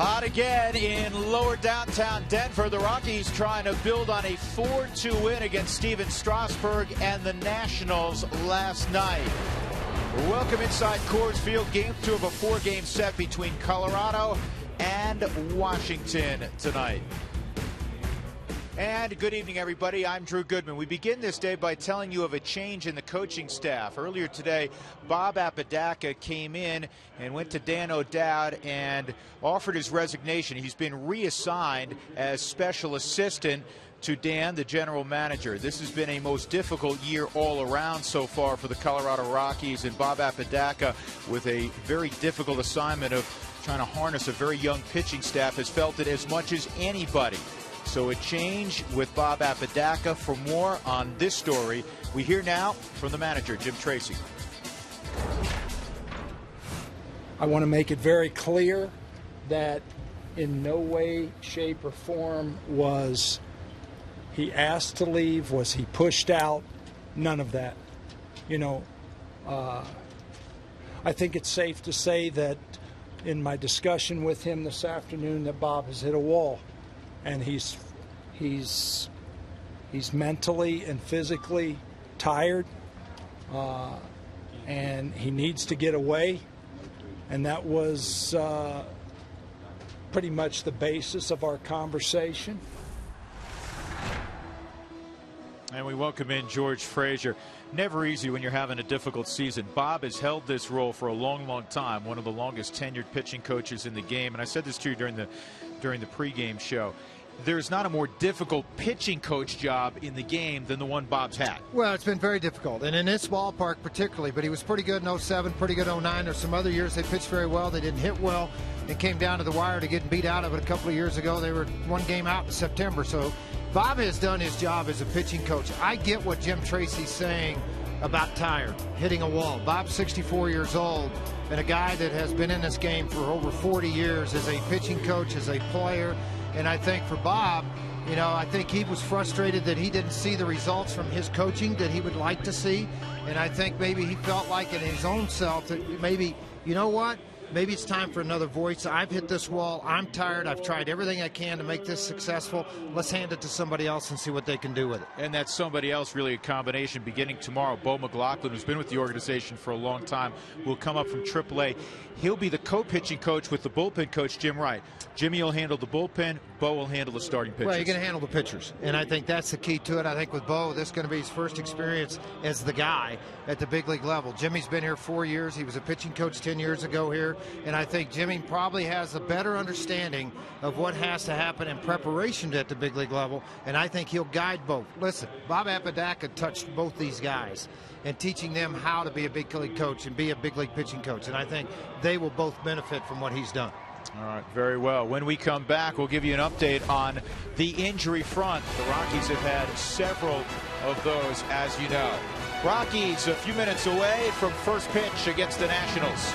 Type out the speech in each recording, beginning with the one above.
Hot again in lower downtown Denver. The Rockies trying to build on a 4-2 win against Steven Strasburg and the Nationals last night. Welcome inside Coors Field, game 2 of a 4-game set between Colorado and Washington tonight. And good evening, everybody. I'm Drew Goodman. We begin this day by telling you of a change in the coaching staff. Earlier today, Bob Apodaca came in and went to Dan O'Dowd and offered his resignation. He's been reassigned as special assistant to Dan, the general manager. This has been a most difficult year all around so far for the Colorado Rockies, and Bob Apodaca, with a very difficult assignment of trying to harness a very young pitching staff, has felt it as much as anybody. So a change with Bob Apodaca. For more on this story, we hear now from the manager, Jim Tracy. I want to make it very clear that in no way, shape, or form was he asked to leave, was he pushed out, none of that. You know, I think it's safe to say that in my discussion with him this afternoon that Bob has hit a wall. And he's mentally and physically tired, and he needs to get away. And that was pretty much the basis of our conversation. And we welcome in George Frazier. Never easy when you're having a difficult season. Bob has held this role for a long, long time, one of the longest tenured pitching coaches in the game. And I said this to you during the pregame show. There's not a more difficult pitching coach job in the game than the one Bob's had. Well, it's been very difficult, and in this ballpark particularly, but he was pretty good in 07, pretty good in 09. There's some other years they pitched very well. They didn't hit well and came down to the wire to get beat out of it a couple of years ago. They were one game out in September. So Bob has done his job as a pitching coach. I get what Jim Tracy's saying about tired, hitting a wall. Bob's 64 years old, and a guy that has been in this game for over 40 years as a pitching coach, as a player. And I think for Bob, you know, I think he was frustrated that he didn't see the results from his coaching that he would like to see. And I think maybe he felt like in his own self that maybe, you know what, maybe it's time for another voice. I've hit this wall. I'm tired. I've tried everything I can to make this successful. Let's hand it to somebody else and see what they can do with it. And that somebody else, really a combination beginning tomorrow. Bo McLaughlin, who's been with the organization for a long time, will come up from AAA. He'll be the co-pitching coach with the bullpen coach, Jim Wright. Jimmy will handle the bullpen. Bo will handle the starting pitchers. Well, you're going to handle the pitchers, and I think that's the key to it. I think with Bo, this is going to be his first experience as the guy at the big league level. Jimmy's been here 4 years. He was a pitching coach 10 years ago here, and I think Jimmy probably has a better understanding of what has to happen in preparation at the big league level, and I think he'll guide both. Listen, Bob Apodaca touched both these guys and teaching them how to be a big league coach and be a big league pitching coach, and I think they will both benefit from what he's done. All right, very well. When we come back, we'll give you an update on the injury front. The Rockies have had several of those, as you know. Rockies a few minutes away from first pitch against the Nationals.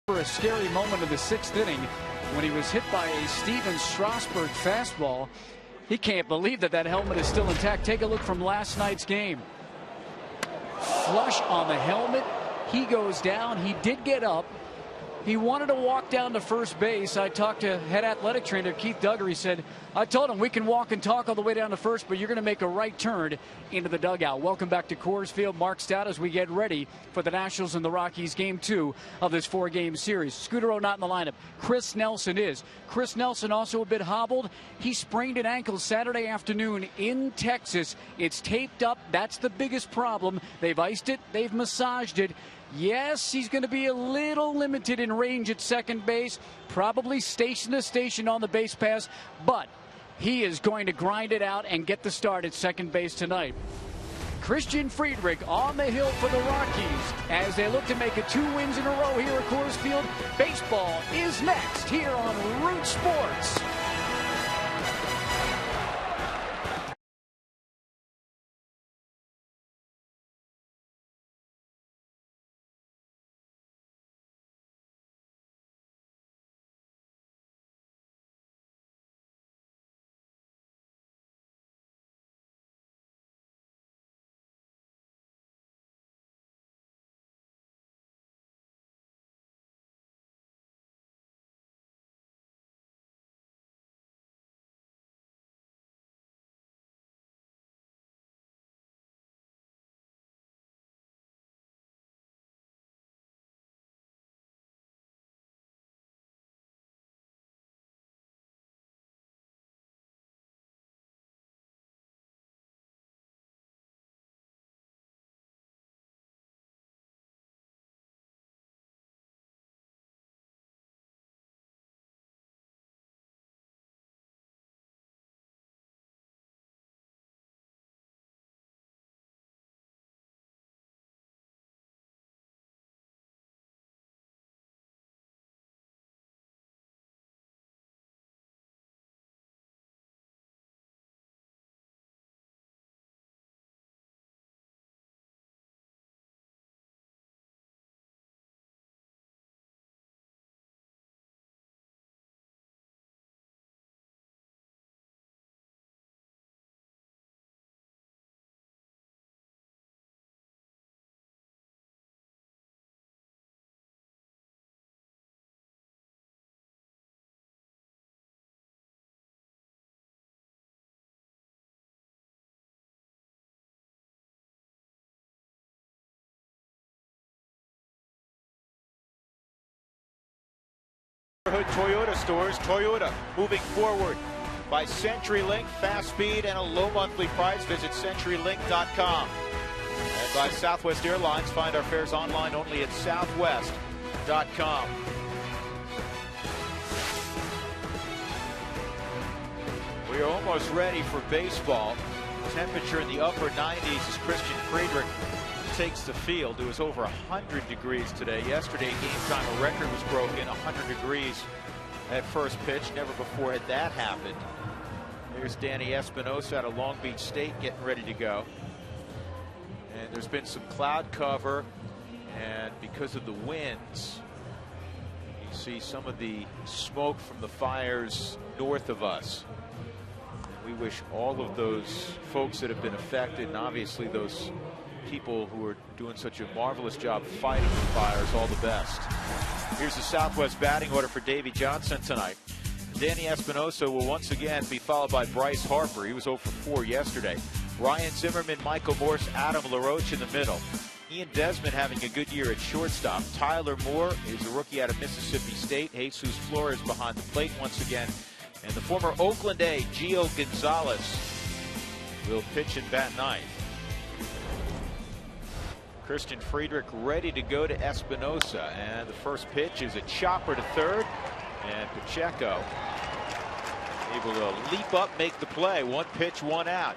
For a scary moment of the 6th inning when he was hit by a Steven Strasburg fastball. He can't believe that helmet is still intact. Take a look from last night's game. Flush on the helmet. He goes down. He did get up. He wanted to walk down to first base. I talked to head athletic trainer Keith Duggar. He said, I told him we can walk and talk all the way down to first, but you're going to make a right turn into the dugout. Welcome back to Coors Field. Mark Stout as we get ready for the Nationals and the Rockies game 2 of this 4-game series. Scutaro not in the lineup. Chris Nelson is. Chris Nelson also a bit hobbled. He sprained an ankle Saturday afternoon in Texas. It's taped up. That's the biggest problem. They've iced it. They've massaged it. Yes, he's going to be a little limited in range at second base, probably station to station on the base pass, but he is going to grind it out and get the start at second base tonight. Christian Friedrich on the hill for the Rockies as they look to make it 2 wins in a row here at Coors Field. Baseball is next here on Root Sports. Toyota stores. Toyota moving forward by CenturyLink, fast speed and a low monthly price. Visit CenturyLink.com. And by Southwest Airlines, find our fares online only at Southwest.com. We are almost ready for baseball. Temperature in the upper 90s as Christian Friedrich takes the field. It was over 100 degrees today. Yesterday, game time, a record was broken, 100 degrees at first pitch. Never before had that happened. There's Danny Espinosa out of Long Beach State getting ready to go. And there's been some cloud cover, and because of the winds, you see some of the smoke from the fires north of us. We wish all of those folks that have been affected, and obviously those people who are doing such a marvelous job fighting the fires, all the best. Here's the Southwest batting order for Davey Johnson tonight. Danny Espinosa will once again be followed by Bryce Harper. He was 0 for 4 yesterday. Ryan Zimmerman, Michael Morse, Adam LaRoche in the middle. Ian Desmond having a good year at shortstop. Tyler Moore is a rookie out of Mississippi State. Jesus Flores behind the plate once again. And the former Oakland A, Gio Gonzalez, will pitch and bat ninth. Christian Friedrich ready to go to Espinosa, and the first pitch is a chopper to third, and Pacheco able to leap up, make the play. 1 pitch, 1 out.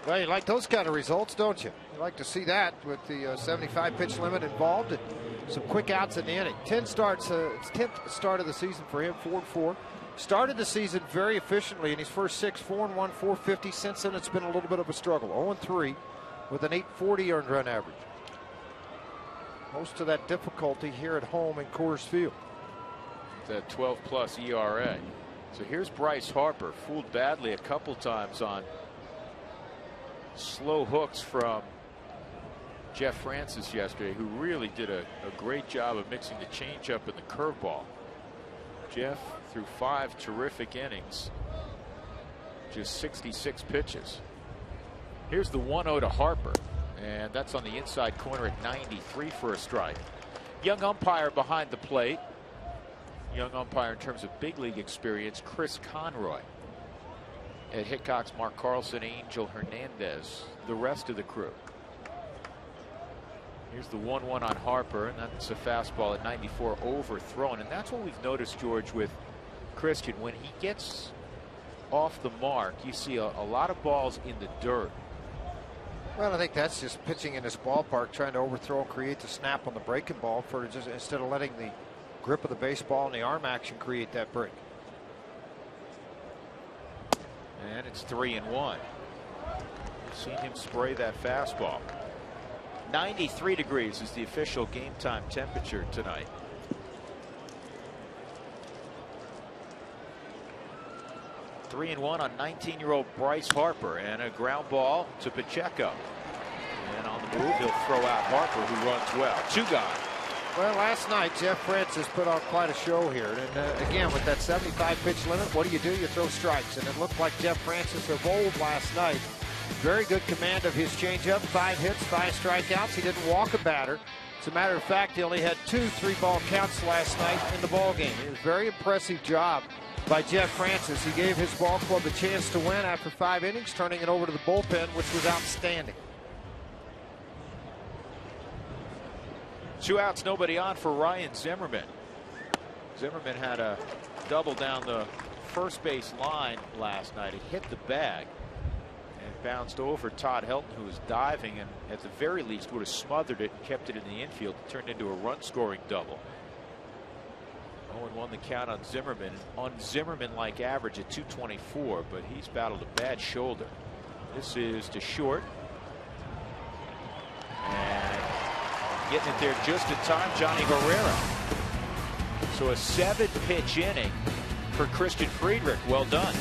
Well, you like those kind of results, don't you? You like to see that with the 75 pitch limit involved and some quick outs in the inning. 10 starts, it's 10th start of the season for him, 4-4. Started the season very efficiently in his first 6, 4-1, 450. Since then, it's been a little bit of a struggle. 0-3 with an 840 earned run average. most of that difficulty here at home in Coors Field. That 12+ ERA. So here's Bryce Harper, fooled badly a couple times on slow hooks from Jeff Francis yesterday, who really did a great job of mixing the changeup and the curveball. Jeff threw 5 terrific innings, just 66 pitches. Here's the 1-0 to Harper, and that's on the inside corner at 93 for a strike. Young umpire behind the plate. Young umpire in terms of big league experience, Chris Conroy. Ed Hickox, Mark Carlson, Angel Hernandez, the rest of the crew. Here's the 1-1 on Harper, and that's a fastball at 94 overthrown. And that's what we've noticed, George, with Christian. When he gets off the mark, you see a lot of balls in the dirt. Well, I think that's just pitching in this ballpark, trying to overthrow and create the snap on the breaking ball for just instead of letting the grip of the baseball and the arm action create that break. And it's 3-1. We've seen him spray that fastball. 93 degrees is the official game time temperature tonight. Three and one on 19-year-old Bryce Harper, and a ground ball to Pacheco. And on the move, he'll throw out Harper, who runs well. 2 gone. Well, last night Jeff Francis put on quite a show here, and again with that 75 pitch limit, what do? You throw strikes, and it looked like Jeff Francis of old last night. Very good command of his changeup. 5 hits, 5 strikeouts. He didn't walk a batter. As a matter of fact, he only had 2 3-ball counts last night in the ball game. It was a very impressive job by Jeff Francis. He gave his ball club a chance to win after 5 innings, turning it over to the bullpen, which was outstanding. 2 outs, nobody on for Ryan Zimmerman. Zimmerman had a double down the first base line last night. It hit the bag and bounced over Todd Helton, who was diving, and at the very least would have smothered it and kept it in the infield. It turned into a run-scoring double. 0-1 the count on Zimmerman. On Zimmerman-like average at 224, but he's battled a bad shoulder. This is to short. And getting it there just in time, Johnny Herrera. So a 7-pitch inning for Christian Friedrich. Well done.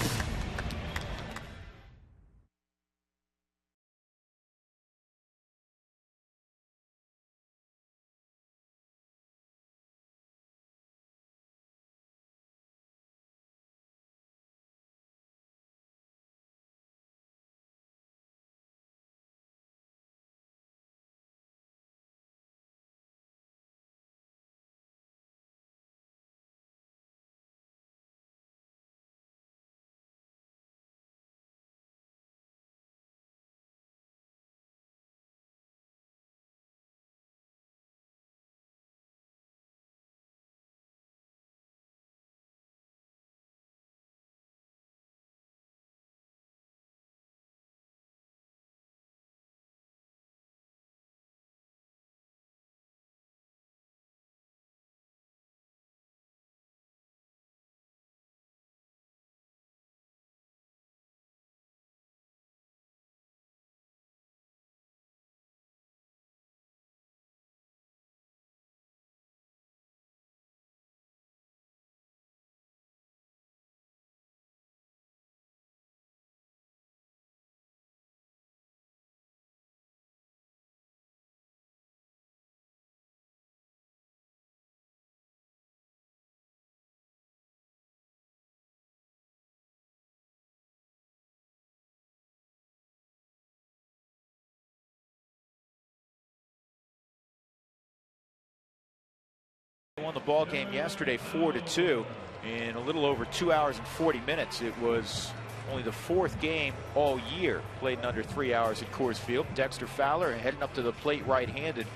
Won the ball game yesterday 4-2 in a little over 2 hours and 40 minutes. It was only the 4th game all year played in under 3 hours at Coors Field. Dexter Fowler heading up to the plate right-handed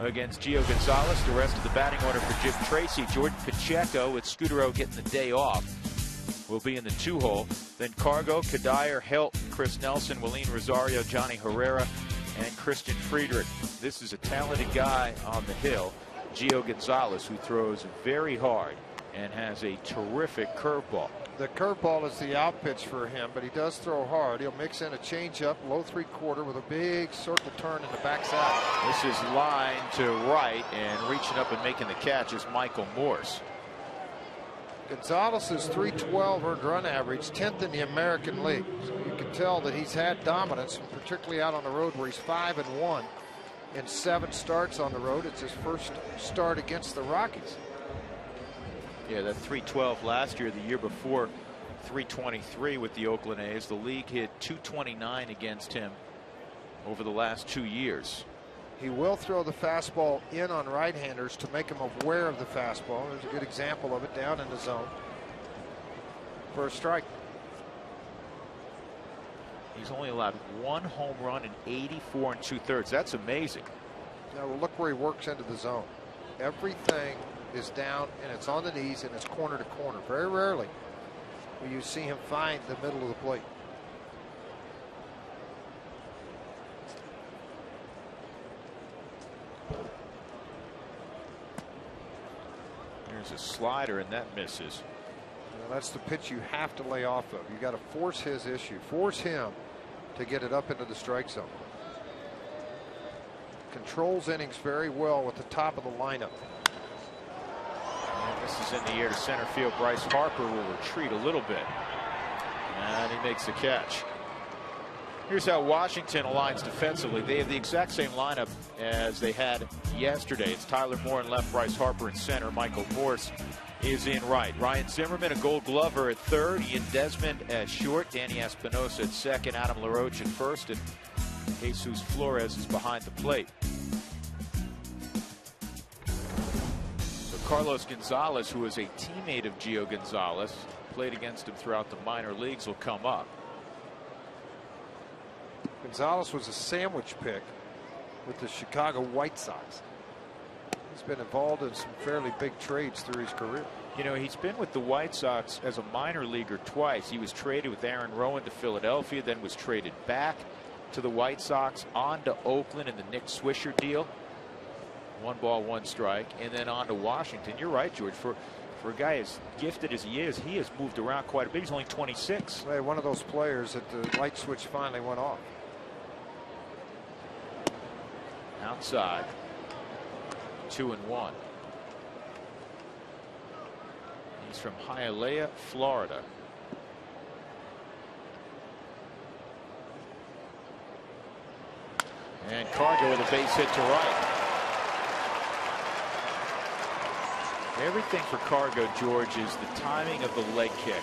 against Gio Gonzalez. The rest of the batting order for Jim Tracy. Jordan Pacheco with Scudero getting the day off will be in the 2-hole. Then Cargo, Kadire, Helt, Chris Nelson, Willeen Rosario, Johnny Herrera, and Christian Friedrich. This is a talented guy on the hill, Gio Gonzalez, who throws very hard and has a terrific curveball. The curveball is the out pitch for him, but he does throw hard. He'll mix in a changeup, low 3/4 with a big circle turn in the backside. This is line to right, and reaching up and making the catch is Michael Morse. Gonzalez's .312 earned run average, 10th in the American League. So you can tell that he's had dominance, particularly out on the road where he's 5-1 in 7 starts on the road. It's his first start against the Rockies. Yeah, that .312 last year, the year before .323 with the Oakland A's. The league hit .229 against him over the last 2 years. He will throw the fastball in on right-handers to make them aware of the fastball. There's a good example of it down in the zone for a strike. He's only allowed 1 home run in 84 2/3. That's amazing. Now we'll look where he works into the zone. Everything is down and it's on the knees and it's corner to corner. Very rarely will you see him find the middle of the plate. There's a slider and that misses. Now that's the pitch you have to lay off of. You got to force his issue, force him to get it up into the strike zone. Controls innings very well with the top of the lineup. And this is in the air to center field. Bryce Harper will retreat a little bit. And he makes the catch. Here's how Washington aligns defensively. They have the exact same lineup as they had yesterday. It's Tyler Moore in left, Bryce Harper in center, Michael Morse is in right. Ryan Zimmerman, a Gold Glover at third, Ian Desmond at short, Danny Espinosa at second, Adam LaRoche at first, and Jesus Flores is behind the plate. So Carlos Gonzalez, who is a teammate of Gio Gonzalez, played against him throughout the minor leagues, will come up. Gonzalez was a sandwich pick with the Chicago White Sox. He's been involved in some fairly big trades through his career. You know, he's been with the White Sox as a minor leaguer twice. He was traded with Aaron Rowan to Philadelphia, then was traded back to the White Sox, on to Oakland in the Nick Swisher deal. 1 ball, 1 strike, and then on to Washington. You're right, George. For a guy as gifted as he has moved around quite a bit. He's only 26. Hey, one of those players that the light switch finally went off. Outside. 2-1. He's from Hialeah, Florida. And Cargo with a base hit to right. Everything for Cargo, George, is the timing of the leg kick.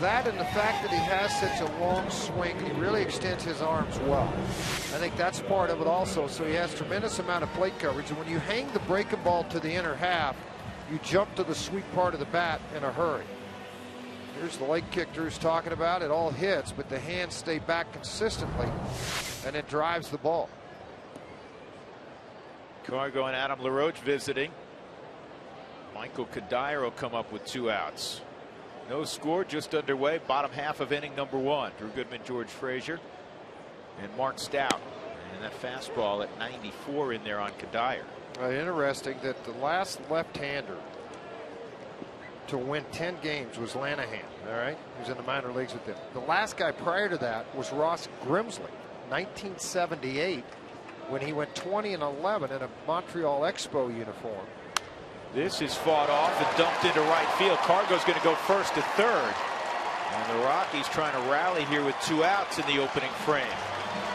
That and the fact that he has such a long swing, he really extends his arms well. I think that's part of it also. So he has tremendous amount of plate coverage. And when you hang the breaking ball to the inner half, you jump to the sweet part of the bat in a hurry. Here's the leg kick Drew's talking about. It all hits, but the hands stay back consistently, and it drives the ball. Cargo and Adam LaRoche visiting. Michael Kadire will come up with 2 outs. No score, just underway. Bottom half of inning number 1. Drew Goodman, George Frazier, and Mark Stout. And that fastball at 94 in there on Kadire. Interesting that the last left-hander to win 10 games was Lanahan. All right, he was in the minor leagues with them. The last guy prior to that was Ross Grimsley, 1978, when he went 20-11 in a Montreal Expo uniform. This is fought off and dumped into right field. Cargo's going to go first to third. And the Rockies trying to rally here with 2 outs in the opening frame.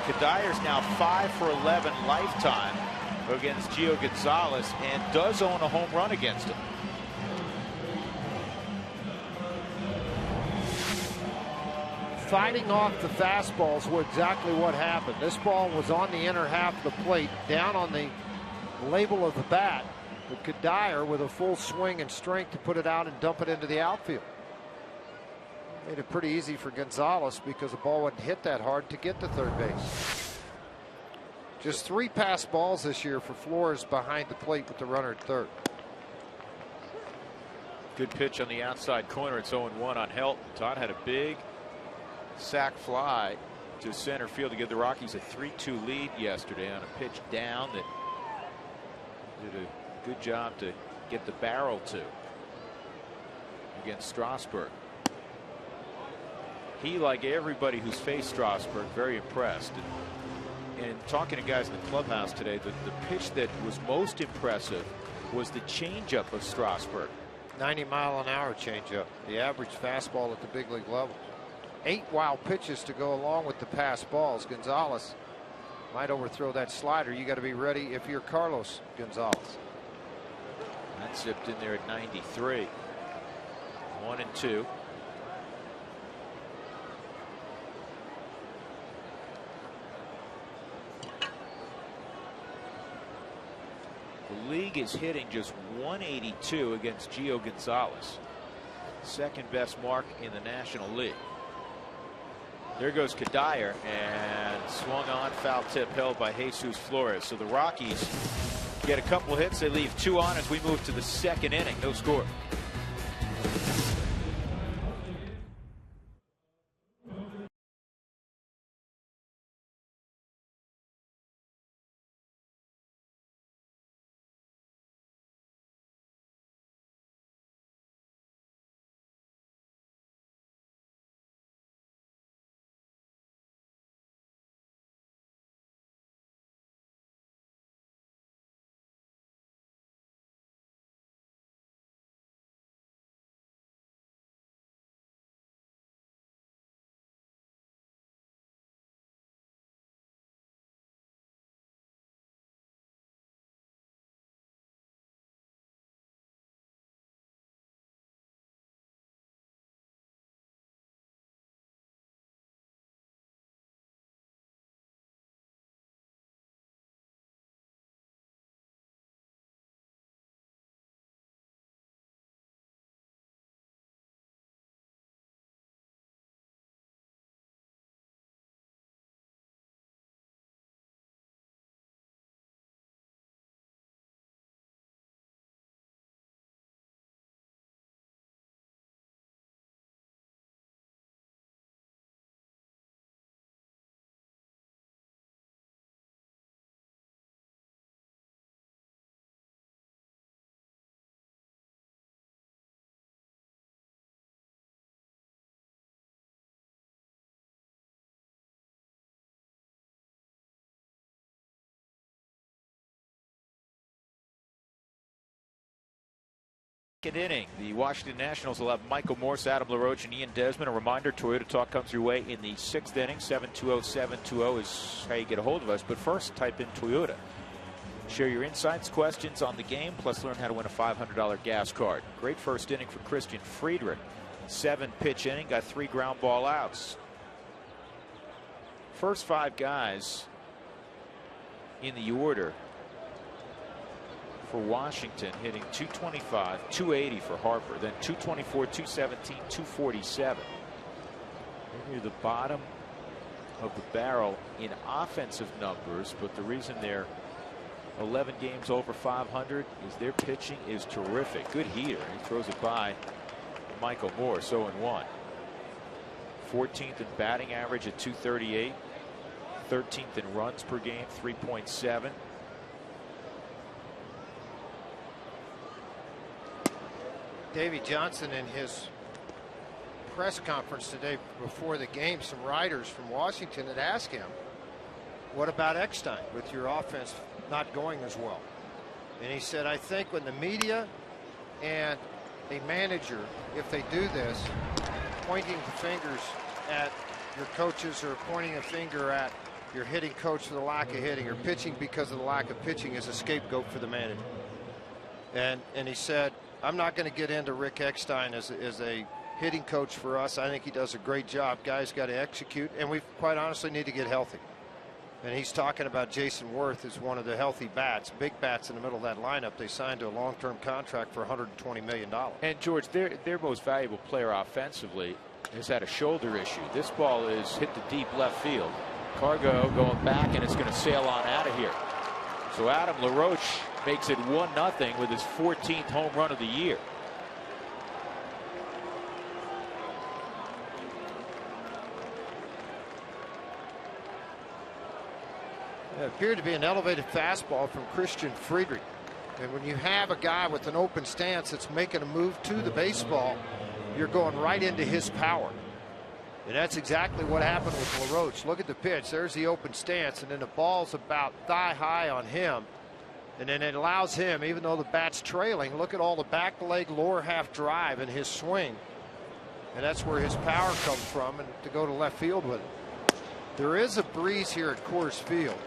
Kadire's now 5 for 11 lifetime against Gio Gonzalez and does own a home run against him. Fighting off the fastballs was exactly what happened. This ball was on the inner half of the plate, down on the label of the bat. But Kadire with a full swing and strength to put it out and dump it into the outfield. Made it pretty easy for Gonzalez because the ball wouldn't hit that hard to get to third base. Just 3 passed balls this year for Flores behind the plate with the runner at third. Good pitch on the outside corner. It's 0-1 on Helton. Todd had a big sac fly to center field to give the Rockies a 3-2 lead yesterday on a pitch down that did a good job to get the barrel to against Strasburg. he, like everybody who's faced Strasburg, very impressed. And talking to guys in the clubhouse today, the pitch that was most impressive was the changeup of Strasburg. 90-mile-an-hour changeup, the average fastball at the big league level. 8 wild pitches to go along with the pass balls. Gonzalez might overthrow that slider. You got to be ready if you're Carlos Gonzalez. That zipped in there at 93. 1-2. The league is hitting just 182 against Gio Gonzalez. Second best mark in the National League. There goes Kadire, and swung on, foul tip held by Jesus Flores. So the Rockies get a couple hits. They leave 2 on as we move to the second inning. No score. Inning. The Washington Nationals will have Michael Morse, Adam LaRoche, and Ian Desmond. A reminder, Toyota Talk comes your way in the 6th inning. 720-720 is how you get a hold of us. But first, type in Toyota. Share your insights, questions on the game, plus learn how to win a $500 gas card. Great first inning for Christian Friedrich. 7-pitch inning, got 3 ground ball outs. First 5 guys in the order for Washington hitting 225, 280 for Harper, then 224, 217, 247. They're near the bottom of the barrel in offensive numbers, but the reason they're 11 games over 500 is their pitching is terrific. Good heater. He throws it by Michael Morse, 0-1. 14th in batting average at 238. 13th in runs per game, 3.7. Davey Johnson in his press conference today before the game, some writers from Washington had asked him, what about Eckstein with your offense not going as well? And he said, I think when the media and a manager, if they do this, pointing the fingers at your coaches or pointing a finger at your hitting coach for the lack of hitting or pitching because of the lack of pitching, is a scapegoat for the manager. And he said, I'm not going to get into Rick Eckstein as a hitting coach for us. I think he does a great job. Guys got to execute, and we quite honestly need to get healthy. And he's talking about Jason Worth as one of the healthy bats, big bats in the middle of that lineup. They signed to a long-term contract for $120 million. And George, their most valuable player offensively has had a shoulder issue. This ball is hit the deep left field. Cargo going back, and it's going to sail on out of here. So Adam LaRoche makes it 1-0 with his 14th home run of the year. It appeared to be an elevated fastball from Christian Friedrich. And when you have a guy with an open stance that's making a move to the baseball, you're going right into his power. And that's exactly what happened with LaRoche. Look at the pitch. There's the open stance, and then the ball's about thigh high on him. And then it allows him, even though the bat's trailing, look at all the back leg, lower half drive in his swing. And that's where his power comes from, and to go to left field with it. There is a breeze here at Coors Field.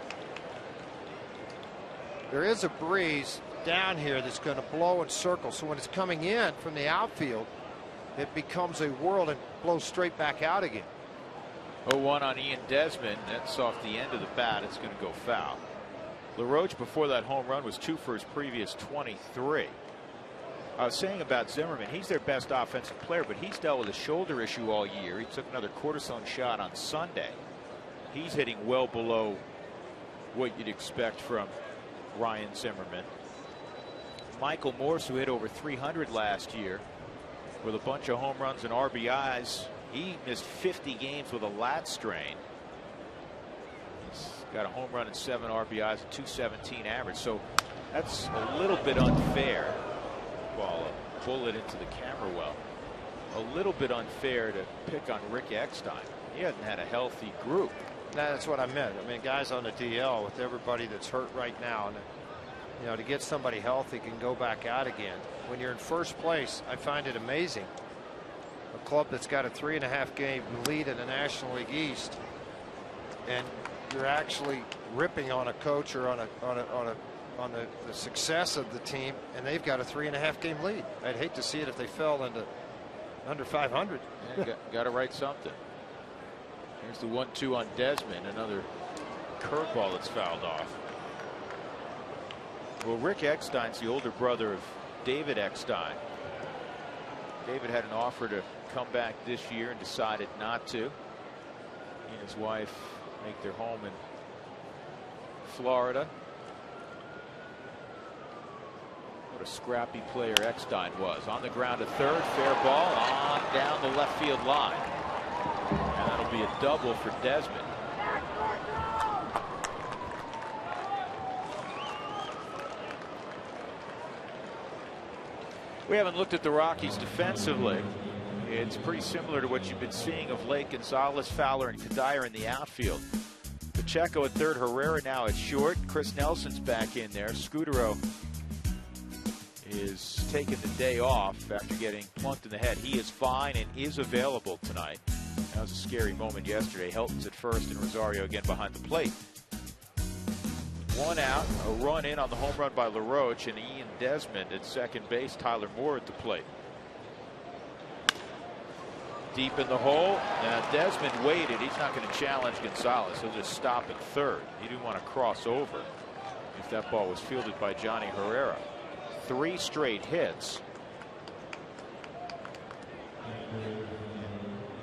There is a breeze down here that's going to blow and circle. So when it's coming in from the outfield, it becomes a whirl and blows straight back out again. 0-1 on Ian Desmond. That's off the end of the bat. It's going to go foul. LaRoche, before that home run, was 2 for his previous 23. I was saying about Zimmerman, he's their best offensive player, but he's dealt with a shoulder issue all year. He took another cortisone shot on Sunday. He's hitting well below what you'd expect from Ryan Zimmerman. Michael Morse, who hit over 300 last year with a bunch of home runs and RBIs, he missed 50 games with a lat strain. He's got a home run and 7 RBIs, a 217 average. So that's a little bit unfair. Ball a bullet into the camera well. A little bit unfair to pick on Rick Eckstein. He hasn't had a healthy group. That's what I meant. I mean, guys on the DL with everybody that's hurt right now, and you know, to get somebody healthy can go back out again. When you're in first place, I find it amazing. A club that's got a 3.5 game lead in the National League East, and you're actually ripping on a coach or on the success of the team, and they've got a 3.5 game lead. I'd hate to see it if they fell into under 500. Yeah, got to write something. Here's the 1-2 on Desmond. Another curveball that's fouled off. Well, Rick Eckstein's the older brother of David Eckstein. David had an offer to come back this year and decided not to. He and his wife make their home in Florida. What a scrappy player Eckstein was. On the ground to third, fair ball on down the left field line. And that'll be a double for Desmond. We haven't looked at the Rockies defensively. It's pretty similar to what you've been seeing of late. Gonzalez, Fowler, and Kadire in the outfield. Pacheco at third, Herrera now at short. Chris Nelson's back in there. Scudero is taking the day off after getting plunked in the head. He is fine and is available tonight. That was a scary moment yesterday. Helton's at first and Rosario again behind the plate. 1 out, a run in on the home run by LaRoche, and Ian Desmond at second base. Tyler Moore at the plate. Deep in the hole. Now Desmond waited. He's not going to challenge Gonzalez. He'll just stop at third. He didn't want to cross over if that ball was fielded by Johnny Herrera. 3 straight hits.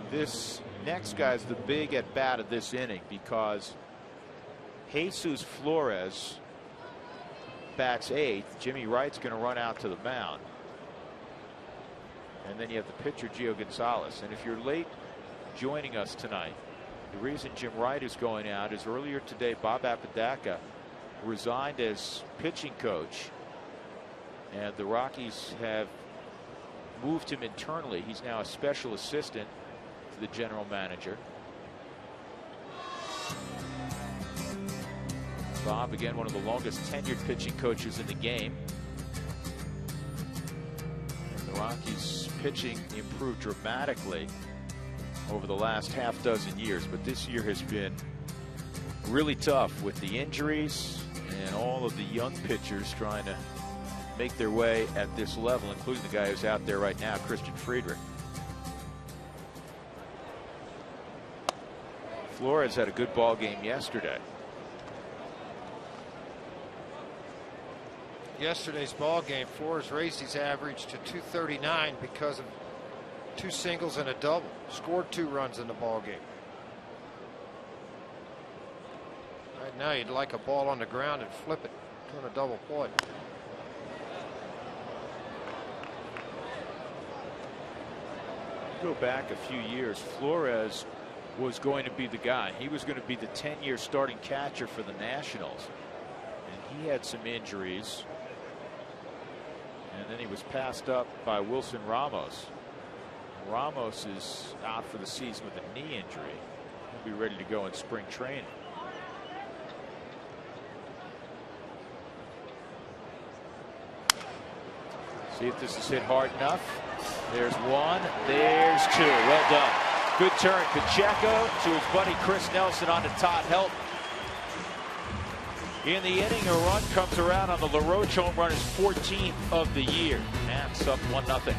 This next guy's the big at bat of this inning because Jesus Flores bats 8th. Jimmy Wright's going to run out to the mound. And then you have the pitcher Gio Gonzalez. And if you're late joining us tonight, the reason Jim Wright is going out is earlier today Bob Apodaca resigned as pitching coach, and the Rockies have moved him internally. He's now a special assistant to the general manager. Bob, again, one of the longest tenured pitching coaches in the game. And the Rockies pitching improved dramatically over the last half dozen years, but this year has been really tough with the injuries and all of the young pitchers trying to make their way at this level, including the guy who's out there right now, Christian Friedrich. Flores had a good ball game yesterday. Yesterday's ball game, Flores raised his average to 239 because of 2 singles and a double. Scored 2 runs in the ball game. Right now you'd like a ball on the ground and flip it, doing a double play. Go back a few years, Flores was going to be the guy. He was going to be the 10-year starting catcher for the Nationals, and he had some injuries, and then he was passed up by Wilson Ramos. Ramos is out for the season with a knee injury. He'll be ready to go in spring training. See if this is hit hard enough. There's one. There's two. Well done. Good turn. Pacheco to his buddy Chris Nelson on to Todd Helton. In the inning, a run comes around on the LaRoche home run, his 14th of the year. Nats up 1-0.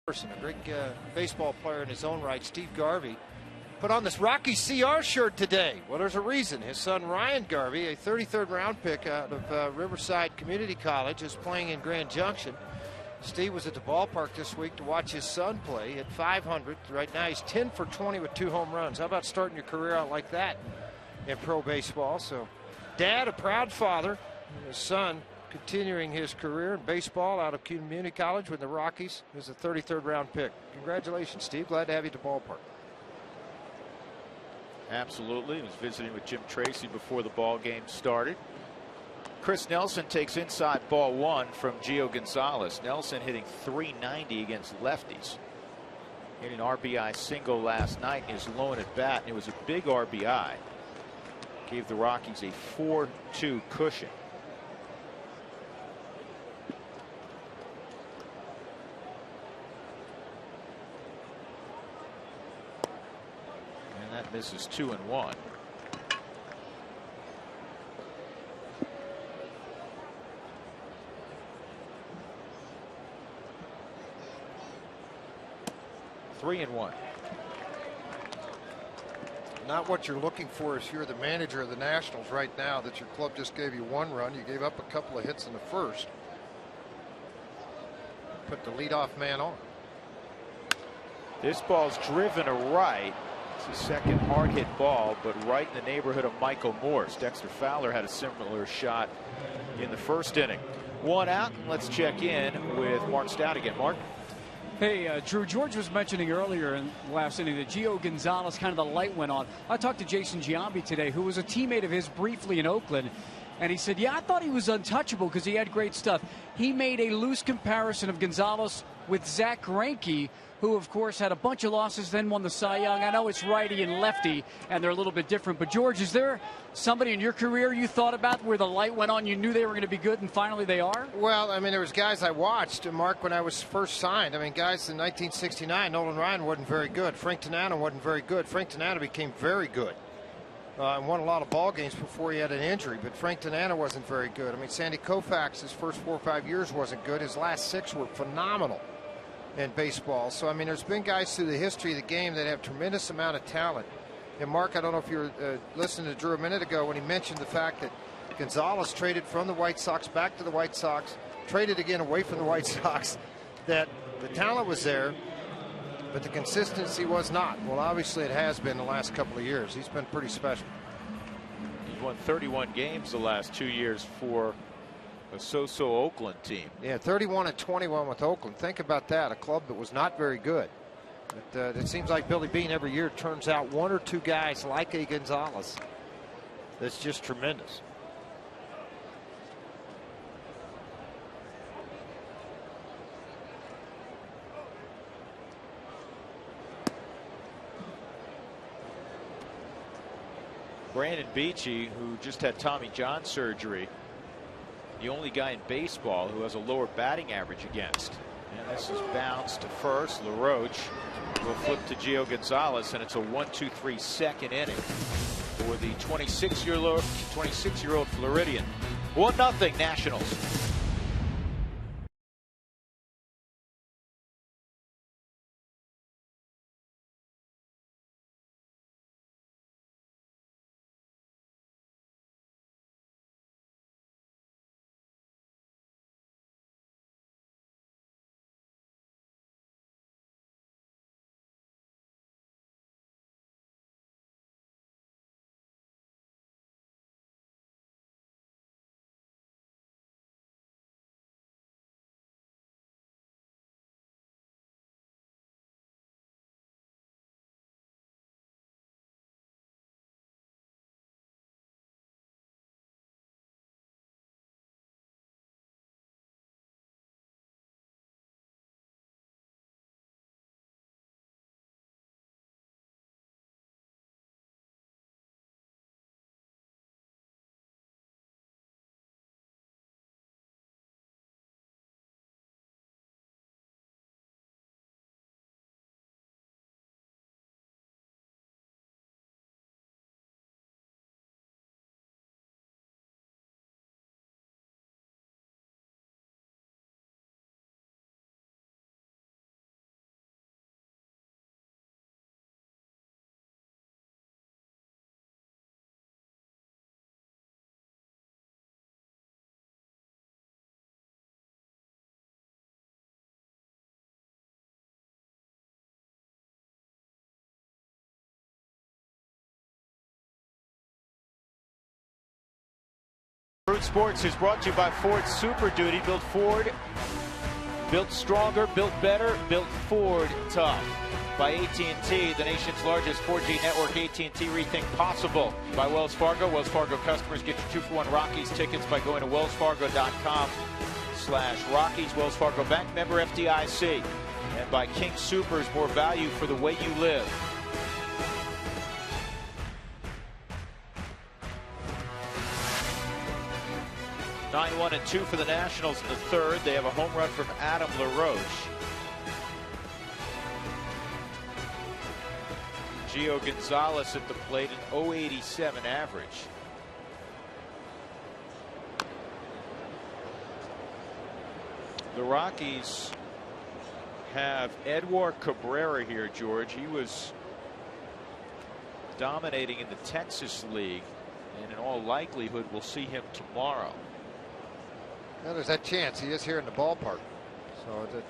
A great baseball player in his own right, Steve Garvey, put on this Rocky CR shirt today. Well, there's a reason. His son Ryan Garvey, a 33rd round pick out of Riverside Community College, is playing in Grand Junction. Steve was at the ballpark this week to watch his son play. Hit 500. Right now he's 10 for 20 with 2 home runs. How about starting your career out like that in pro baseball? So dad, a proud father, and his son continuing his career in baseball out of Community College with the Rockies. Is a 33rd round pick. Congratulations, Steve. Glad to have you at the ballpark. Absolutely. He was visiting with Jim Tracy before the ball game started. Chris Nelson takes inside ball 1 from Gio Gonzalez. Nelson hitting .390 against lefties. Hit an RBI single last night in his lone at bat. It was a big RBI. Gave the Rockies a 4-2 cushion. That misses 2-1. Three and one. Not what you're looking for if you're the manager of the Nationals right now, that your club just gave you 1 run. You gave up a couple of hits in the first. Put the leadoff man on. This ball's driven to right. It's a second hard hit ball, but right in the neighborhood of Michael Morse. Dexter Fowler had a similar shot in the first inning. 1 out. Let's check in with Mark Stout again. Mark. Hey, Drew, George was mentioning earlier in the last inning that Gio Gonzalez, kind of the light went on. I talked to Jason Giambi today, who was a teammate of his briefly in Oakland. And he said, yeah, I thought he was untouchable because he had great stuff. He made a loose comparison of Gonzalez with Zach Greinke, who, of course, had a bunch of losses, then won the Cy Young. I know it's righty and lefty, and they're a little bit different. But, George, is there somebody in your career you thought about where the light went on, you knew they were going to be good, and finally they are? Well, I mean, there was guys I watched, Mark, when I was first signed. I mean, guys in 1969, Nolan Ryan wasn't very good. Frank Tanana wasn't very good. Frank Tanana became very good. And won a lot of ball games before he had an injury, but Frank Tanana wasn't very good. I mean, Sandy Koufax, his first 4 or 5 years wasn't good. His last 6 were phenomenal in baseball. So, I mean, there's been guys through the history of the game that have tremendous amount of talent. And, Mark, I don't know if you were listening to Drew a minute ago when he mentioned the fact that Gonzalez traded from the White Sox back to the White Sox, traded again away from the White Sox, that the talent was there, but the consistency was not. Well, obviously it has been the last couple of years. He's been pretty special. He's won 31 games the last 2 years for a so-so Oakland team. Yeah, 31 and 21 with Oakland. Think about that, a club that was not very good. But it seems like Billy Beane every year turns out one or two guys like a Gonzalez that's just tremendous. Brandon Beachy, who just had Tommy John surgery, the only guy in baseball who has a lower batting average against. And this is bounced to first. LaRoche will flip to Gio Gonzalez, and it's a 1-2-3 second inning for the 26-year-old Floridian. 1-0 Nationals. Fruit Sports is brought to you by Ford Super Duty. Built Ford, built stronger, built better, built Ford tough. By AT&T, the nation's largest 4G network. AT&T Rethink Possible. By Wells Fargo. Wells Fargo customers get your 2-for-1 Rockies tickets by going to wellsfargo.com/Rockies. Wells Fargo Bank member FDIC. And by King Soopers, more value for the way you live. 9-1-2 for the Nationals in the third. They have a home run from Adam LaRoche. Gio Gonzalez at the plate, an .087 average. The Rockies have Edward Cabrera here, George. He was dominating in the Texas League, and in all likelihood we'll see him tomorrow. Well, there's that chance. He is here in the ballpark. So it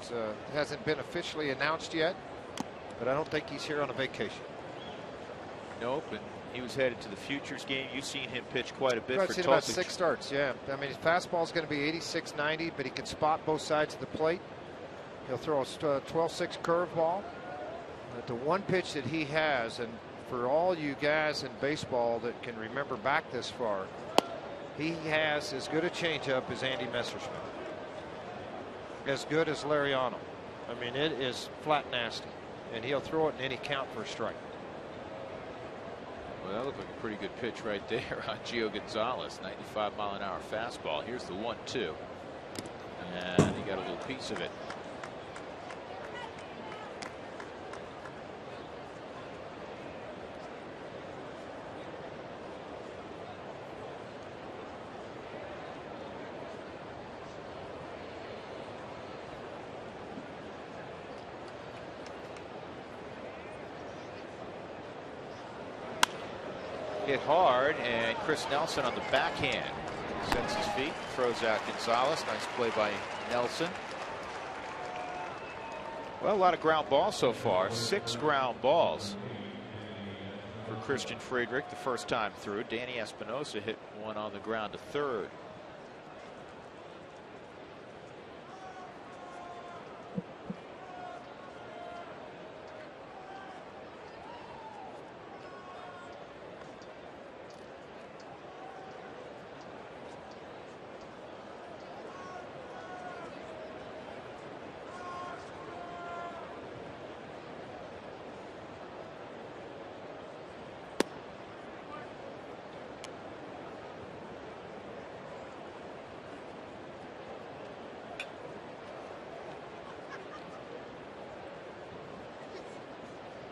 hasn't been officially announced yet, but I don't think he's here on a vacation. Nope, and he was headed to the Futures game. You've seen him pitch quite a bit I've for seen Tulsa. about 6 starts, yeah. I mean, his fastball is going to be 86, 90, but he can spot both sides of the plate. He'll throw a 12-6 curveball. But the one pitch that he has, and for all you guys in baseball that can remember back this far, he has as good a changeup as Andy Messerschmidt, as good as Lariano. I mean, it is flat nasty, and he'll throw it in any count for a strike. Well, that looked like a pretty good pitch right there on Gio Gonzalez. 95-mile-an-hour fastball. Here's the 1-2, and he got a little piece of it. hit hard, and Chris Nelson on the backhand sets his feet, throws out Gonzalez. Nice play by Nelson. Well, a lot of ground balls so far. 6 ground balls for Christian Friedrich the first time through. Danny Espinosa hit one on the ground to third.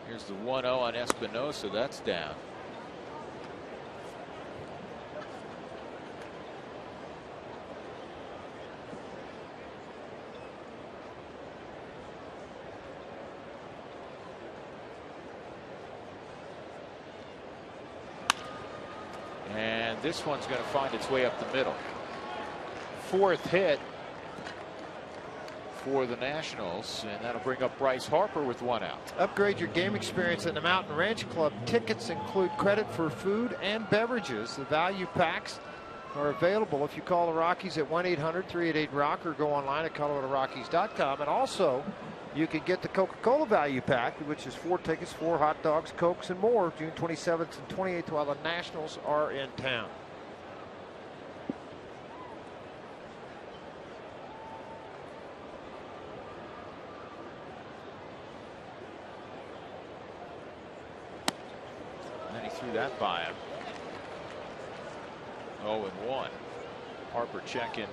Here's the 1-0 on Espinosa. That's down. And this one's going to find its way up the middle. 4th hit for the Nationals, and that'll bring up Bryce Harper with 1 out. Upgrade your game experience at the Mountain Ranch Club. Tickets include credit for food and beverages. The value packs are available if you call the Rockies at 1-800-388-ROCK or go online at ColoradoRockies.com. And also, you can get the Coca-Cola value pack, which is 4 tickets, 4 hot dogs, Cokes, and more, June 27th and 28th while the Nationals are in town. Threw that by him. 0-1. Harper checking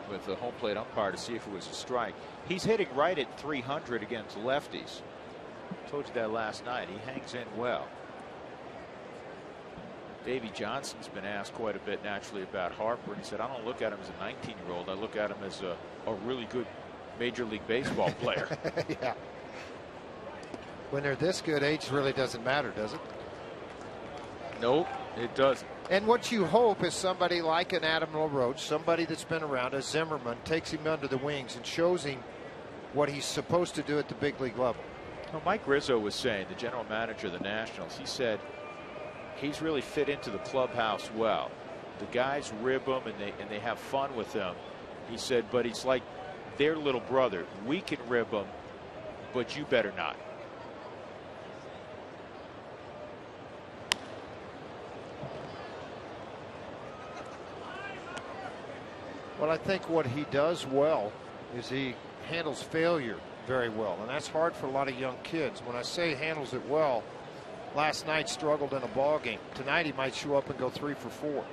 with the home plate umpire to see if it was a strike. He's hitting right at 300 against lefties. Told you that last night. He hangs in well. Davey Johnson's been asked quite a bit naturally about Harper, and he said, I don't look at him as a 19-year-old. I look at him as a really good Major League Baseball player. Yeah. When they're this good, age really doesn't matter, does it? Nope, it doesn't. And what you hope is somebody like an Adam LaRoche, somebody that's been around, a Zimmerman, takes him under the wings and shows him what he's supposed to do at the big league level. Well, Mike Rizzo was saying, the general manager of the Nationals, he said he's really fit into the clubhouse well. The guys rib him and they have fun with him. He said, but he's like their little brother. We can rib him, but you better not. Well, I think what he does well is he handles failure very well, and that's hard for a lot of young kids. When I say handles it well, last night struggled in a ball game. Tonight he might show up and go 3 for 4.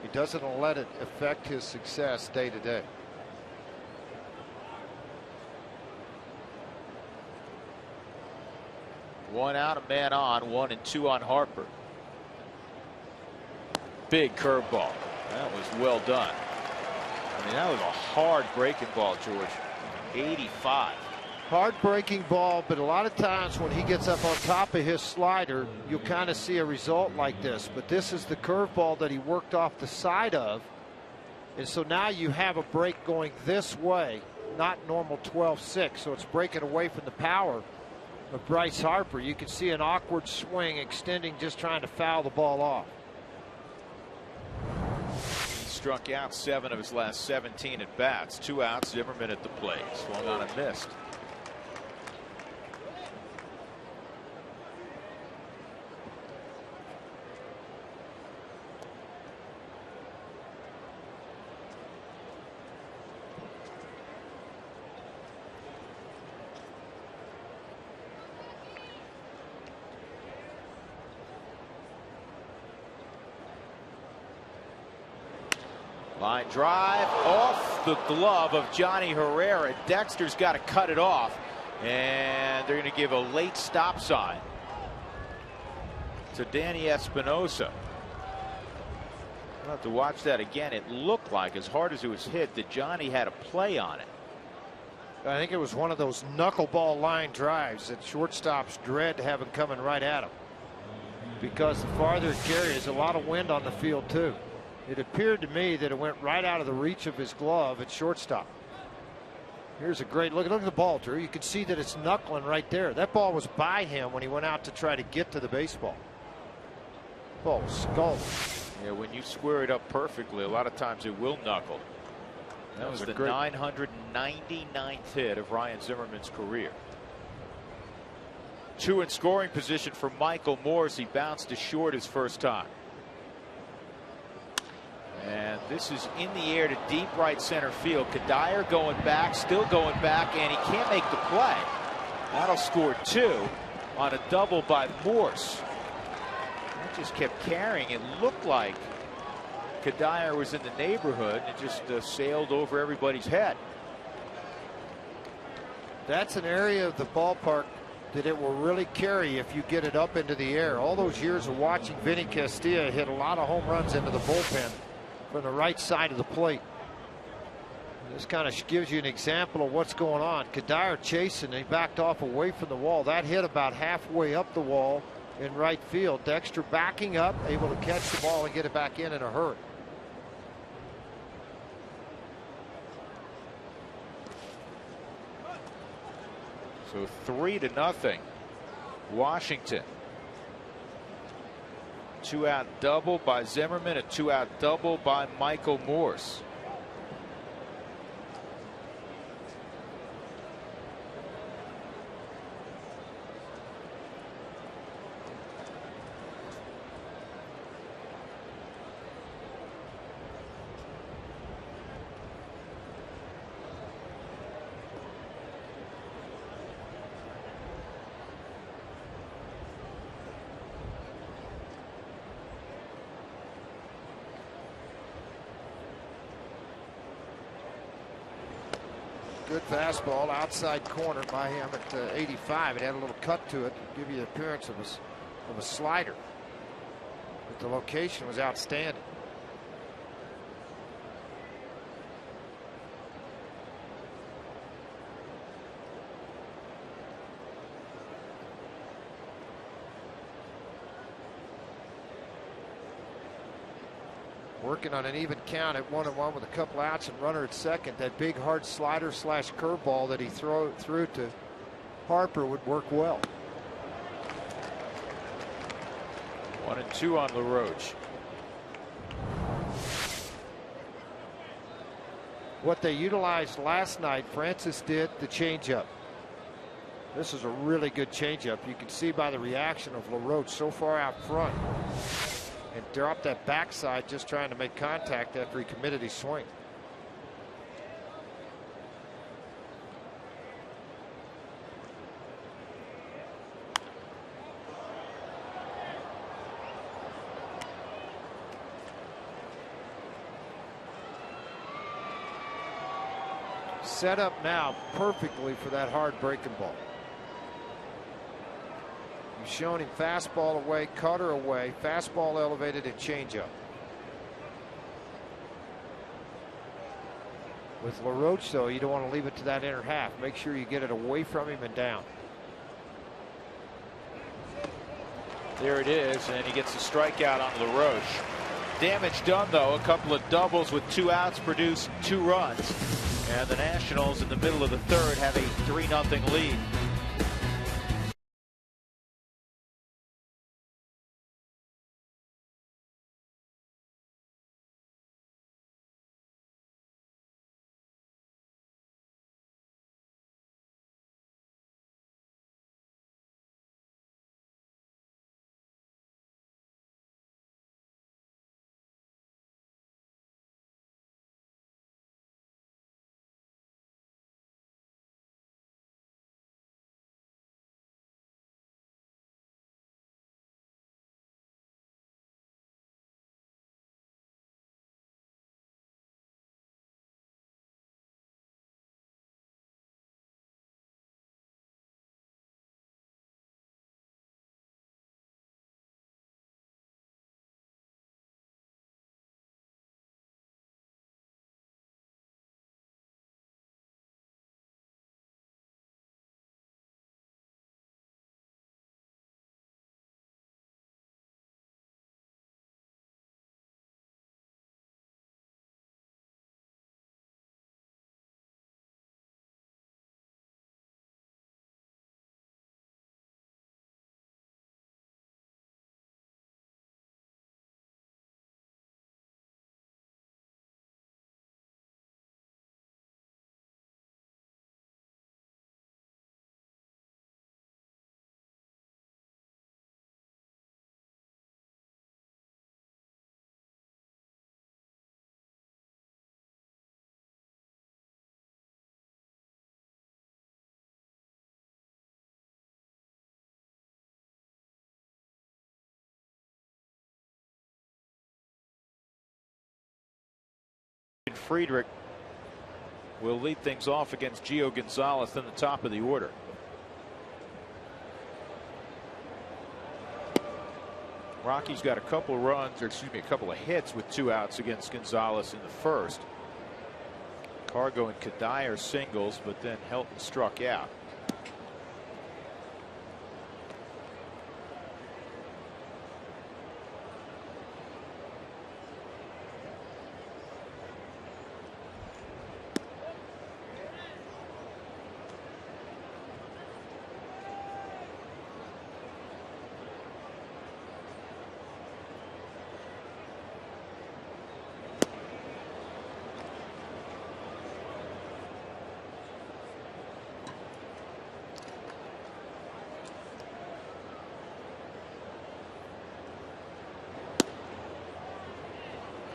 He doesn't let it affect his success day to day. One out, a man on, 1-2 on Harper. Big curveball. That was well done. I mean, that was a hard breaking ball, George. 85. Hard breaking ball, but a lot of times when he gets up on top of his slider, you'll kind of see a result like this. But this is the curveball that he worked off the side of. And so now you have a break going this way, not normal 12-6. So it's breaking away from the power of Bryce Harper. You can see an awkward swing extending, just trying to foul the ball off. Struck out 7 of his last 17 at bats. 2 outs, Zimmerman at the plate. Swung on and missed. Line drive off the glove of Johnny Herrera. Dexter's got to cut it off, and they're going to give a late stop sign to Danny Espinosa. We'll have to watch that again. It looked like, as hard as it was hit, that Johnny had a play on it. I think it was one of those knuckleball line drives that shortstops dread having coming right at him. because the farther it carries, a lot of wind on the field too. It appeared to me that it went right out of the reach of his glove at shortstop. Here's a great look. Look at the ball, Drew. You can see that it's knuckling right there. That ball was by him when he went out to try to get to the baseball. Ball was scalded. Yeah, when you square it up perfectly, a lot of times it will knuckle. That was the 999th hit of Ryan Zimmerman's career. 2 in scoring position for Michael Morse. He bounced to short his first time. And this is in the air to deep right center field. Kadire going back, still going back, and he can't make the play. That'll score 2 on a double by Morse. That just kept carrying. It looked like Kadire was in the neighborhood. It just sailed over everybody's head. That's an area of the ballpark that it will really carry if you get it up into the air. All those years of watching Vinny Castilla hit a lot of home runs into the bullpen from the right side of the plate. This kind of gives you an example of what's going on. Kadire chasing, he backed off away from the wall. That hit about halfway up the wall in right field. Dexter backing up, able to catch the ball and get it back in a hurry. So 3-0 Washington. 2-out double by Zimmerman, a 2-out double by Michael Morse. Good fastball outside corner by him at 85. It had a little cut to it to give you the appearance of a slider. But the location was outstanding. Working on an even count at 1-1 with a couple outs and runner at second. That big hard slider slash curveball that he threw to Harper would work well. 1-2 on LaRoche. What they utilized last night, Francis did the changeup. This is a really good changeup. You can see by the reaction of LaRoche so far out front. And dropped that backside just trying to make contact after he committed his swing. Set up now perfectly for that hard breaking ball. You've shown him fastball away, cutter away, fastball elevated, and changeup. With LaRoche, though, you don't want to leave it to that inner half. Make sure you get it away from him and down. There it is, and he gets a strikeout on LaRoche. Damage done, though. A couple of doubles with 2 outs produce 2 runs. And the Nationals in the middle of the third have a 3-0 lead. Friedrich will lead things off against Gio Gonzalez in the top of the order. Rocky's got a couple runs, or excuse me, a couple of hits with 2 outs against Gonzalez in the first. Cargo and Kadire singles, but then Helton struck out.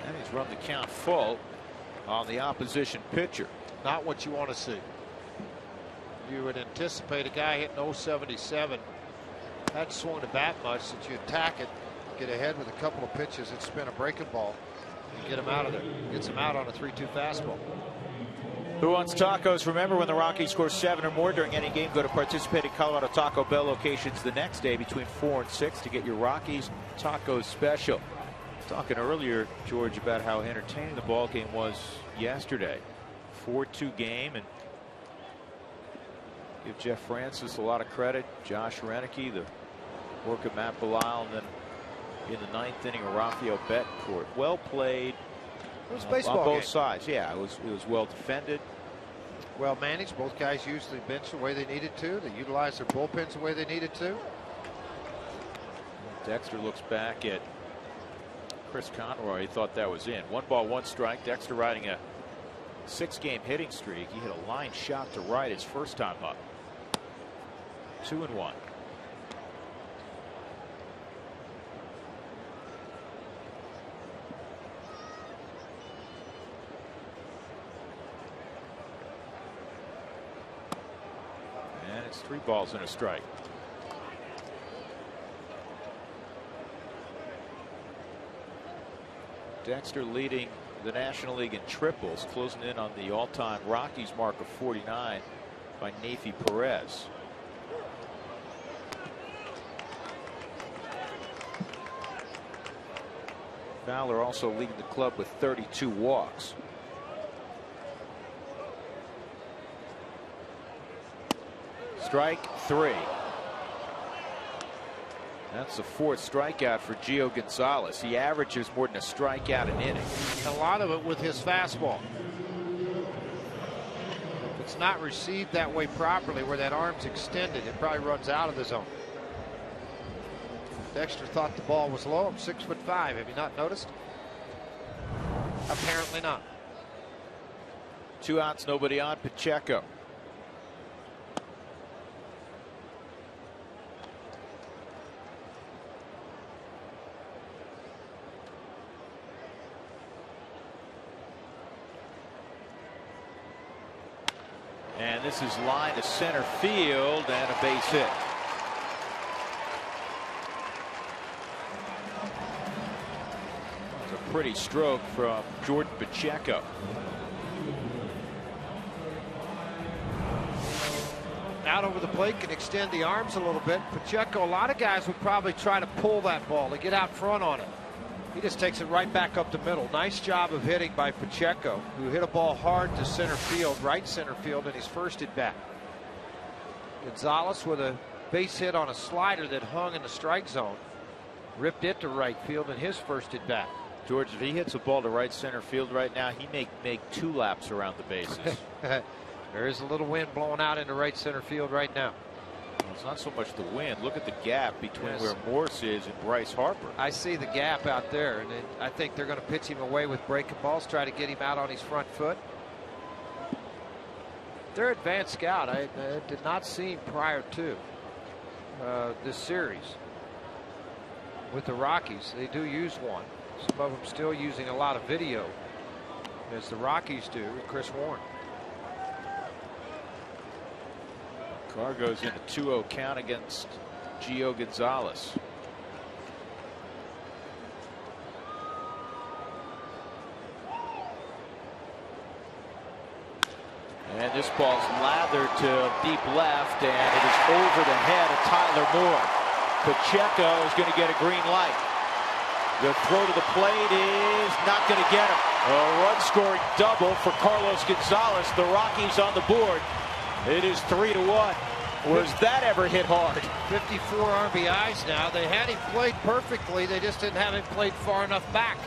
And he's run the count full on the opposition pitcher. Not what you want to see. You would anticipate a guy hitting 077 hadn't swung the bat much, that you attack it, get ahead with a couple of pitches and spin a breaking ball and get him out of there. Gets him out on a 3-2 fastball. Who wants tacos? Remember, when the Rockies score 7 or more during any game, go to participating Colorado Taco Bell locations the next day between 4 and 6 to get your Rockies Tacos special. Talking earlier, George, about how entertaining the ball game was yesterday. 4-2 game, and give Jeff Francis a lot of credit. Josh Renicky, the work of Matt Belisle, and then in the 9th inning, Rafael Betancourt. Well played. It was a baseball on both game. sides. Yeah, it was well defended. Well managed. Both guys used the bench the way they needed to. They utilized their bullpens the way they needed to. Dexter looks back at Chris Conroy. He thought that was in. 1 ball, 1 strike. Dexter riding a 6-game hitting streak. He hit a line shot to right his first time up. 2-1. And it's 3 balls and a strike. Dexter leading the National League in triples, closing in on the all-time Rockies mark of 49 by Nefi Perez. Fowler also leading the club with 32 walks. Strike 3. That's the 4th strikeout for Gio Gonzalez. He averages more than a strikeout an inning. A lot of it with his fastball. If it's not received that way properly, where that arm's extended, it probably runs out of the zone. Dexter thought the ball was low. I'm 6'5". Have you not noticed? Apparently not. 2 outs, nobody on. Pacheco. And this is line to center field and a base hit. That's a pretty stroke from Jordan Pacheco. Out over the plate, can extend the arms a little bit. Pacheco, a lot of guys would probably try to pull that ball to get out front on it. He just takes it right back up the middle. Nice job of hitting by Pacheco, who hit a ball hard to center field, right center field, in his first at bat. Gonzalez with a base hit on a slider that hung in the strike zone. Ripped it to right field in his first at bat. George, if he hits a ball to right center field right now, he may make 2 laps around the bases. There is a little wind blowing out into right center field right now. Well, it's not so much the wind. Look at the gap between where Morse is and Bryce Harper. I see the gap out there, and I think they're going to pitch him away with breaking balls, try to get him out on his front foot. Their advanced scout, I did not see him prior to this series with the Rockies. They do use one. Some of them still using a lot of video, as the Rockies do with Chris Warren. Carr goes in a 2-0 count against Gio Gonzalez. And this ball's lathered to deep left, and it is over the head of Tyler Moore. Pacheco is going to get a green light. The throw to the plate is not going to get him. A run-scoring double for Carlos Gonzalez. The Rockies on the board. It is 3-1. Was that ever hit hard? 54 RBIs now. They had him played perfectly. They just didn't have him played far enough back.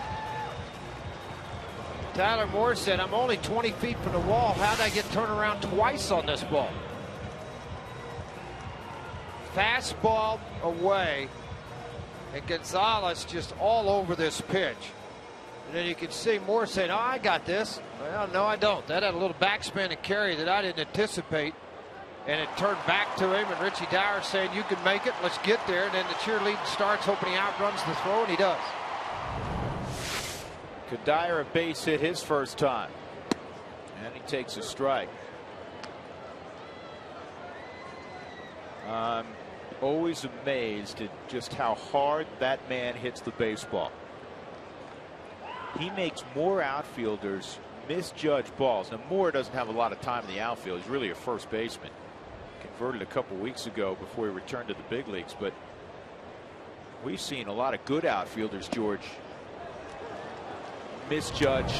Tyler Moore said, I'm only 20 feet from the wall. How'd I get turned around twice on this ball? Fastball away, and Gonzalez just all over this pitch. And then you can see Moore saying, oh, I got this. Well, no, I don't. That had a little backspin and carry that I didn't anticipate. And it turned back to him, and Richie Dyer saying, you can make it, let's get there. And then the cheerleading starts, hoping he outruns the throw, and he does. Dyer a base hit his first time, and he takes a strike. I'm always amazed at just how hard that man hits the baseball. He makes more outfielders misjudge balls. Now, Moore doesn't have a lot of time in the outfield. He's really a first baseman. Converted a couple weeks ago before he returned to the big leagues, but we've seen a lot of good outfielders, George, misjudge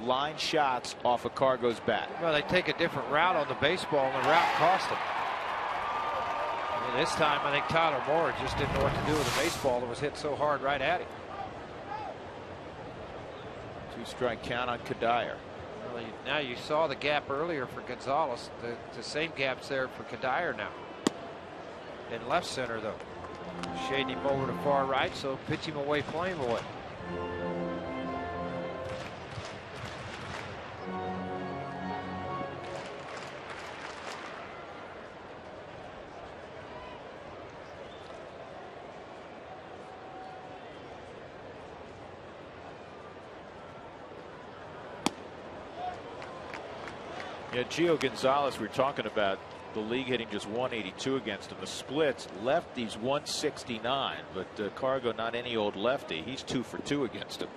line shots off of Cargo's bat. Well, they take a different route on the baseball, and the route cost them. And this time, I think Tyler Moore just didn't know what to do with the baseball that was hit so hard right at him. 2-strike count on Dyer. Well, now you saw the gap earlier for Gonzalez. The same gap's there for Dyer now. In left center, though. Shading him over to far right, so pitch him away, play him away. Yeah, Gio Gonzalez, we were talking about the league hitting just 182 against him. The splits, lefties 169, but Cargo not any old lefty. He's 2 for 2 against him.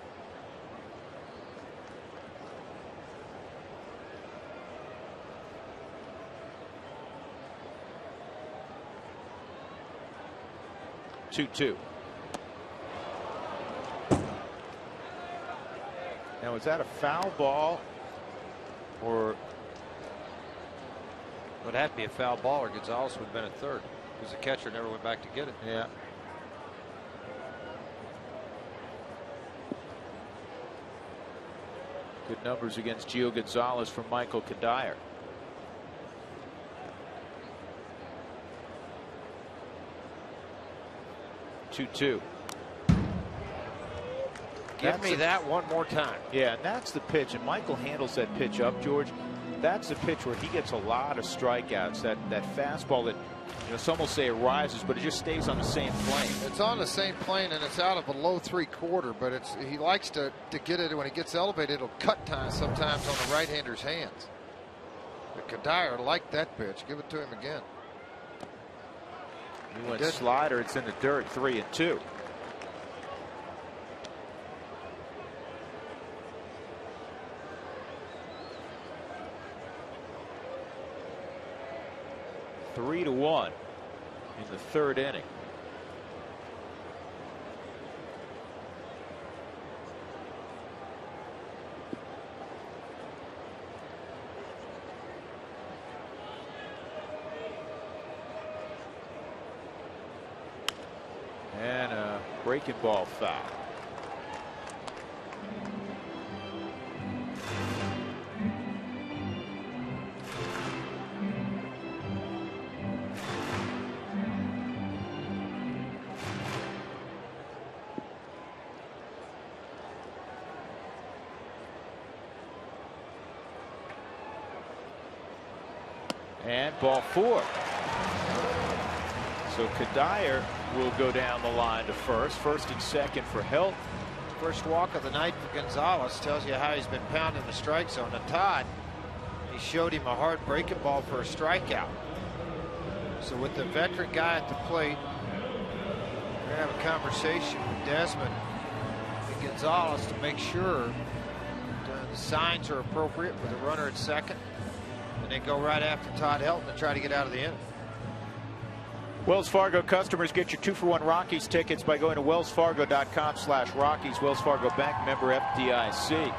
Two. Now, is that a foul ball or? Would have to be a foul ball, or Gonzalez would have been at third, because the catcher never went back to get it. Yeah. Good numbers against Gio Gonzalez from Michael Dyer. Two. Give me that one more time. Yeah, and that's the pitch, and Michael handles that pitch up, George. That's the pitch where he gets a lot of strikeouts. That fastball that, you know, some will say it rises, but it just stays on the same plane. It's on the same plane, and it's out of a low 3/4. But he likes to get it when it gets elevated. It'll cut time sometimes on the right-hander's hands. But Dyer liked that pitch. Give it to him again. He went slider. It's in the dirt. 3-2. Three to 1 in the third inning. And a breaking ball foul. And ball 4. So Dyer will go down the line to first and second for Helt. First walk of the night for Gonzalez tells you how he's been pounding the strike zone. Now Todd, he showed him a hard breaking ball for a strikeout. So with the veteran guy at the plate, we're going to have a conversation with Desmond and Gonzalez to make sure the signs are appropriate with a runner at second. and then go right after Todd Helton and try to get out of the inning. Wells Fargo customers get your 2-for-1 Rockies tickets by going to wellsfargo.com/Rockies. Wells Fargo Bank, member FDIC.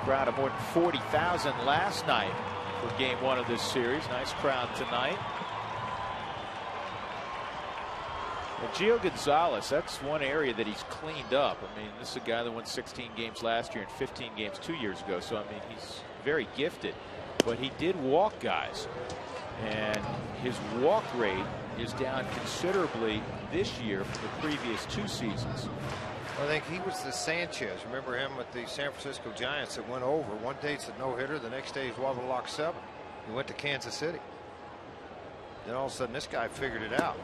Crowd of more than 40,000 last night for game 1 of this series. Nice crowd tonight. Well, Gio Gonzalez, that's one area that he's cleaned up. I mean, this is a guy that won 16 games last year and 15 games 2 years ago. So, I mean, he's very gifted. But he did walk guys. And his walk rate is down considerably this year from the previous 2 seasons. I think he was the Sanchez. Remember him with the San Francisco Giants that went over. One day it's a no-hitter. The next day he's wobble lock 7. He went to Kansas City. Then all of a sudden this guy figured it out.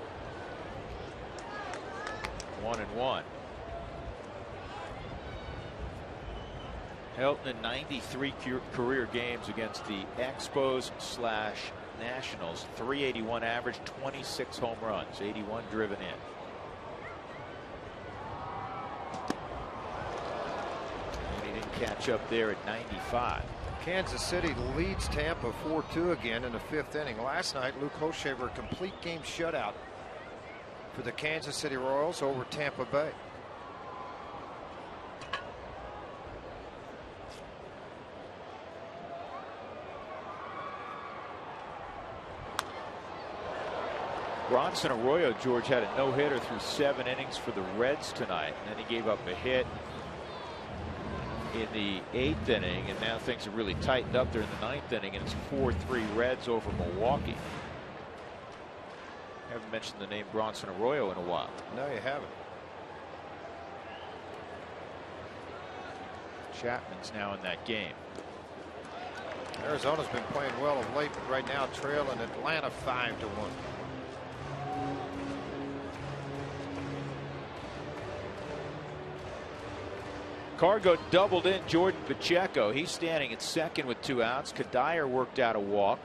1-1. Helton in 93 career games against the Expos/Nationals. 381 average, 26 home runs, 81 driven in. And he didn't catch up there at 95. Kansas City leads Tampa 4-2 again in the 5th inning. Last night, Luke Hochevar, a complete game shutout for the Kansas City Royals over Tampa Bay. Bronson Arroyo, George, had a no-hitter through 7 innings for the Reds tonight. And then he gave up a hit in the 8th inning, and now things have really tightened up there in the 9th inning, and it's 4-3 Reds over Milwaukee. I haven't mentioned the name Bronson Arroyo in a while. No, you haven't. Chapman's now in that game. Arizona's been playing well of late, but right now trailing Atlanta 5-1. Cargo doubled in Jordan Pacheco. He's standing at second with 2 outs. Kadire worked out a walk.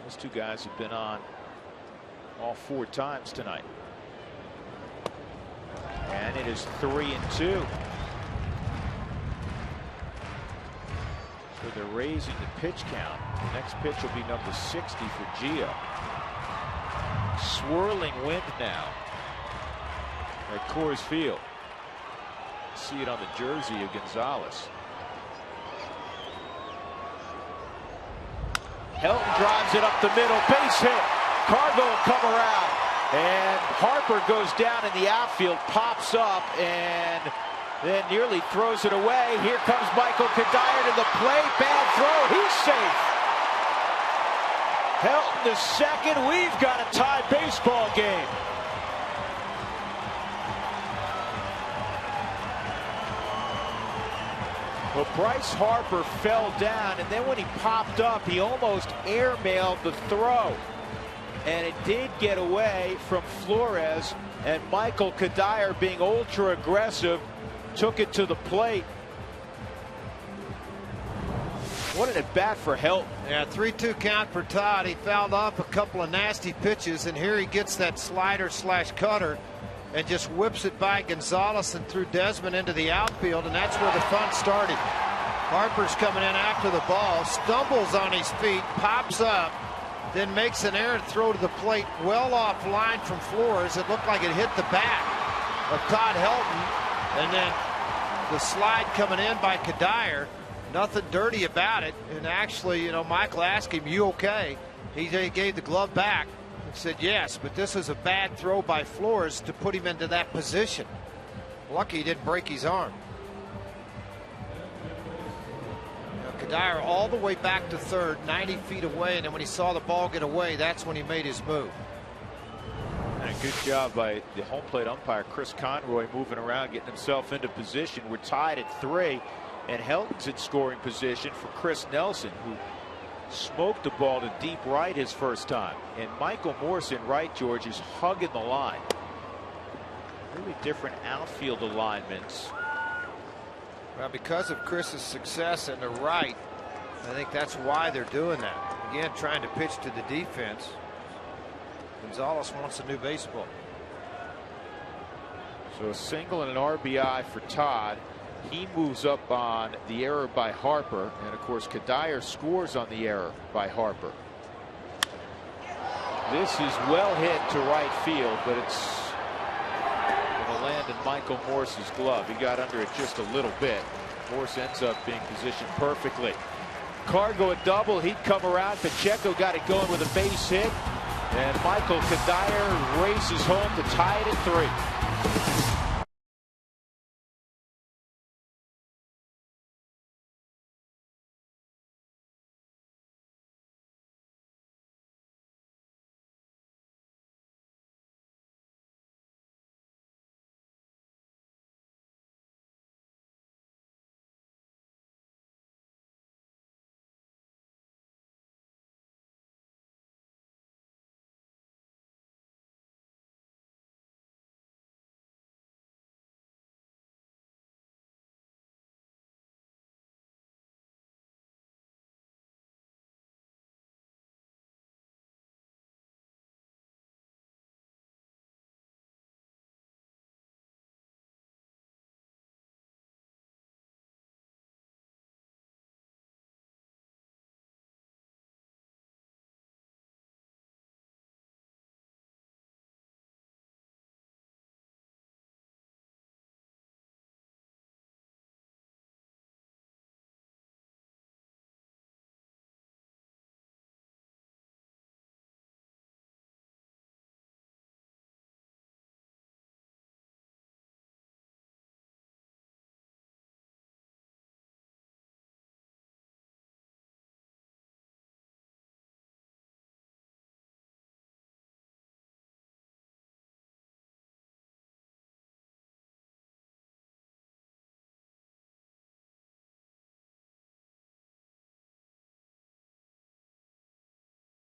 Those 2 guys have been on all 4 times tonight. And it is 3-2. So they're raising the pitch count. The next pitch will be number 60 for Gio. Swirling wind now at Coors Field. See it on the jersey of Gonzalez. Helton drives it up the middle, base hit. Cargo will come around, and Harper goes down in the outfield, pops up, and then nearly throws it away. Here comes Michael Kadire to the plate. Bad throw. He's safe. Helton the second. We've got a tie baseball game. Well, Bryce Harper fell down, and then when he popped up, he almost airmailed the throw. And it did get away from Flores, and Michael Kadire, being ultra aggressive, took it to the plate. What an at-bat for Helton. Yeah, 3-2 count for Todd. He fouled off a couple of nasty pitches, and here he gets that slider/cutter and just whips it by Gonzalez and threw Desmond into the outfield, and that's where the fun started. Harper's coming in after the ball, stumbles on his feet, pops up, then makes an errant throw to the plate well offline from Flores. It looked like it hit the bat of Todd Helton, and then the slide coming in by Kadire. Nothing dirty about it. And actually, you know, Michael asked him, "You okay?" He gave the glove back and said yes, but this is a bad throw by Flores to put him into that position. Lucky he didn't break his arm. Kadire all the way back to third, 90 feet away, and then when he saw the ball get away, that's when he made his move. And a good job by the home plate umpire, Chris Conroy, moving around, getting himself into position. We're tied at 3, and Helton's in scoring position for Chris Nelson, who smoked the ball to deep right his first time. And Michael Morrison, right, George, is hugging the line. Really different outfield alignments. Well, because of Chris's success in the right, I think that's why they're doing that. Again, trying to pitch to the defense. Gonzalez wants a new baseball. So a single and an RBI for Todd. He moves up on the error by Harper, and of course Kadire scores on the error by Harper. This is well hit to right field, but it's going to land in Michael Morse's glove. He got under it just a little bit. Morse ends up being positioned perfectly. Cargo a double. He'd come around. Pacheco got it going with a base hit, and Michael Kadire races home to tie it at 3.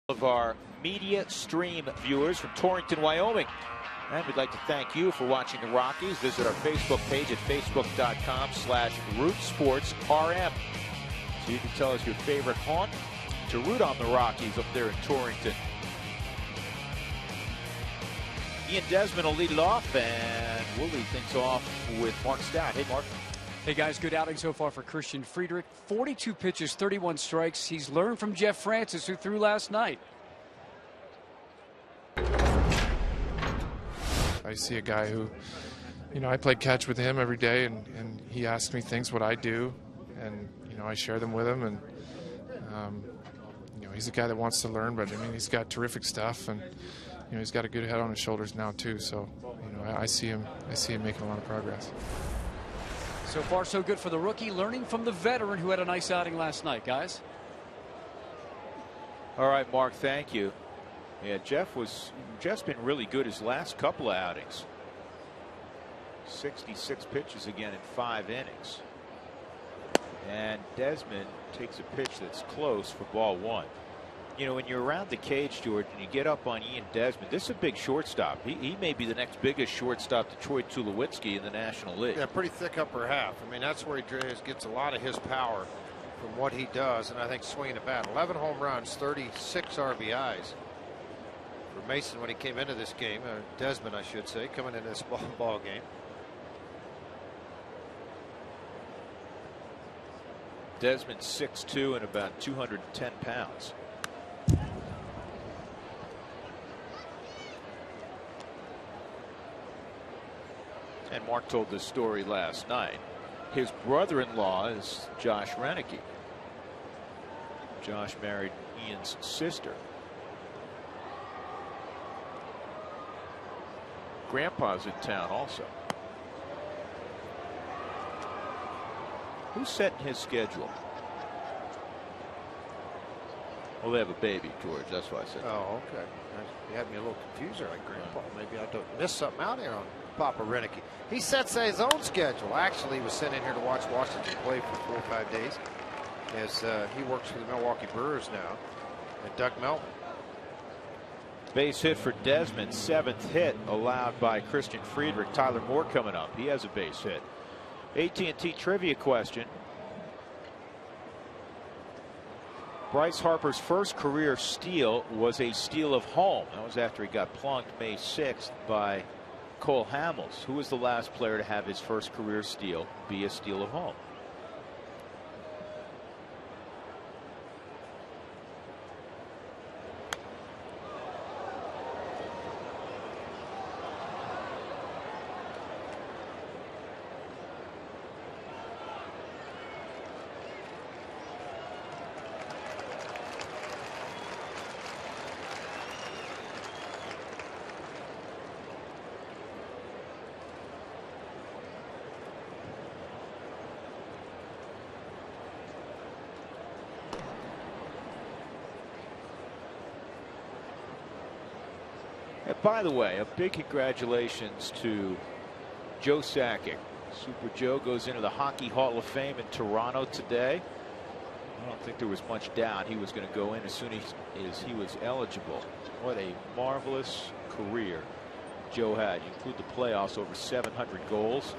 Of our media stream viewers from Torrington, Wyoming. And we'd like to thank you for watching the Rockies. Visit our Facebook page at facebook.com/RootSportsRM. So you can tell us your favorite haunt to root on the Rockies up there in Torrington. Ian Desmond will lead it off, and we'll lead things off with Mark Stout. Hey, Mark. Hey, guys, good outing so far for Christian Friedrich. 42 pitches, 31 strikes. He's learned from Jeff Francis, who threw last night. I see a guy who, I played catch with him every day, and he asks me things, what I do, and, I share them with him, and, he's a guy that wants to learn, but, he's got terrific stuff, and, he's got a good head on his shoulders now, too, so, I see him making a lot of progress. So far, so good for the rookie, learning from the veteran who had a nice outing last night, guys. All right, Mark, thank you. Yeah, Jeff's been really good his last couple of outings. 66 pitches again in 5 innings. And Desmond takes a pitch that's close for ball 1. When you're around the cage, George, and you get up on Ian Desmond, this is a big shortstop. He may be the next biggest shortstop to Troy Tulowitzki in the National League. Yeah, pretty thick upper half. That's where he gets a lot of his power from what he does, and I think swinging the bat. 11 home runs, 36 RBIs for Mason when he came into this game. Desmond, I should say, coming into this ball game. Desmond 6'2" and about 210 pounds. And Mark told this story last night. His brother-in-law is Josh Renicky. Josh married Ian's sister. Grandpa's in town also. Who's setting his schedule? Well, they have a baby, George. That's why I said. Oh, okay. You had me a little confused there, like Grandpa. Maybe I missed something out here on Papa Renicky. He sets his own schedule. Actually, he was sent in here to watch Washington play for 4 or 5 days, as he works for the Milwaukee Brewers now. And Doug Melvin. Base hit for Desmond, 7th hit allowed by Christian Friedrich. Tyler Moore coming up. He has a base hit. AT&T trivia question. Bryce Harper's first career steal was a steal of home. That was after he got plunked May 6th by Cole Hamels. Who was the last player to have his first career steal be a steal of home? And by the way, a big congratulations to Joe Sakic. Super Joe goes into the Hockey Hall of Fame in Toronto today. I don't think there was much doubt he was going to go in as soon as he was eligible. What a marvelous career Joe had. You include the playoffs, over 700 goals.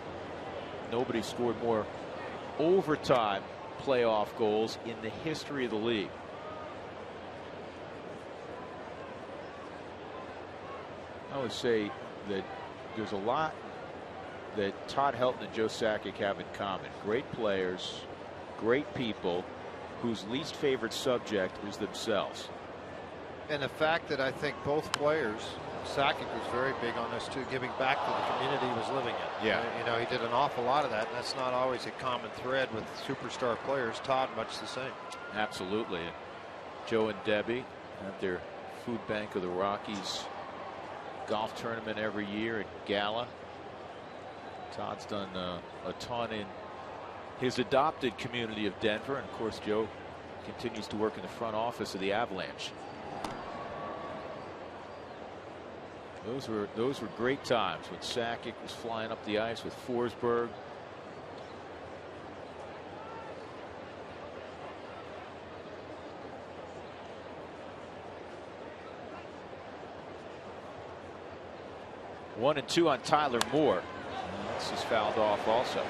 Nobody scored more overtime playoff goals in the history of the league. I would say that there's a lot that Todd Helton and Joe Sakic have in common. Great players, great people, whose least favorite subject is themselves. And the fact that I think both players, Sakic was very big on this too, giving back to the community he was living in. Yeah. You know, he did an awful lot of that, and that's not always a common thread with superstar players. Todd, much the same. Absolutely. Joe and Debbie have their food bank of the Rockies golf tournament every year at Gala. Todd's done a ton in his adopted community of Denver, and of course Joe continues to work in the front office of the Avalanche. Those were great times when Sakic was flying up the ice with Forsberg. One and two on Tyler Moore. This is fouled off also.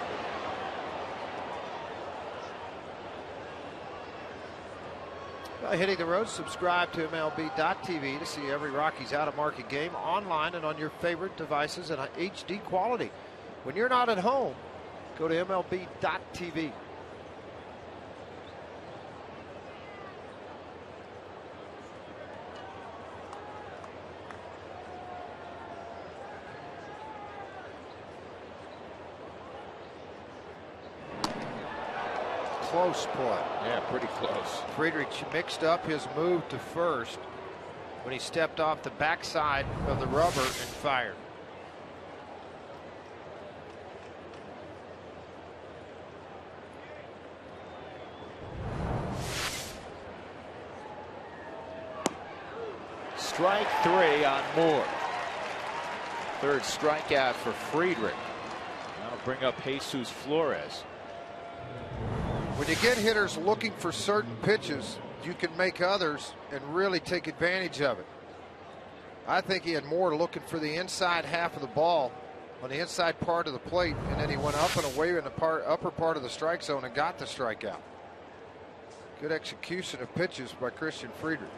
Hitting the road, subscribe to MLB.tv to see every Rockies out-of-market game online and on your favorite devices in HD quality. When you're not at home, go to MLB.tv. Close play. Yeah, pretty close. Friedrich mixed up his move to first when he stepped off the backside of the rubber and fired. Strike three on Moore. Third strikeout for Friedrich. That'll bring up Jesus Flores. When you get hitters looking for certain pitches, you can make others and really take advantage of it. I think he had Moore looking for the inside half of the ball on the inside part of the plate, and then he went up and away in the upper part of the strike zone and got the strikeout. Good execution of pitches by Christian Friedrich.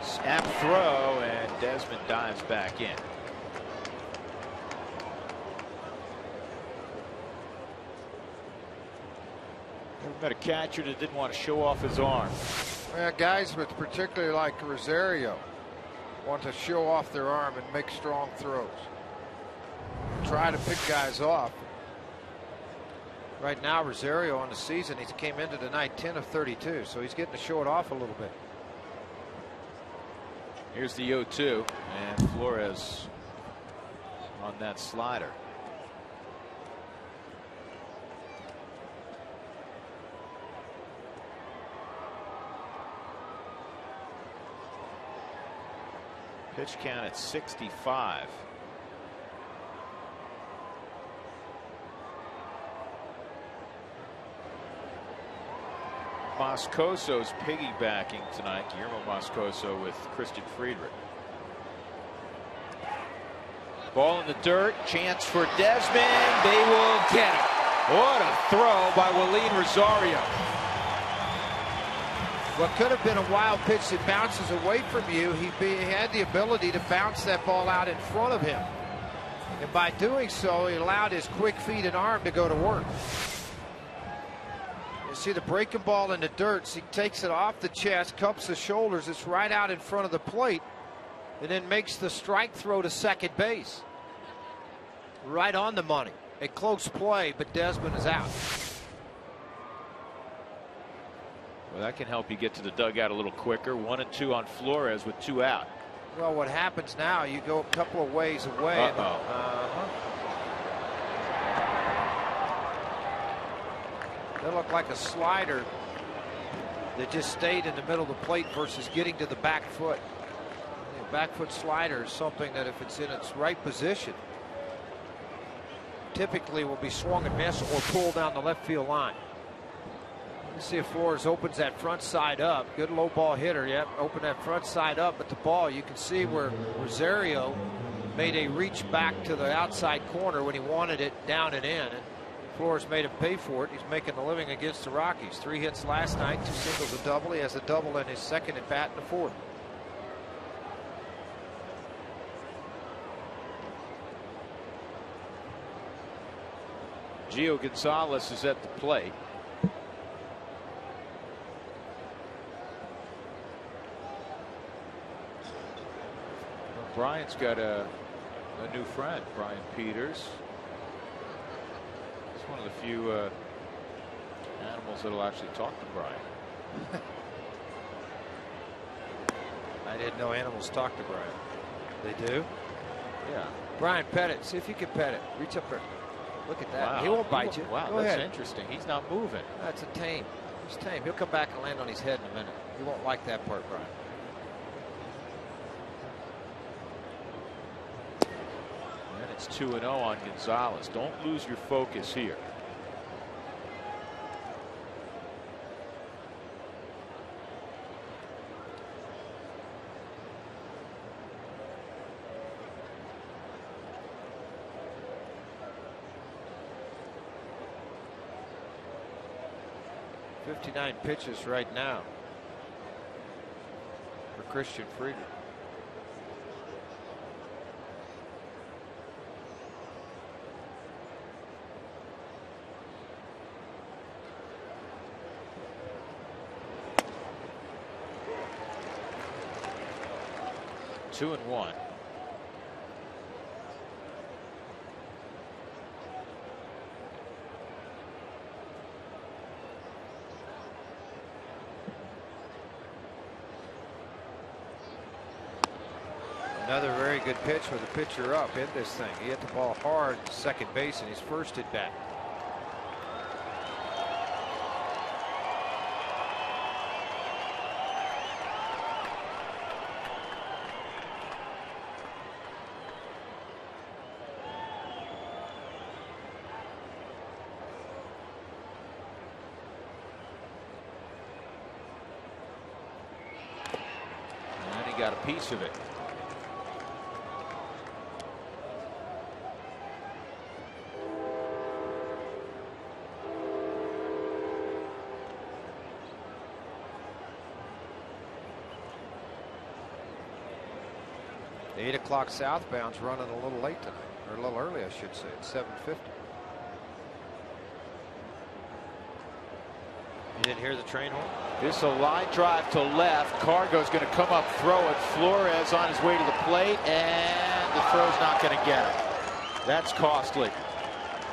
Snap throw, and Desmond dives back in. Never met a catcher that didn't want to show off his arm. Yeah, guys with particularly like Rosario want to show off their arm and make strong throws. Try to pick guys off. Right now, Rosario on the season, he came into tonight 10 of 32, so he's getting to show it off a little bit. Here's the 0-2, and Flores on that slider. Pitch count at 65. Moscoso's piggybacking tonight. Guillermo Moscoso with Christian Friedrich. Ball in the dirt. Chance for Desmond. They will get it. What a throw by Willeen Rosario. What could have been a wild pitch that bounces away from you, he had the ability to bounce that ball out in front of him. And by doing so, he allowed his quick feet and arm to go to work. You see the breaking ball in the dirt. So he takes it off the chest, cups the shoulders. It's right out in front of the plate. And then makes the strike throw to second base. Right on the money. A close play, but Desmond is out. Well, that can help you get to the dugout a little quicker. 1-2 on Flores with 2 out. Well, what happens now, you go a couple of ways away. That looked like a slider that just stayed in the middle of the plate versus getting to the back foot. The back foot slider is something that if it's in its right position, typically will be swung and missed or pulled down the left field line. Let's see if Flores opens that front side up. Good low ball hitter. Yep, open that front side up. But the ball, you can see where Rosario made a reach back to the outside corner when he wanted it down and in. And Flores made him pay for it. He's making a living against the Rockies. 3 hits last night, 2 singles, a double. He has a double in his second at bat in the fourth. Gio Gonzalez is at the plate. Brian's got a new friend, Brian Peters. He's one of the few animals that'll actually talk to Brian. I didn't know animals talk to Brian. They do? Yeah. Brian, pet it. See if you can pet it. Reach up there. Look at that. Wow. He won't bite you. Wow, Go that's ahead. interesting. He's not moving. That's a tame. He's tame. He'll come back and land on his head in a minute. You won't like that part, Brian. And it's 2-0 on Gonzalez. Don't lose your focus here. .59 pitches right now for Christian Friedrich. Two and one. Another very good pitch with the pitcher up in this thing. He hit the ball hard to second base in his first at bat. And he got a piece of it. The 8 o'clock southbound's running a little late tonight, or a little early, I should say. It's 7:50. You didn't hear the train horn? This is a line drive to left. Cargo's going to come up, throw it. Flores on his way to the plate, and the throw's not going to get him. That's costly.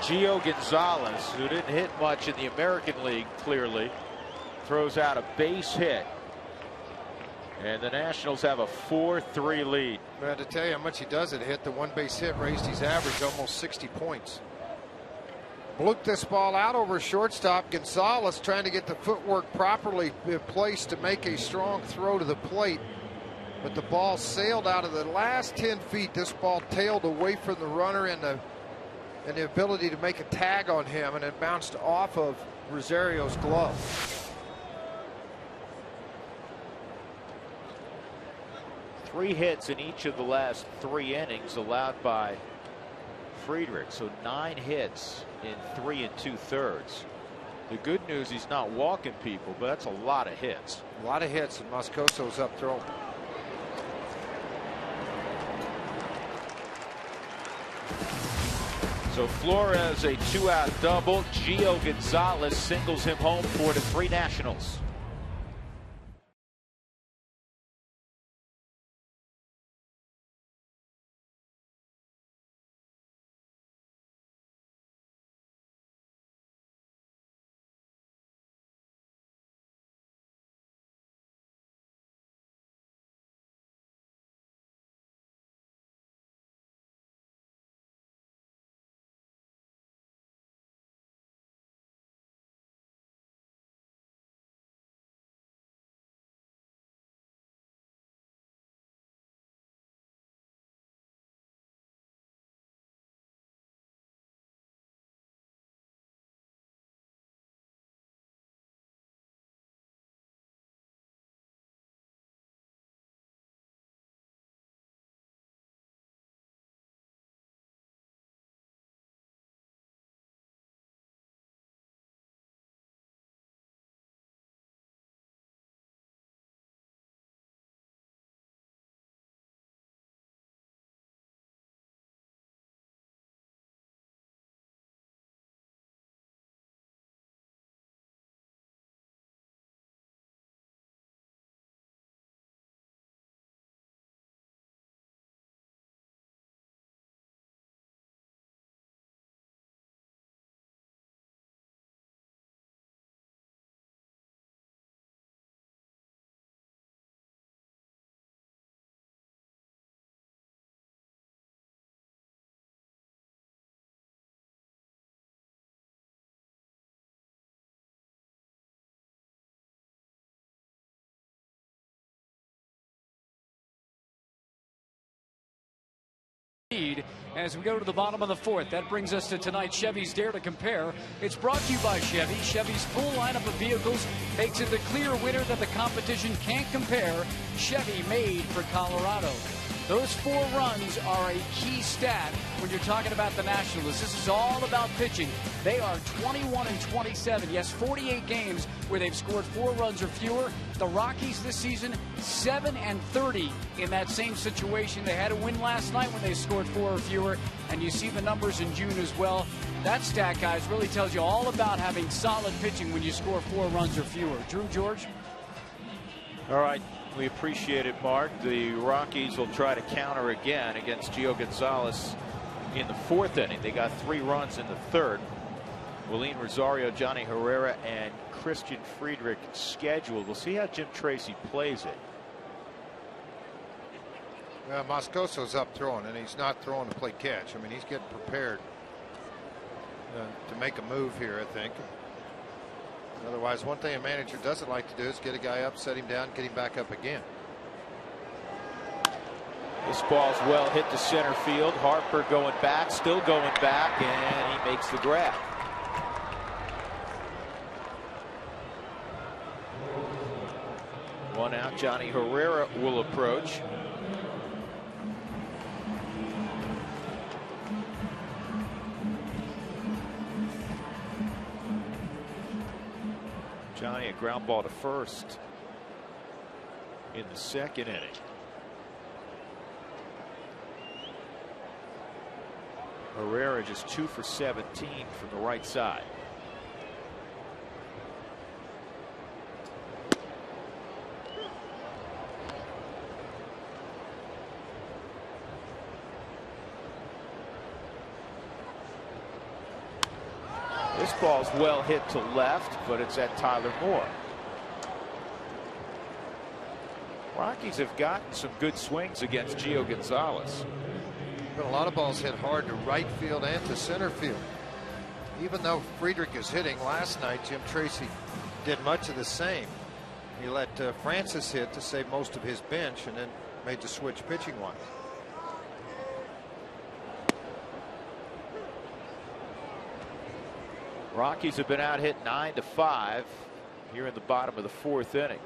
Gio Gonzalez, who didn't hit much in the American League, clearly, throws out a base hit. And the Nationals have a 4-3 lead. But to tell you how much he doesn't hit, the one base hit raised his average almost 60 points. Bluked this ball out over shortstop. Gonzalez trying to get the footwork properly in place to make a strong throw to the plate. But the ball sailed out of the last 10 feet. This ball tailed away from the runner and the ability to make a tag on him, and it bounced off of Rosario's glove. 3 hits in each of the last 3 innings allowed by Friedrich. So 9 hits in 3 2/3. The good news, he's not walking people, but that's a lot of hits. A lot of hits, and Moscoso's up throwing. So Flores a 2-out double. Gio Gonzalez singles him home for the 3 Nationals. As we go to the bottom of the 4th, that brings us to tonight's Chevy's Dare to Compare. It's brought to you by Chevy. Chevy's full lineup of vehicles makes it the clear winner that the competition can't compare. Chevy, made for Colorado. Those 4 runs are a key stat when you're talking about the Nationals. This is all about pitching. They are 21-27. Yes, 48 games where they've scored 4 runs or fewer. The Rockies this season, 7-30 in that same situation. They had a win last night when they scored 4 or fewer, and you see the numbers in June as well. That stat, guys, really tells you all about having solid pitching when you score 4 runs or fewer. Drew, George? All right. We appreciate it, Mark. The Rockies will try to counter again against Gio Gonzalez in the 4th inning. They got 3 runs in the 3rd. Willeen Rosario, Johnny Herrera, and Christian Friedrich scheduled. We'll see how Jim Tracy plays it. Well, Moscoso's up throwing, and he's not throwing to play catch. I mean, he's getting prepared to make a move here, I think. Otherwise, one thing a manager doesn't like to do is get a guy up, set him down, get him back up again. This ball's well hit to center field. Harper going back, still going back, and he makes the grab. One out. Johnny Herrera will approach. Johnny, a ground ball to first in the 2nd inning. Herrera just 2 for 17 from the right side. This ball's well hit to left, but it's at Tyler Moore. Rockies have gotten some good swings against Gio Gonzalez. But a lot of balls hit hard to right field and to center field. Even though Friedrich is hitting, last night Jim Tracy did much of the same. He let Francis hit to save most of his bench and then made the switch pitching wise. Rockies have been out hit 9-5 here in the bottom of the 4th inning.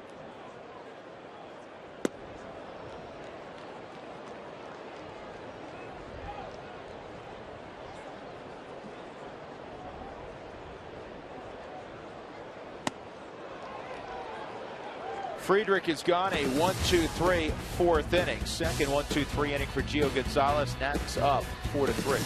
Friedrich has gone a 1-2-3 fourth inning. Second 1-2-3 inning for Gio Gonzalez. Nats up 4-3.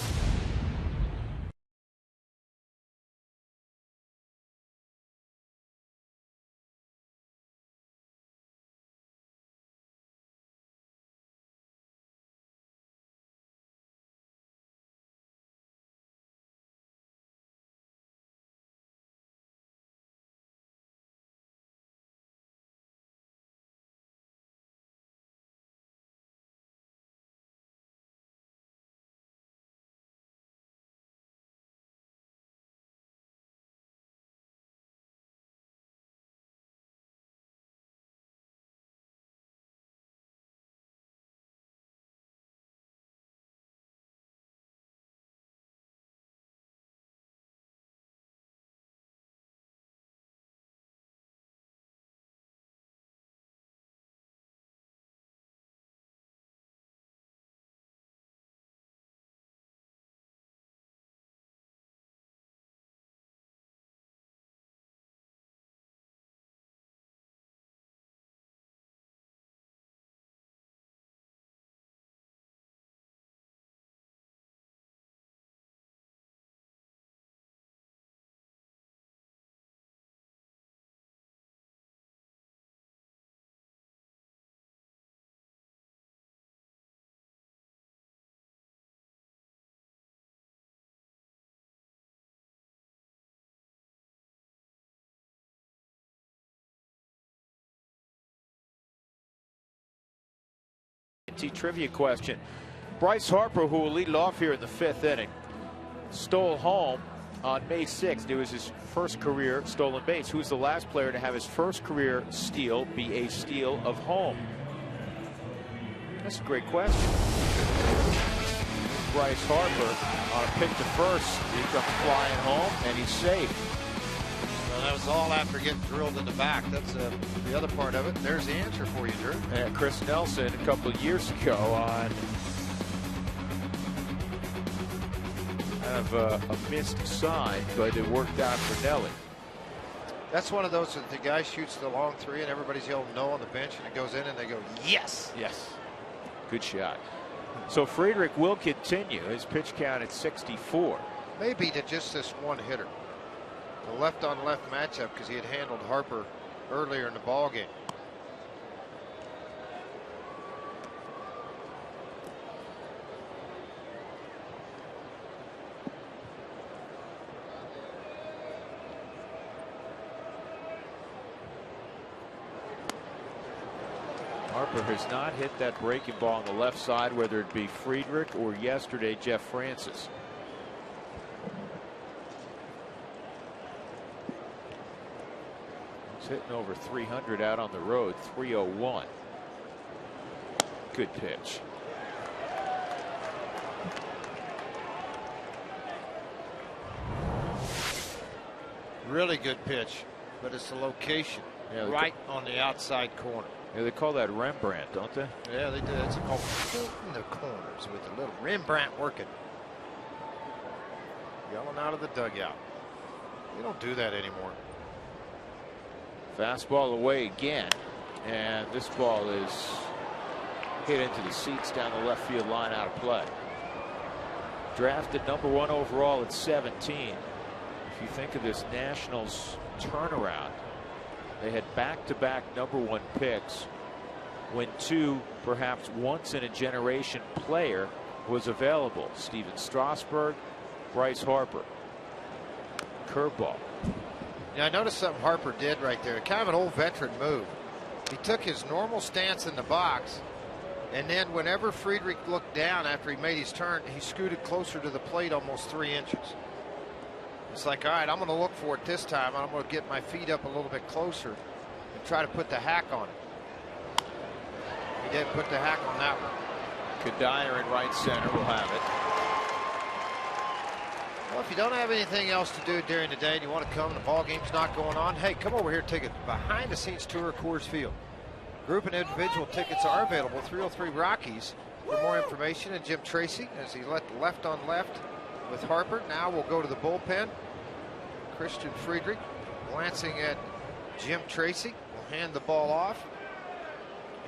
AT trivia question. Bryce Harper, who will lead it off here in the fifth inning, stole home on May 6th. It was his first career stolen base. Who's the last player to have his first career steal be a steal of home? That's a great question. Bryce Harper on a pick to first. He comes flying home and he's safe. Well, that was all after getting drilled in the back. That's the other part of it. There's the answer for you, Drew. And Chris Nelson a couple of years ago on a missed sign, but it worked out for Nelly. That's one of those that the guy shoots the long three and everybody's yelling no on the bench and it goes in and they go yes. Yes. Good shot. So Friedrich will continue his pitch count at 64. Maybe to just this one hitter. The left on left matchup because he had handled Harper earlier in the ball game. Harper has not hit that breaking ball on the left side, whether it be Friedrich or yesterday Jeff Francis. He's hitting over 300 out on the road. 301. Good pitch. Really good pitch, but it's the location, right on the outside corner. Yeah, they call that Rembrandt, don't they? Yeah, they do. It's called in the corners with the little Rembrandt working. Yelling out of the dugout. You don't do that anymore. Fastball away again, and this ball is hit into the seats down the left field line, out of play. Drafted #1 overall at 17. If you think of this Nationals turnaround, they had back-to-back #1 picks when two perhaps once in a generation player was available. Steven Strasburg, Bryce Harper. Curveball. Yeah, I noticed something Harper did right there. Kind of an old veteran move. He took his normal stance in the box, and then whenever Friedrich looked down after he made his turn, he scooted closer to the plate almost 3 inches. It's like, all right, I'm going to look for it this time. I'm going to get my feet up a little bit closer and try to put the hack on it. He did put the hack on that one. Kadire in right center will have it. Well, if you don't have anything else to do during the day and you want to come and the ball game's not going on, hey, come over here and take a behind-the-scenes tour of Coors Field. Group and individual tickets are available. 303 Rockies. For more information, and Jim Tracy as he let left on left with Harper. Now we'll go to the bullpen. Christian Friedrich glancing at Jim Tracy will hand the ball off.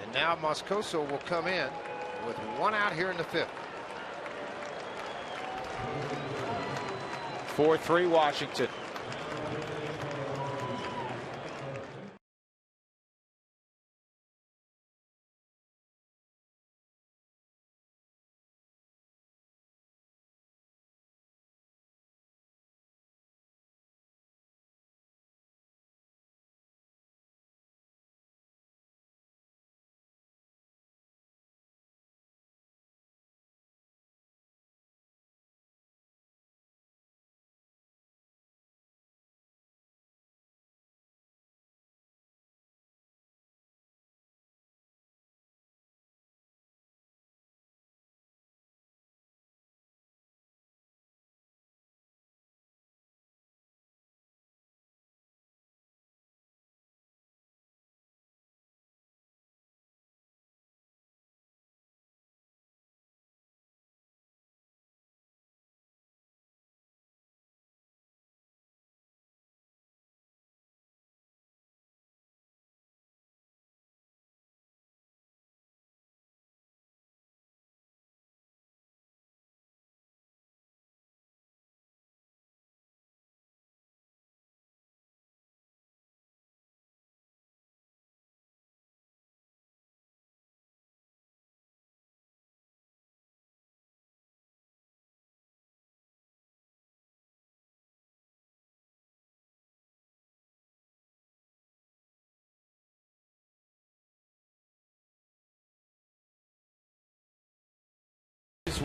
And now Moscoso will come in with one out here in the 5th. 4-3 Washington.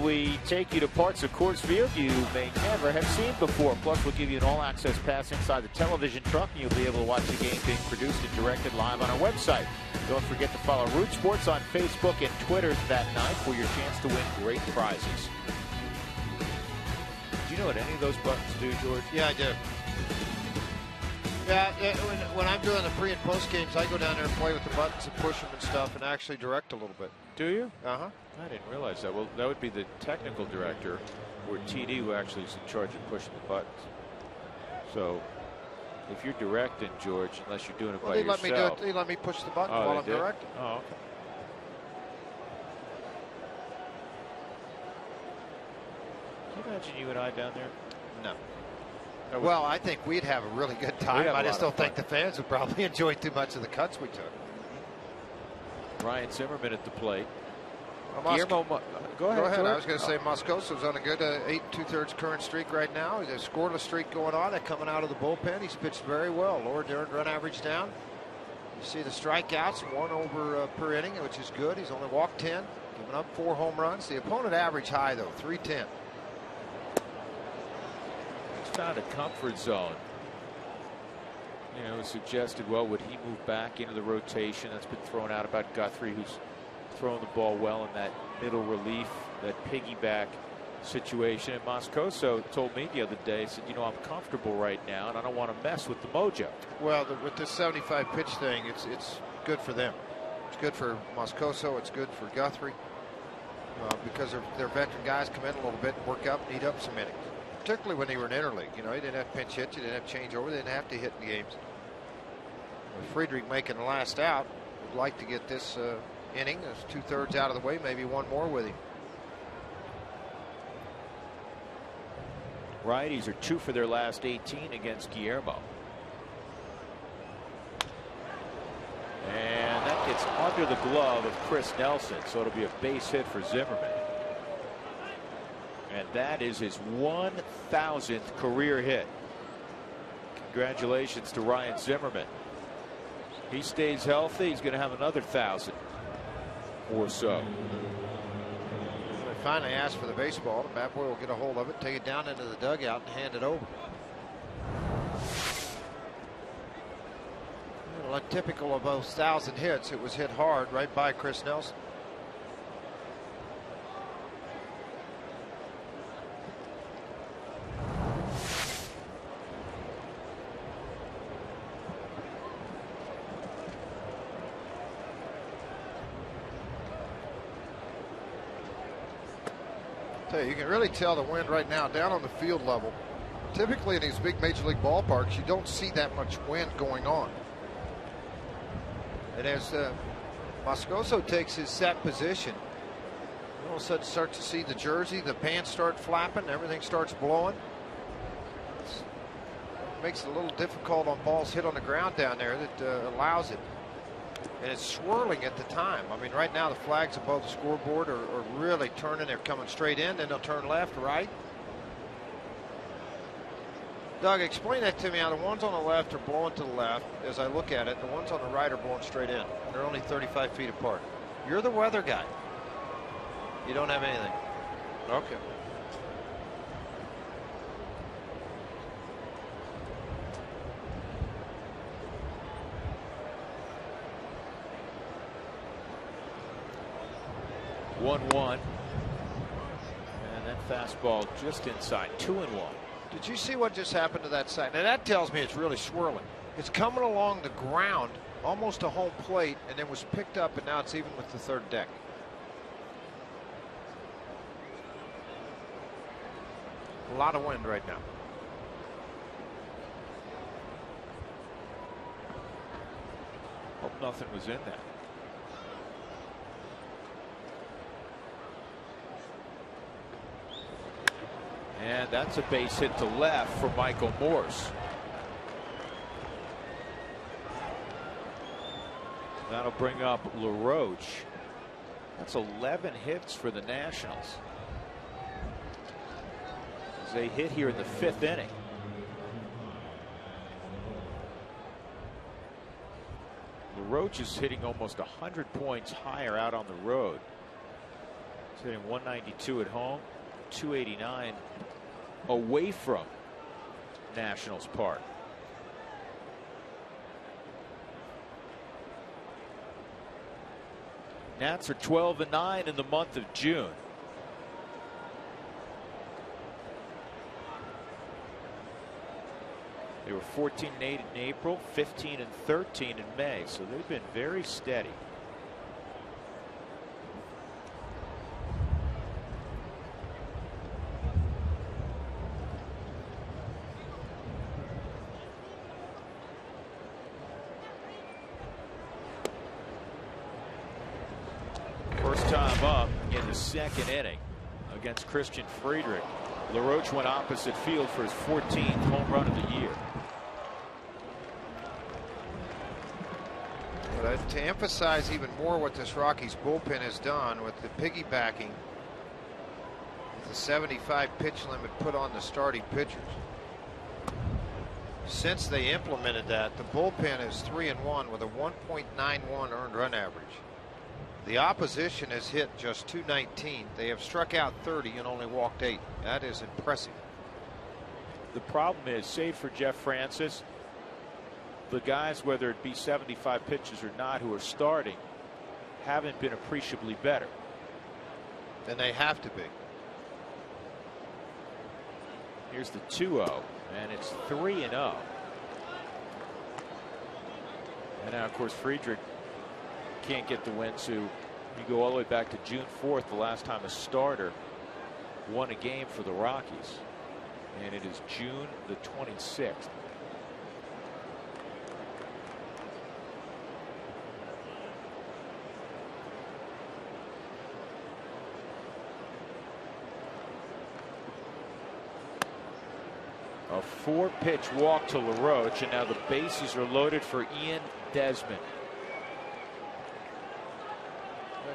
We take you to parts of Coors Field you may never have seen before. Plus, we'll give you an all-access pass inside the television truck, and you'll be able to watch the game being produced and directed live on our website. Don't forget to follow Root Sports on Facebook and Twitter that night for your chance to win great prizes. Do you know what any of those buttons do, George? Yeah, I do. Yeah, when I'm doing the pre and post games, I go down there and play with the buttons and push them and stuff and actually direct a little bit. Do you? Uh-huh. I didn't realize that. Well, that would be the technical director, or TD, who actually is in charge of pushing the buttons. So, if you're directing, George, unless you're doing it by yourself. They let me push the button while I'm directing. Oh, okay. Can you imagine you and I down there? No. Well, I think we'd have a really good time. I just don't think the fans would probably enjoy too much of the cuts we took. Ryan Zimmerman at the plate. Guillermo, go ahead. I was going to say Moscoso's on a good 8 2/3 current streak right now. He's a scoreless streak going on. They're coming out of the bullpen. He's pitched very well. Lowered their run average down. You see the strikeouts, 1 over per inning, which is good. He's only walked 10, given up 4 home runs. The opponent average high, though, 310. He's found a comfort zone. You know, suggested, well, would he move back into the rotation? That's been thrown out about Guthrie, who's thrown the ball well in that middle relief, that piggyback situation. And Moscoso told me the other day, he said, you know, I'm comfortable right now, and I don't want to mess with the mojo. Well, with this 75 pitch thing, it's good for them. It's good for Moscoso. It's good for Guthrie because their veteran guys come in a little bit and work up and eat up some innings. Particularly when they were in interleague. You know, he didn't have pinch hits, he didn't have changeover, they didn't have to hit in the games. With Friedrich making the last out, would like to get this inning, that's 2/3 out of the way, maybe one more with him. Righties are 2 for their last 18 against Guillermo. And that gets under the glove of Chris Nelson, so it'll be a base hit for Zimmerman. And that is his 1,000th career hit. Congratulations to Ryan Zimmerman. He stays healthy, he's going to have another 1,000 or so. They finally asked for the baseball. The bat boy will get a hold of it, take it down into the dugout, and hand it over. Like typical of those 1,000 hits, it was hit hard right by Chris Nelson. You can really tell the wind right now down on the field level. Typically in these big major league ballparks, you don't see that much wind going on. And as Moscoso takes his set position, you all of a sudden start to see the jersey, the pants start flapping, everything starts blowing. It makes it a little difficult on balls hit on the ground down there that allows it. And it's swirling at the time. I mean, right now the flags above the scoreboard are really turning. They're coming straight in, then they'll turn left, right. Doug, explain that to me. How the ones on the left are blowing to the left as I look at it. The ones on the right are blowing straight in. They're only 35 feet apart. You're the weather guy. You don't have anything. Okay. One. And that fastball just inside. 2-1. Did you see what just happened to that side? Now that tells me it's really swirling. It's coming along the ground almost to home plate and then was picked up, and now it's even with the third deck. A lot of wind right now. Hope nothing was in that. And that's a base hit to left for Michael Morse. That'll bring up LaRoche. That's 11 hits for the Nationals. As they hit here in the 5th inning. LaRoche is hitting almost 100 points higher out on the road. He's hitting 192 at home, 289 away from Nationals Park. Nats are 12-9 in the month of June. They were 14-8 in April, 15-13 in May, so they've been very steady. First time up in the 2nd inning against Christian Friedrich. LaRoche went opposite field for his 14th home run of the year. But to emphasize even more what this Rockies bullpen has done with the piggybacking, with the 75 pitch limit put on the starting pitchers. Since they implemented that, the bullpen is 3-1 with a 1.91 earned run average. The opposition has hit just 219. They have struck out 30 and only walked 8. That is impressive. The problem is, save for Jeff Francis, the guys, whether it be 75 pitches or not, who are starting, haven't been appreciably better. And they have to be. Here's the 2-0, and it's 3-0. And now, of course, Friedrich can't get the win, so you go all the way back to June 4th, the last time a starter won a game for the Rockies, and it is June the 26th. A 4-pitch walk to LaRoche, and now the bases are loaded for Ian Desmond.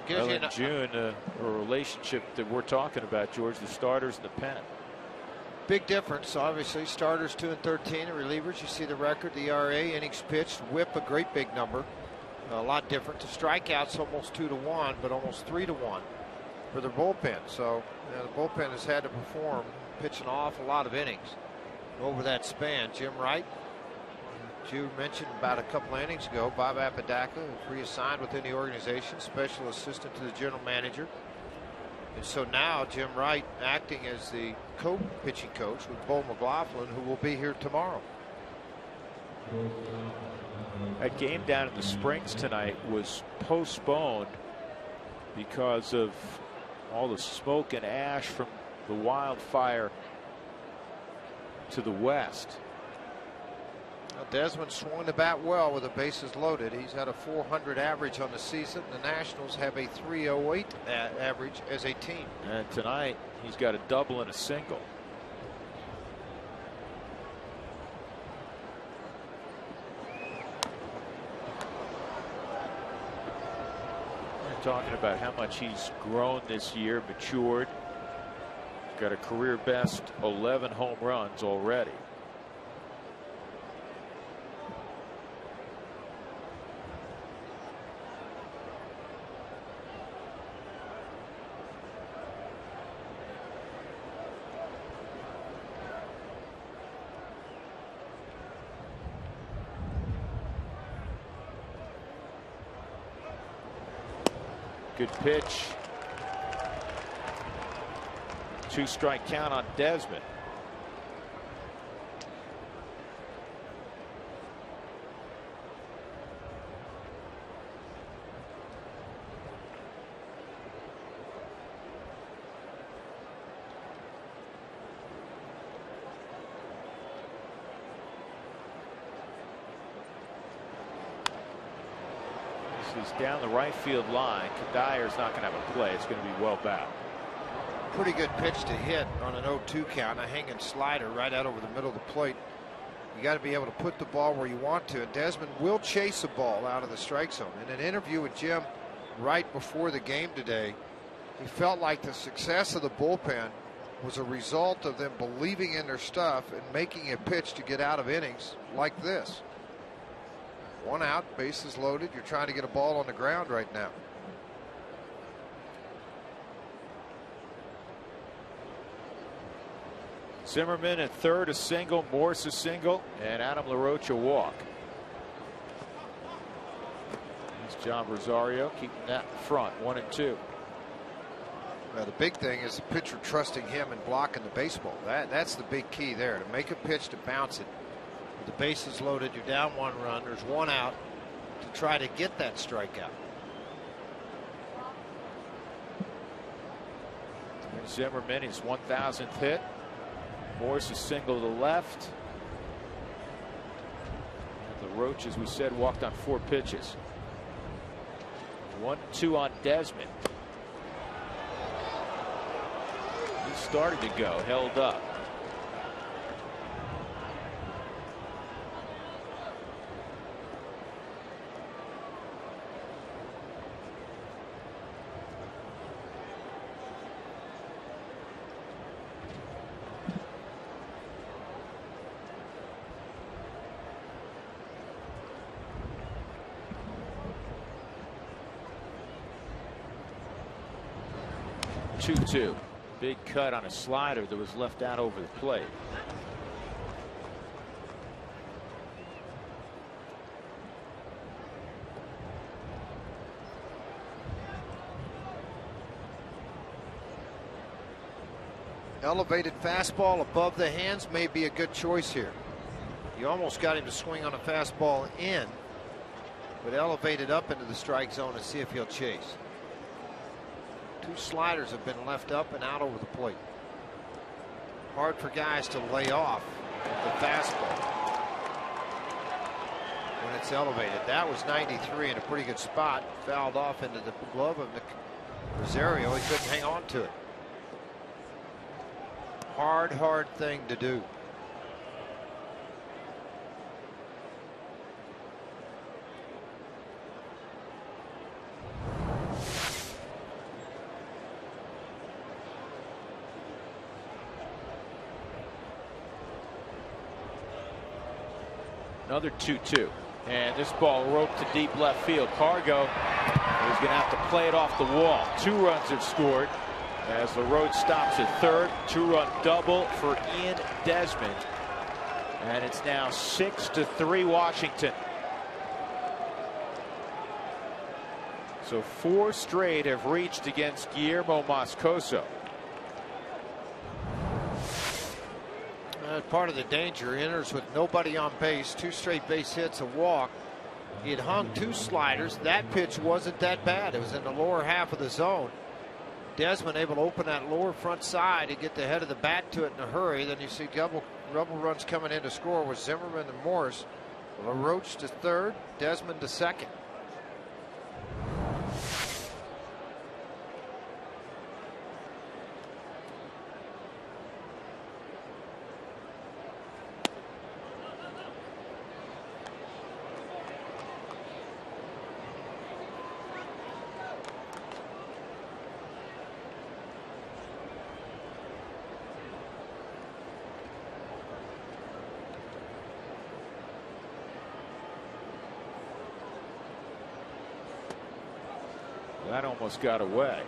Well, in June, a relationship that we're talking about, George, the starters and the pen. Big difference, obviously. Starters 2 and 13, and relievers, you see the record, the ERA, innings pitched, whip a great big number. A lot different. The strikeouts almost 2-1, but almost 3-1 for their bullpen. So the bullpen has had to perform, pitch an awful lot of innings over that span. Jim Wright, you mentioned about a couple of innings ago, Bob Apodaca reassigned within the organization, special assistant to the general manager. And so now Jim Wright acting as the co-pitching coach with Bo McLaughlin, who will be here tomorrow. That game down in the Springs tonight was postponed because of all the smoke and ash from the wildfire to the west. Well, Desmond swung the bat well with the bases loaded. He's had a .400 average on the season. The Nationals have a .308 average as a team. And tonight he's got a double and a single. We're talking about how much he's grown this year, matured. He's got a career best 11 home runs already. Good pitch. 2-strike count on Desmond. Is down the right field line. Kadyr's not going to have a play. It's going to be well back. Pretty good pitch to hit on an 0-2 count. A hanging slider right out over the middle of the plate. You got to be able to put the ball where you want to. And Desmond will chase a ball out of the strike zone. In an interview with Jim right before the game today, he felt like the success of the bullpen was a result of them believing in their stuff and making a pitch to get out of innings like this. 1 out, bases loaded. You're trying to get a ball on the ground right now. Zimmerman at third, a single. Morse a single, and Adam LaRoche a walk. It's John Rosario keeping that in front, 1 and 2. Well, the big thing is the pitcher trusting him and blocking the baseball. That's the big key there, to make a pitch to bounce it. The bases loaded, you're down 1 run, there's 1 out, to try to get that strikeout. Zimmerman, his 1,000th hit. Morse a single to the left. And LaRoche, as we said, walked on 4 pitches. 1-2 on Desmond. He started to go, held up. Two. Big cut on a slider that was left out over the plate. Elevated fastball above the hands may be a good choice here. You almost got him to swing on a fastball in, but elevate it up into the strike zone and see if he'll chase. 2 sliders have been left up and out over the plate. Hard for guys to lay off the fastball when it's elevated. That was 93 in a pretty good spot. Fouled off into the glove of Rosario. He couldn't hang on to it. Hard thing to do. Another 2-2. And this ball roped to deep left field. Cargo is going to have to play it off the wall. 2 runs have scored as LaRoche stops at third. 2-run double for Ian Desmond. And it's now 6-3 Washington. So 4 straight have reached against Guillermo Moscoso. Part of the danger. Enters with nobody on base, 2 straight base hits, a walk. He had hung 2 sliders. That pitch wasn't that bad. It was in the lower half of the zone. Desmond able to open that lower front side and get the head of the bat to it in a hurry. Then you see double runs coming in to score with Zimmerman and Morse. LaRoche to third, Desmond to second. That almost got away.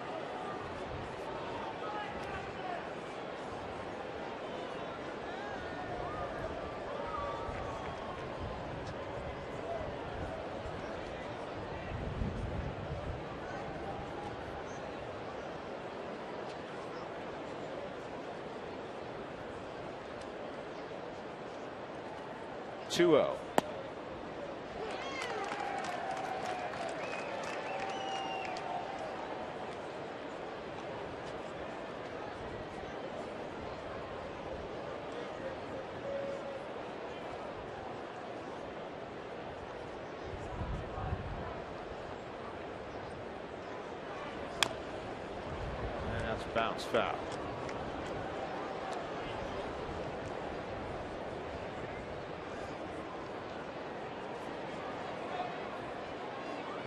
Two-oh. Bounce foul.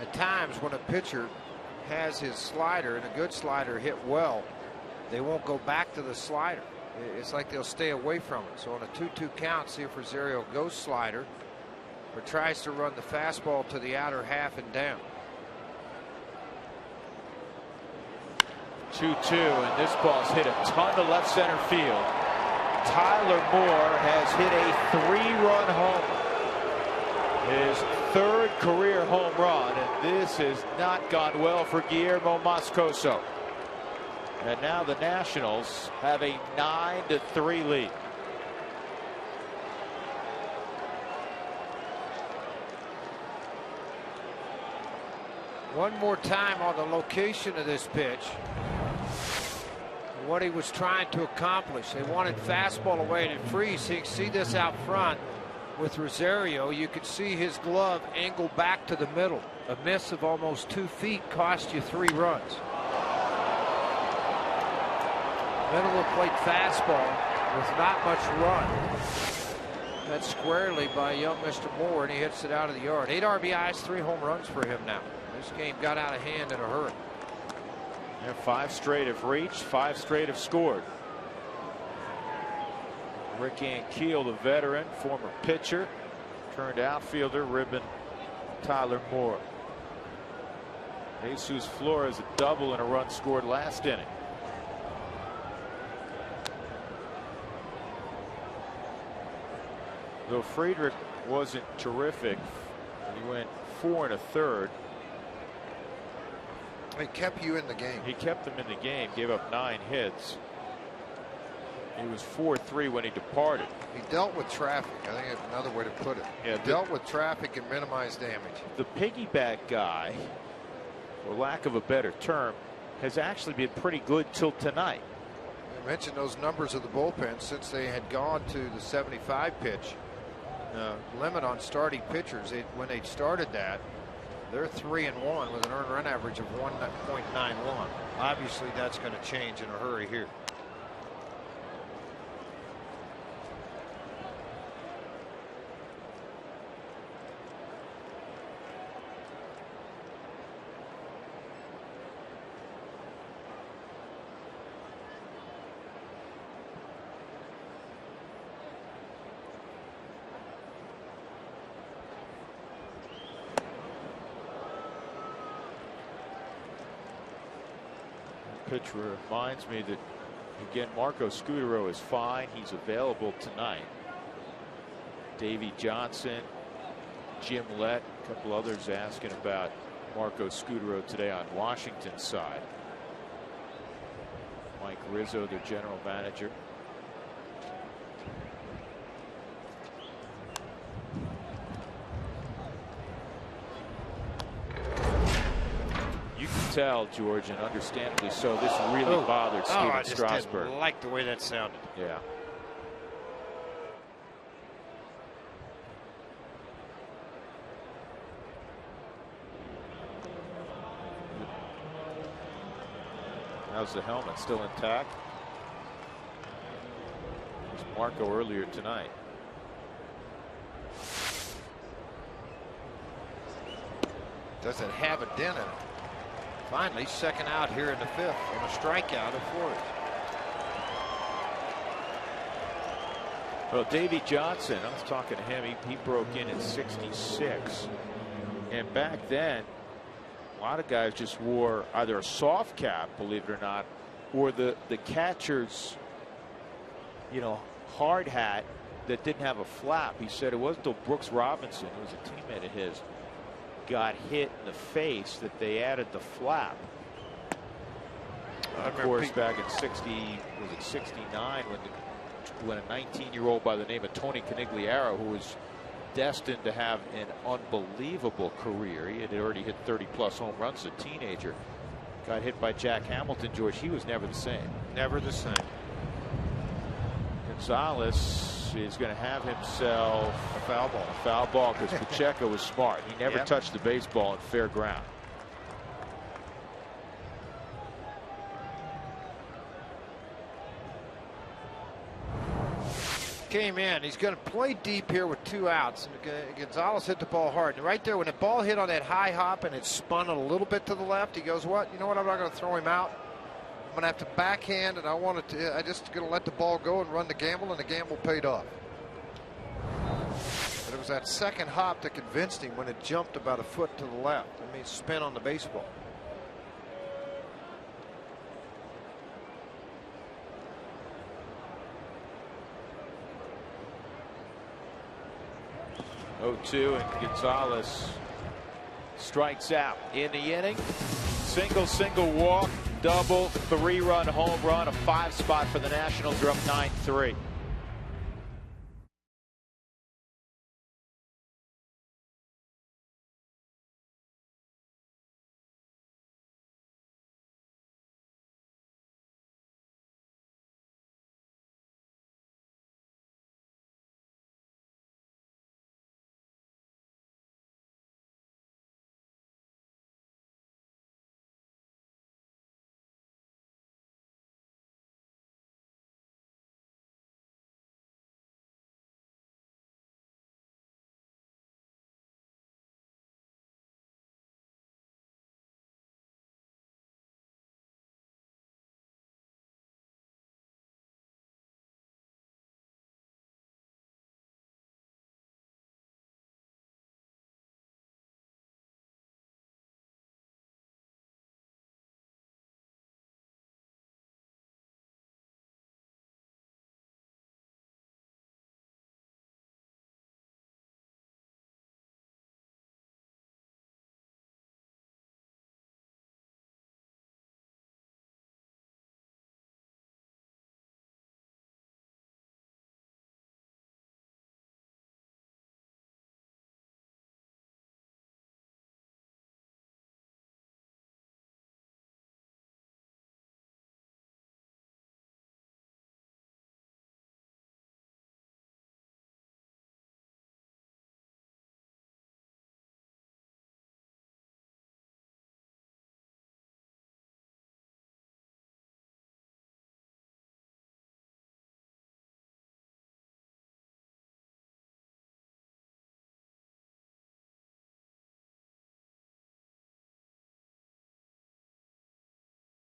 At times when a pitcher has his slider and a good slider hit well, they won't go back to the slider. It's like they'll stay away from it. So on a 2-2 count, see if Rosario goes slider or tries to run the fastball to the outer half and down. 2-2, and this ball's hit a ton to left center field. Tyler Moore has hit a 3-run homer. His third career home run, and this has not gone well for Guillermo Moscoso. And now the Nationals have a 9-3 lead. One more time on the location of this pitch. What he was trying to accomplish. They wanted fastball away and freeze. You can see this out front with Rosario. You can see his glove angle back to the middle. A miss of almost 2 feet cost you 3 runs. Middle of the plate fastball with not much run. That's squarely by young Mr. Moore, and he hits it out of the yard. 8 RBIs, 3 home runs for him now. This game got out of hand in a hurry. And 5 straight have reached, 5 straight have scored. Rick Ankiel, the veteran, former pitcher, turned outfielder, ribbon Tyler Moore. Jesus Flores a double and a run scored last inning. Though Friedrich wasn't terrific, he went 4 1/3. He kept you in the game. He kept them in the game, gave up 9 hits. He was 4-3 when he departed. He dealt with traffic. I think that's another way to put it. Yeah, he dealt with traffic and minimized damage. The piggyback guy, for lack of a better term, has actually been pretty good till tonight. I mentioned those numbers of the bullpen since they had gone to the 75 pitch limit on starting pitchers. When they started that, they're 3-1 with an earned run average of 1.91. Obviously, that's going to change in a hurry here. Pitch reminds me that, again, Marco Scutaro is fine. He's available tonight. Davey Johnson, Jim Lett, a couple others asking about Marco Scutaro today on Washington's side. Mike Rizzo, their general manager. Tell, George, and understandably so, this really bothered Steven I just Strasburg. didn't like the way that sounded. Yeah. How's the helmet? Still intact? It was Marco earlier tonight. Doesn't have a dent in it. Finally, second out here in the fifth on a strikeout of Flores. Well, Davey Johnson, I was talking to him. He broke in 66. And back then, a lot of guys just wore either a soft cap, believe it or not, or the catcher's, hard hat that didn't have a flap. He said it wasn't until Brooks Robinson, who was a teammate of his, got hit in the face that they added the flap. Of course, back in 69 when a 19-year-old by the name of Tony Canigliaro, who was destined to have an unbelievable career, he had already hit 30-plus home runs as a teenager, got hit by Jack Hamilton. George, he was never the same. Never the same. Gonzalez is going to have himself a foul ball. A foul ball because Pacheco was smart. He never touched the baseball in fair ground. Came in. He's going to play deep here with 2 outs. Gonzalez hit the ball hard. And right there, when the ball hit on that high hop and it spun a little bit to the left, he goes, "What? You know what? I'm not going to throw him out. I'm going to have to backhand, and I just going to let the ball go and run the gamble," and the gamble paid off. But it was that second hop that convinced him when it jumped about a foot to the left. I mean, spin on the baseball. Oh-2, and Gonzalez strikes out in the inning. Single walk, double, 3-run home run, a 5 spot for the Nationals. They're up 9-3.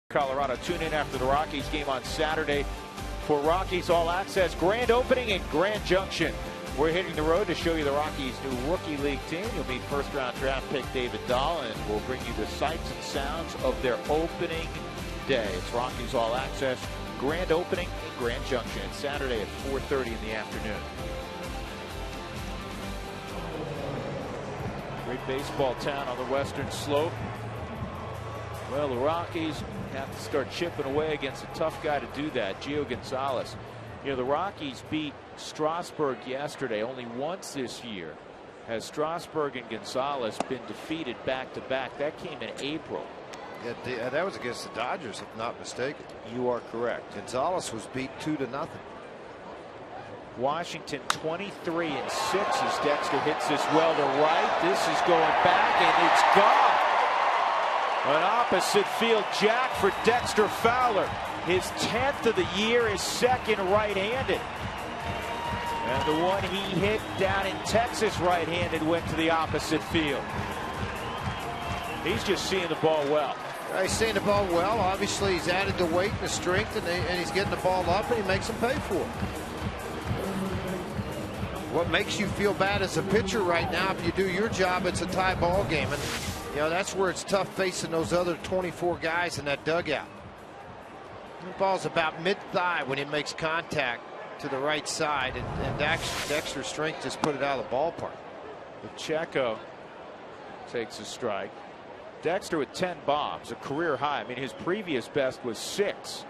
Colorado. Tune in after the Rockies game on Saturday for Rockies All Access grand opening in Grand Junction. We're hitting the road to show you the Rockies' new rookie league team. You'll meet first-round draft pick David Dahl, and we'll bring you the sights and sounds of their opening day. It's Rockies All Access grand opening in Grand Junction. It's Saturday at 4:30 in the afternoon. Great baseball town on the western slope. Well, the Rockies have to start chipping away against a tough guy to do that, Gio Gonzalez. You know, the Rockies beat Strasburg yesterday. Only once this year has Strasburg and Gonzalez been defeated back-to-back. That came in April. Yeah, that was against the Dodgers, if not mistaken. You are correct. Gonzalez was beat 2-0. Washington 23-6 as Dexter hits this well to right. This is going back, and it's gone. An opposite field jack for Dexter Fowler. His 10th of the year, his second right-handed. And the one he hit down in Texas right-handed went to the opposite field. He's just seeing the ball well. He's seeing the ball well. Obviously, he's added the weight and the strength, and he's getting the ball up, and he makes him pay for it. What makes you feel bad as a pitcher right now, if you do your job, it's a tie ball game. And, you know, that's where it's tough facing those other 24 guys in that dugout. The ball's about mid-thigh when it makes contact to the right side, and Dexter's strength just put it out of the ballpark. Pacheco takes a strike. Dexter with 10 bombs, a career high. I mean, his previous best was 6.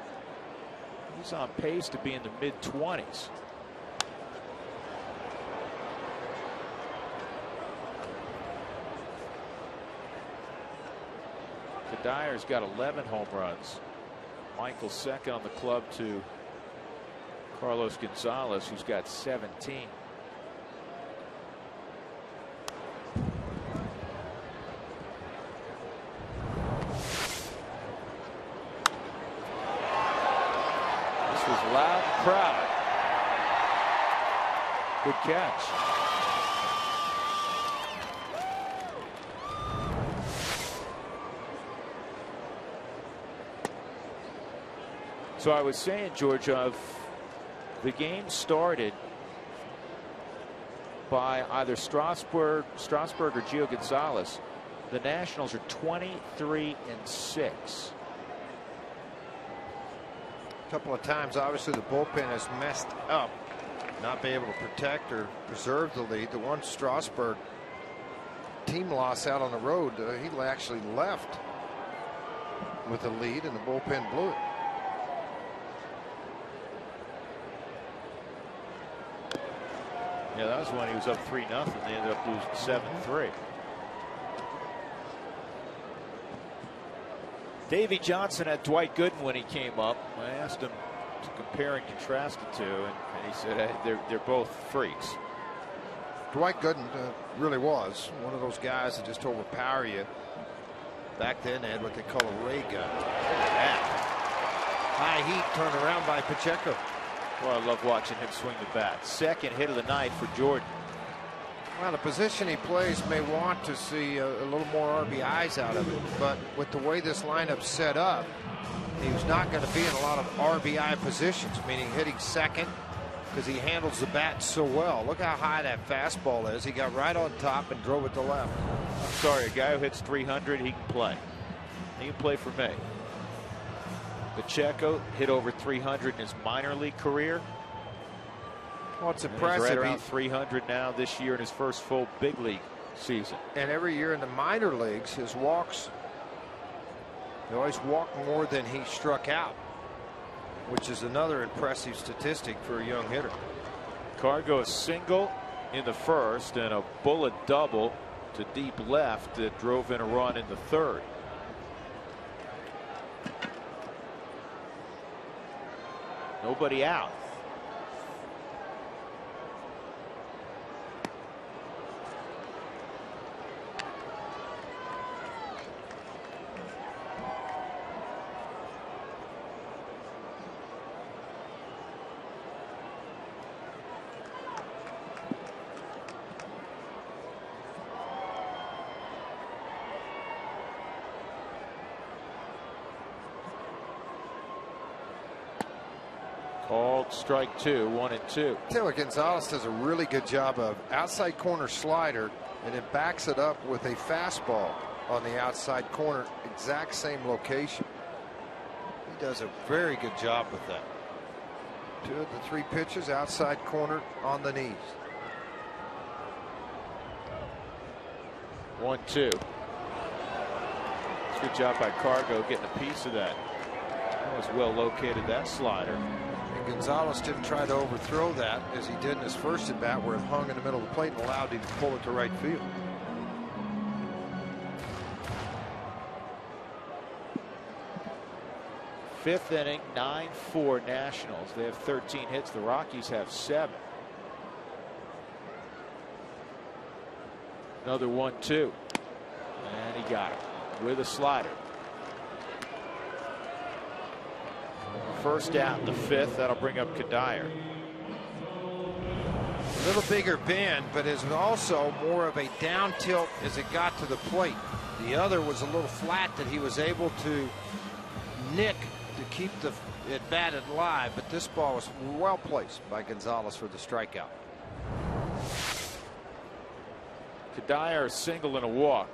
He's on pace to be in the mid-20s. Dyer's got 11 home runs. Michael second on the club to Carlos Gonzalez, who's got 17. This was loud and proud. Good catch. So I was saying, George, the game started by either Strasburg or Gio Gonzalez. The Nationals are 23-6. A couple of times, obviously, the bullpen has messed up, not being able to protect or preserve the lead. The one Strasburg team loss out on the road, he actually left with the lead, and the bullpen blew it. Yeah, that was when he was up 3-0. They ended up losing 7-3. Davey Johnson had Dwight Gooden when he came up. I asked him to compare and contrast the two, and he said, hey, they're both freaks. Dwight Gooden really was one of those guys that just overpower you. Back then, they had what they call a ray gun. Look at that. High heat turned around by Pacheco. Well, I love watching him swing the bat. Second hit of the night for Jordan. Well, the position he plays may want to see a little more RBIs out of it, but with the way this lineup's set up, he's not going to be in a lot of RBI positions, meaning hitting second, because he handles the bat so well. Look how high that fastball is. He got right on top and drove it to left. I'm sorry, a guy who hits 300, he can play. He can play for me. Pacheco hit over 300 in his minor league career. Well, it's and impressive. He's right around 300 now this year in his first full big league season. And every year in the minor leagues, his walks, he always walked more than he struck out, which is another impressive statistic for a young hitter. Cargo a single in the first and a bullet double to deep left that drove in a run in the third. Nobody out. Called strike two, 1-2. Taylor Gonzalez does a really good job of outside corner slider, and then backs it up with a fastball on the outside corner, exact same location. He does a very good job with that. 2 of the 3 pitches outside corner on the knees. 1-2. It's a good job by Cargo getting a piece of that. That was well located, that slider. And Gonzalez didn't try to overthrow that as he did in his first at bat, where it hung in the middle of the plate and allowed him to pull it to right field. Fifth inning, 9-4 Nationals. They have 13 hits. The Rockies have 7. Another 1-2. And he got it with a slider. first out in the fifth. That'll bring up Kadire. A little bigger bend, but is also more of a down tilt as it got to the plate. The other was a little flat that he was able to nick to keep it batted live, but this ball was well placed by Gonzalez for the strikeout. Kadire, a single and a walk.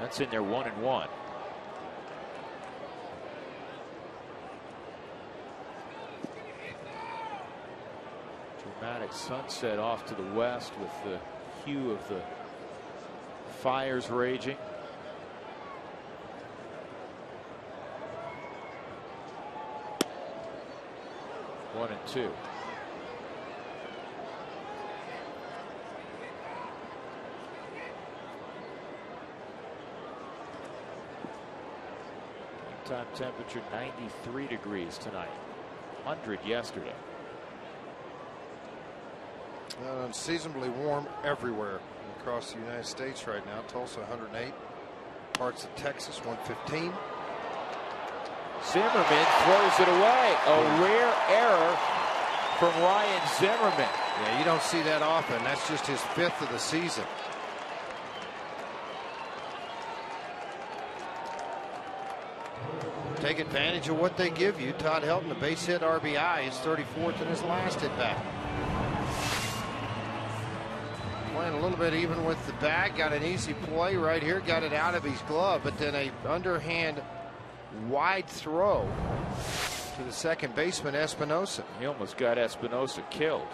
That's in there 1-1. Dramatic sunset off to the west with the hue of the fires raging. One and two. Time temperature 93 degrees tonight. 100 yesterday. Unseasonably warm everywhere across the United States right now. Tulsa 108. Parts of Texas 115. Zimmerman throws it away. A rare error from Ryan Zimmerman. Yeah, you don't see that often. That's just his fifth of the season. Take advantage of what they give you. Todd Helton, a base hit RBI, his 34th in his last at bat. Playing a little bit even with the bag. Got an easy play right here. Got it out of his glove, but then a underhand wide throw to the second baseman, Espinosa. He almost got Espinosa killed.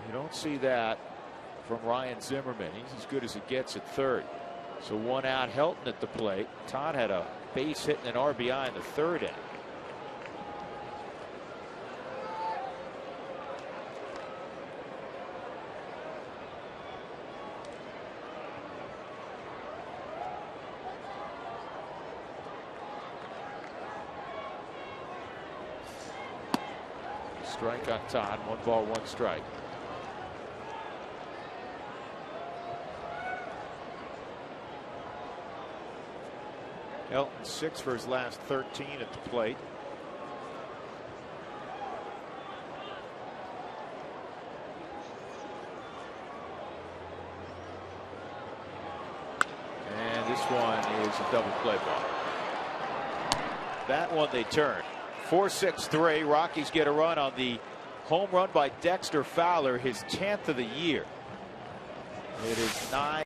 You don't see that from Ryan Zimmerman. He's as good as it gets at third. So one out, Helton at the plate. Todd had a base hit and an RBI in the third inning. Strike on Todd. 1 ball, 1 strike. Helton 6 for his last 13 at the plate. And this one is a double play ball. That one they turn. 4-6-3. Rockies get a run on the home run by Dexter Fowler, his 10th of the year. It is 9.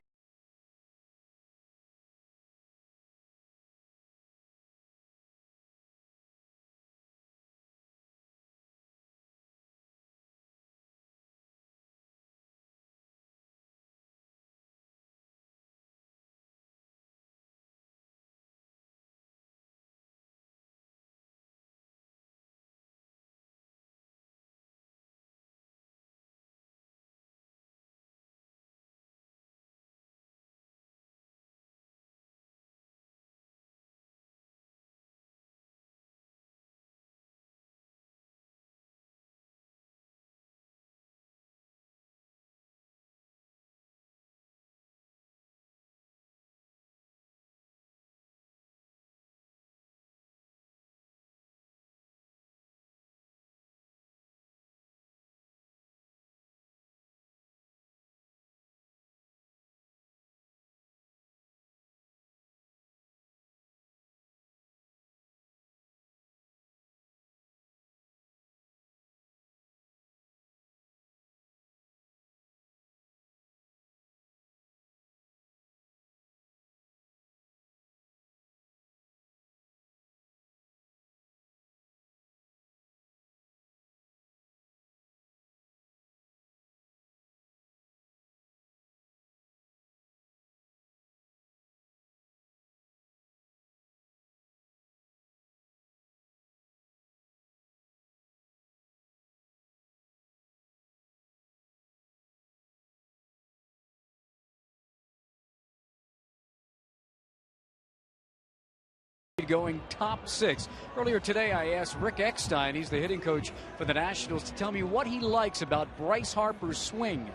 going top 6. Earlier today, I asked Rick Eckstein, he's the hitting coach for the Nationals, to tell me what he likes about Bryce Harper's swing.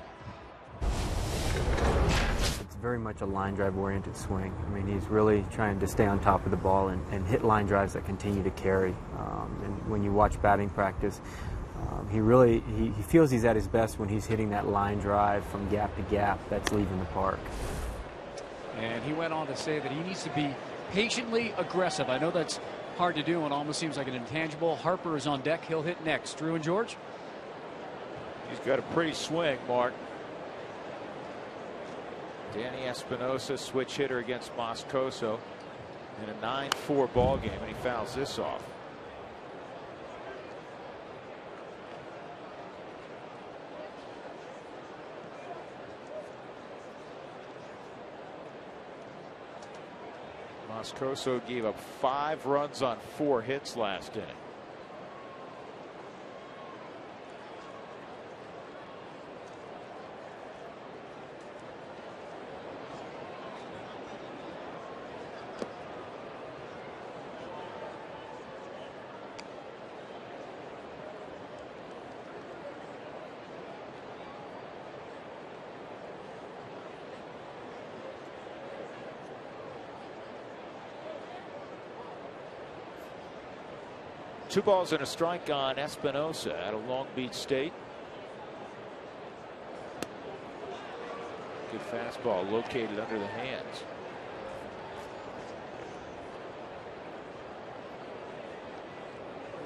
It's very much a line drive oriented swing. I mean, he's really trying to stay on top of the ball and hit line drives that continue to carry. And when you watch batting practice, he feels he's at his best when he's hitting that line drive from gap to gap that's leaving the park. And he went on to say that he needs to be patiently aggressive. I know that's hard to do and almost seems like an intangible. Harper is on deck. He'll hit next. Drew and George? He's got a pretty swing, Mark. Danny Espinosa, switch hitter against Moscoso in a 9-4 ball game, and he fouls this off. Moscoso gave up 5 runs on 4 hits last inning. Two balls and a strike on Espinosa out of Long Beach State. Good fastball located under the hands.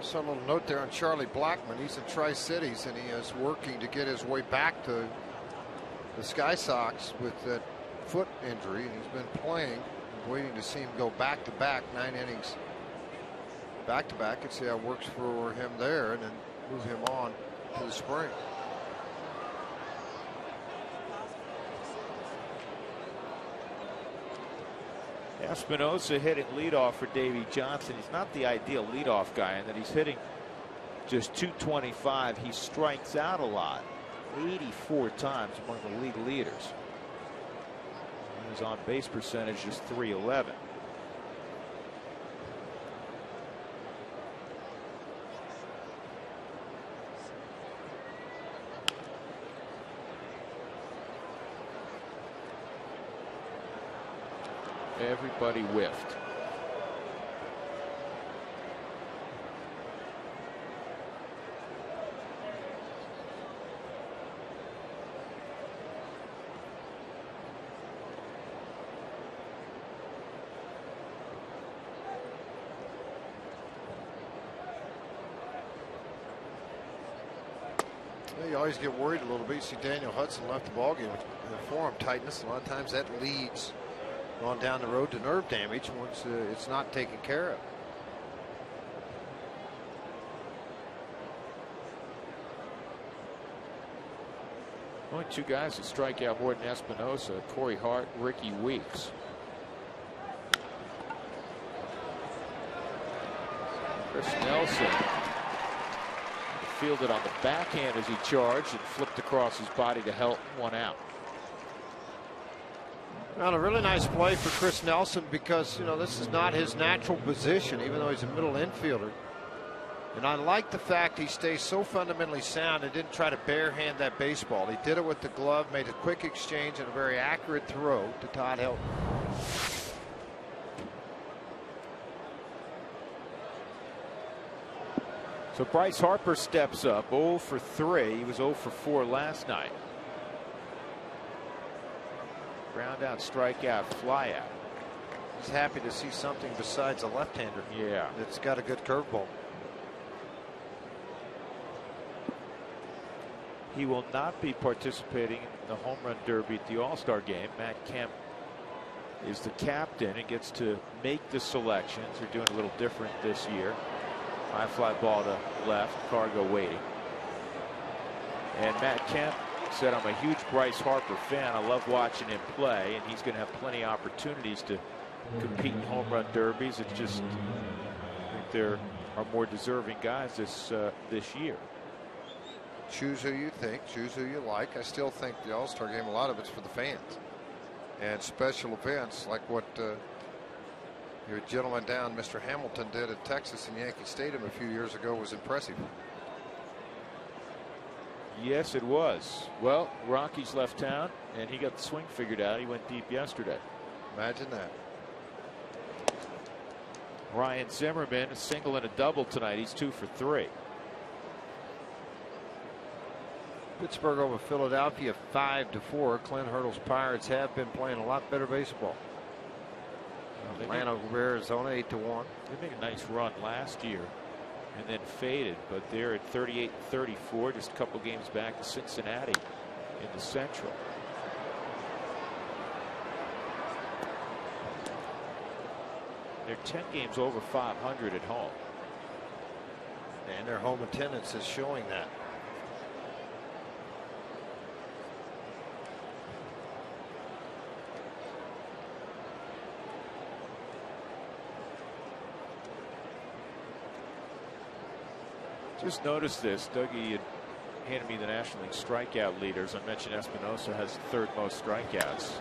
Some little note there on Charlie Blackmon. He's in Tri-Cities and he is working to get his way back to the Sky Sox with that foot injury, and he's been playing, waiting to see him go back to back 9 innings. Back to back and see how it works for him there, and then move him on to the spring. Espinosa hitting leadoff for Davey Johnson. He's not the ideal leadoff guy in that he's hitting just .225. He strikes out a lot, 84 times, among the league leaders. His on base percentage is .311. Everybody whiffed. You always get worried a little bit. You see Daniel Hudson left the ballgame with forearm tightness. A lot of times that leads on down the road to nerve damage once it's not taken care of. Only 2 guys that strike out more than Espinosa: Corey Hart, Ricky Weeks. Chris Nelson fielded on the backhand as he charged and flipped across his body to help one out. Well, a really nice play for Chris Nelson, because this is not his natural position, even though he's a middle infielder. And I like the fact he stays so fundamentally sound and didn't try to barehand that baseball. He did it with the glove, made a quick exchange and a very accurate throw to Todd Helton. So Bryce Harper steps up, 0 for 3. He was 0 for 4 last night. Ground out, strikeout, fly out. He's happy to see something besides a left-hander. Yeah. It's got a good curveball. He will not be participating in the home run derby at the All-Star game. Matt Kemp is the captain and gets to make the selections. They're doing a little different this year. High fly ball to left, Cargo waiting. And Matt Kemp said, "I'm a huge Bryce Harper fan. I love watching him play, and he's going to have plenty of opportunities to compete in home run derbies. It's just, I think there are more deserving guys this year." Choose who you think, choose who you like. I still think the All-Star game, a lot of it's for the fans, and special events like what Your gentleman down, Mr. Hamilton, did at Texas and Yankee Stadium a few years ago was impressive. Yes, it was. Well, Rockies left town, and he got the swing figured out. He went deep yesterday. Imagine that. Ryan Zimmerman, a single and a double tonight. He's 2 for 3. Pittsburgh over Philadelphia 5-4. Clint Hurdle's Pirates have been playing a lot better baseball. Atlanta over Arizona 8-1. They made a nice run last year and then faded, but they're at 38-34, just a couple games back to Cincinnati in the Central. They're 10 games over 500 at home. And their home attendance is showing that. Just noticed this. Dougie had handed me the National League strikeout leaders. I mentioned Espinosa has the 3rd most strikeouts.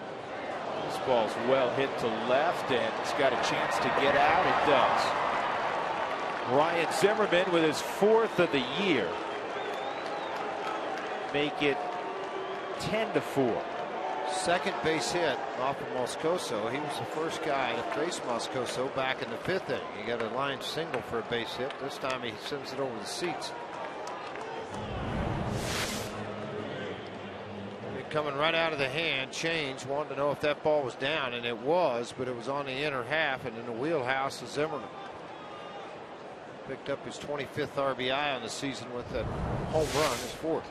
This ball's well hit to left, and it's got a chance to get out. It does. Ryan Zimmerman with his 4th of the year. Make it 10-4. Second base hit off of Moscoso. He was the first guy to face Moscoso back in the 5th inning. He got a line single for a base hit. This time he sends it over the seats. Coming right out of the hand, Change wanted to know if that ball was down, and it was, but it was on the inner half and in the wheelhouse of Zimmerman. Picked up his 25th RBI on the season with that home run, his 4th.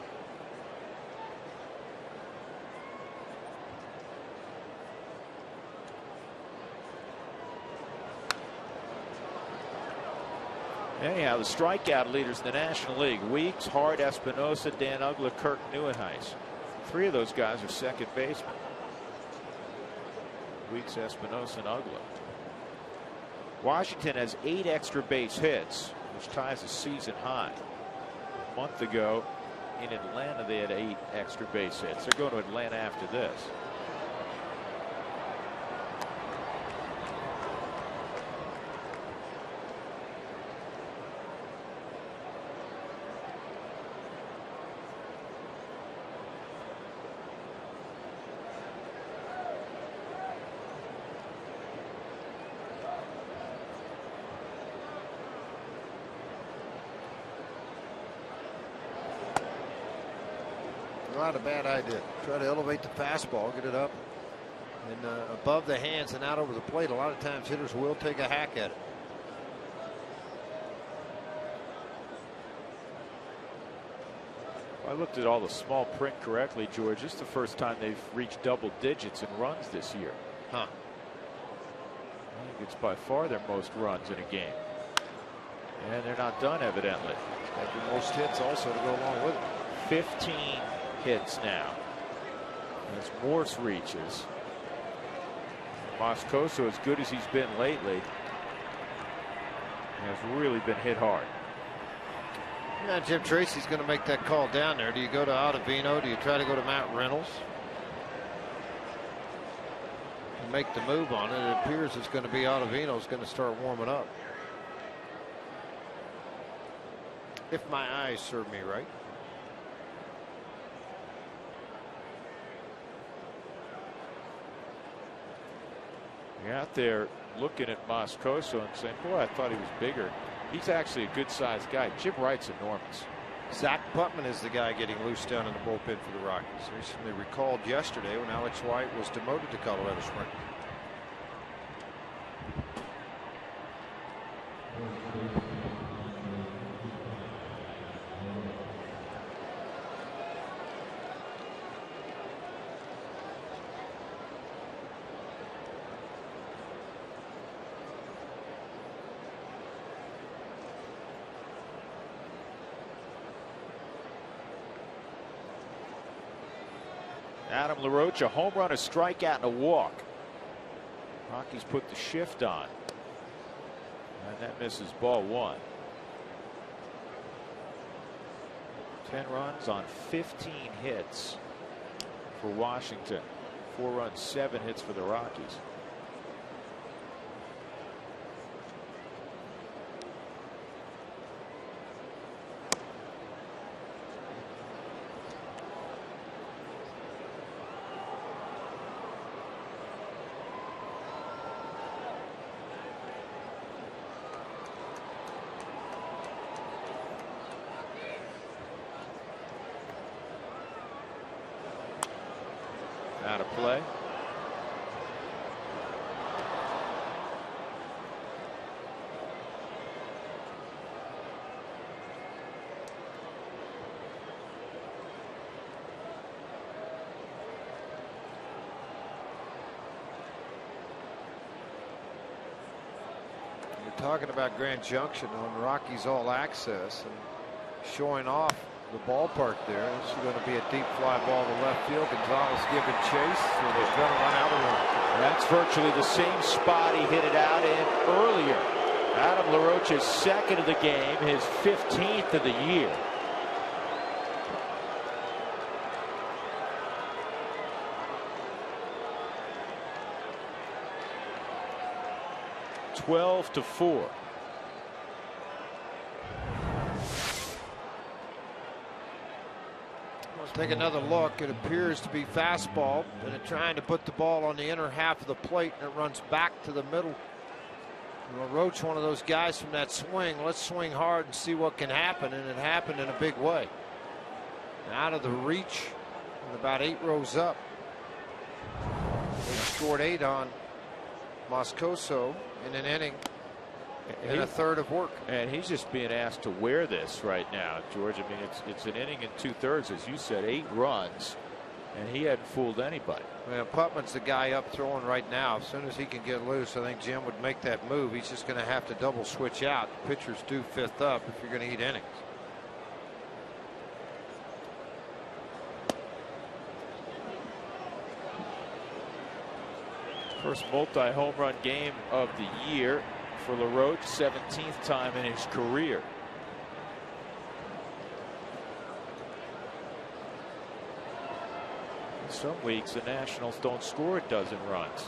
Anyhow, the strikeout leaders in the National League: Weeks, Hart, Espinosa, Dan Uggla, Kirk Neuenhuis. 3 of those guys are second basemen. Weeks, Espinosa, and Uggla. Washington has 8 extra base hits, which ties a season high. A month ago in Atlanta, they had 8 extra base hits. They're going to Atlanta after this. Not a bad idea. Try to elevate the fastball, get it up and above the hands and out over the plate. A lot of times hitters will take a hack at it. I looked at all the small print correctly, George. This is the first time they've reached double digits in runs this year. Huh. I think it's by far their most runs in a game. And they're not done, evidently. Got the most hits also to go along with it. 15 hits now as Morse reaches. Moscoso, as good as he's been lately, has really been hit hard. Yeah, Jim Tracy's going to make that call down there. Do you go to Ottavino? Do you try to go to Matt Reynolds and make the move on it? It appears it's going to be Ottavino's going to start warming up, if my eyes serve me right. You're out there looking at Moscoso and saying, boy, I thought he was bigger. He's actually a good-sized guy. Jim Wright's enormous. Zach Putman is the guy getting loose down in the bullpen for the Rockies. Recently recalled yesterday when Alex White was demoted to Colorado Springs. Adam LaRoche, a home run, a strikeout, and a walk. Rockies put the shift on. And that misses ball 1. 10 runs on 15 hits for Washington. 4 runs, 7 hits for the Rockies. Out of play. Talking about Grand Junction on Rockies All Access and showing off the ballpark there. This is going to be a deep fly ball to left field. Gonzalez giving chase, so they're going to run out of the room. That's virtually the same spot he hit it out in earlier. Adam LaRoche's second of the game, his 15th of the year. (12-4). Let's take another look. It appears to be fastball, and they're trying to put the ball on the inner half of the plate, and it runs back to the middle. LaRoche, one of those guys from that swing. Let's swing hard and see what can happen, and it happened in a big way. Out of the reach, and about 8 rows up. They scored 8 on Moscoso in an inning and a third of work. And he's just being asked to wear this right now, George. I mean, it's an inning and 2/3, as you said, 8 runs, and he hadn't fooled anybody. Well, Putman's the guy up throwing right now. As soon as he can get loose, I think Jim would make that move. He's just going to have to double switch out. Pitchers do 5th up if you're going to eat innings. First multi-home run game of the year for LaRoche, 17th time in his career. Some weeks the Nationals don't score a dozen runs.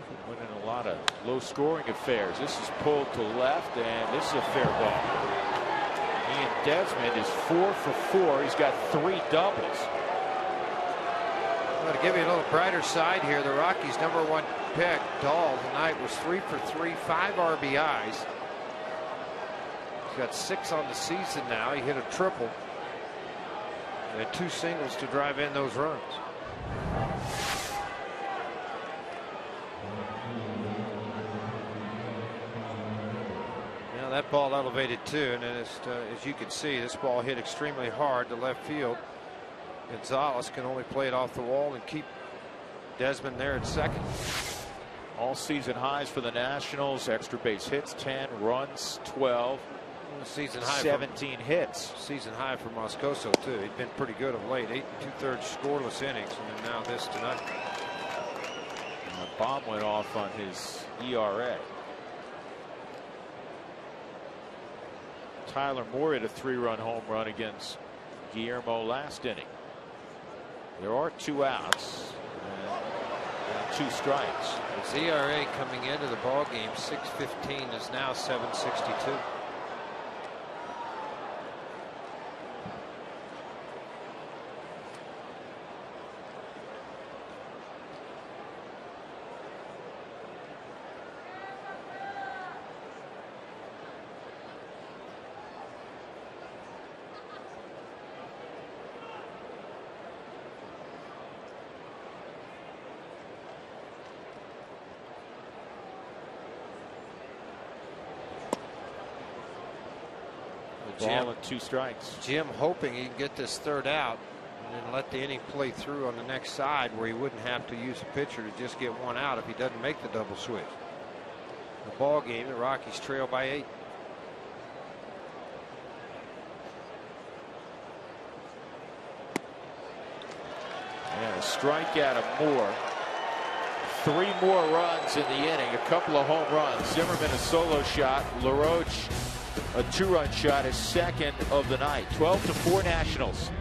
They've been winning a lot of low-scoring affairs. This is pulled to left, and this is a fair ball. Ian Desmond is 4 for 4. He's got 3 doubles. To give you a little brighter side here, the Rockies' #1 pick, Dahl, tonight was 3 for 3, 5 RBIs. He's got 6 on the season now. He hit a triple. They had 2 singles to drive in those runs. Now that ball elevated too, and as you can see, this ball hit extremely hard to left field. Gonzalez can only play it off the wall and keep Desmond there at second. All season highs for the Nationals. Extra base hits 10, runs 12. Season high 17 hits. Season high for Moscoso too. He'd been pretty good of late. 8 2/3 scoreless innings, and then now this tonight. And a bomb went off on his ERA. Tyler Moore hit a 3-run home run against Guillermo last inning. There are 2 outs and 2 strikes. His ERA coming into the ball game 6.15 is now 7.62. Ball and 2 strikes. Jim hoping he can get this 3rd out and then let the inning play through on the next side where he wouldn't have to use a pitcher to just get 1 out if he doesn't make the double switch. The ball game, the Rockies trail by 8. And a strikeout of Moore. 3 more runs in the inning, a couple of home runs. Zimmerman a solo shot. LaRoche a 2-run shot, his second of the night. 12-4 Nationals.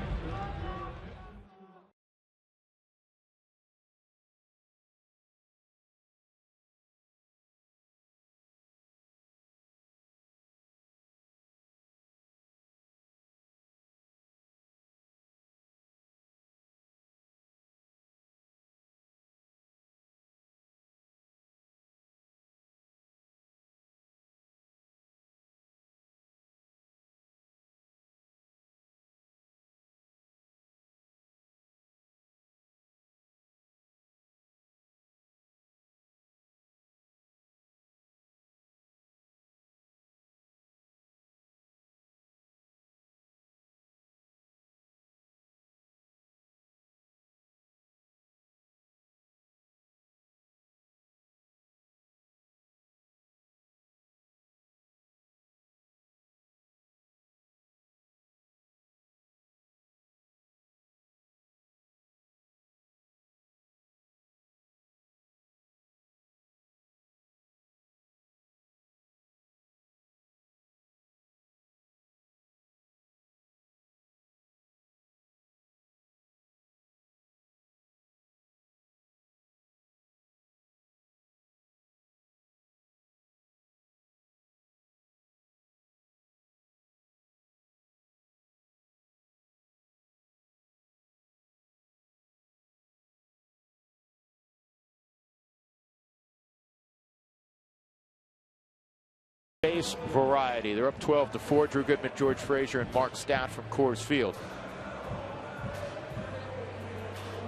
Chinese variety. They're up 12-4. Drew Goodman, George Frazier, and Mark Stout from Coors Field.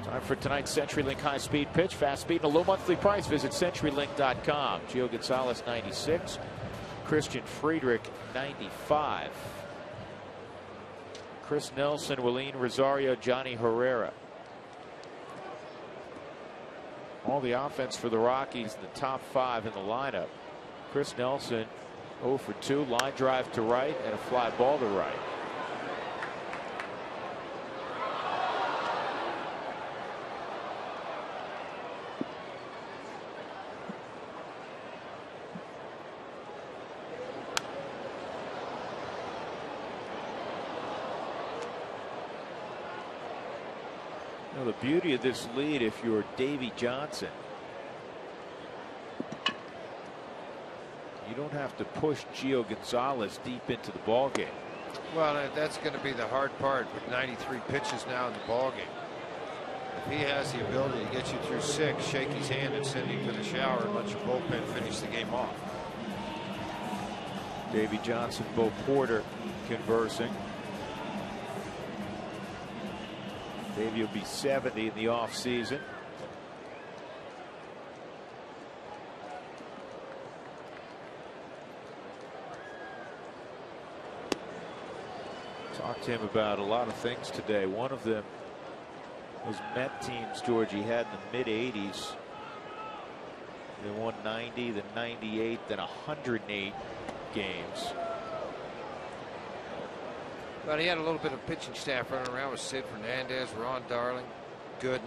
Time for tonight's CenturyLink high-speed pitch. Fast speed and a low monthly price. Visit CenturyLink.com. Gio Gonzalez, 96. Christian Friedrich, 95. Chris Nelson, Willeen Rosario, Johnny Herrera. All the offense for the Rockies in the top 5 in the lineup. Chris Nelson 0 for 2, line drive to right and a fly ball to right. Now the beauty of this lead, if you're Davey Johnson, you don't have to push Gio Gonzalez deep into the ball game. Well, that's going to be the hard part with 93 pitches now in the ball game. If he has the ability to get you through 6, shake his hand and send him to the shower and let your bullpen finish the game off. Davey Johnson, Bo Porter conversing. Davey will be 70 in the offseason. Talked to him about a lot of things today. One of them was Met teams, George, he had in the mid-80s. They won 90, then 98, then 108 games. But he had a little bit of pitching staff running around with Sid Fernandez, Ron Darling, Gooden.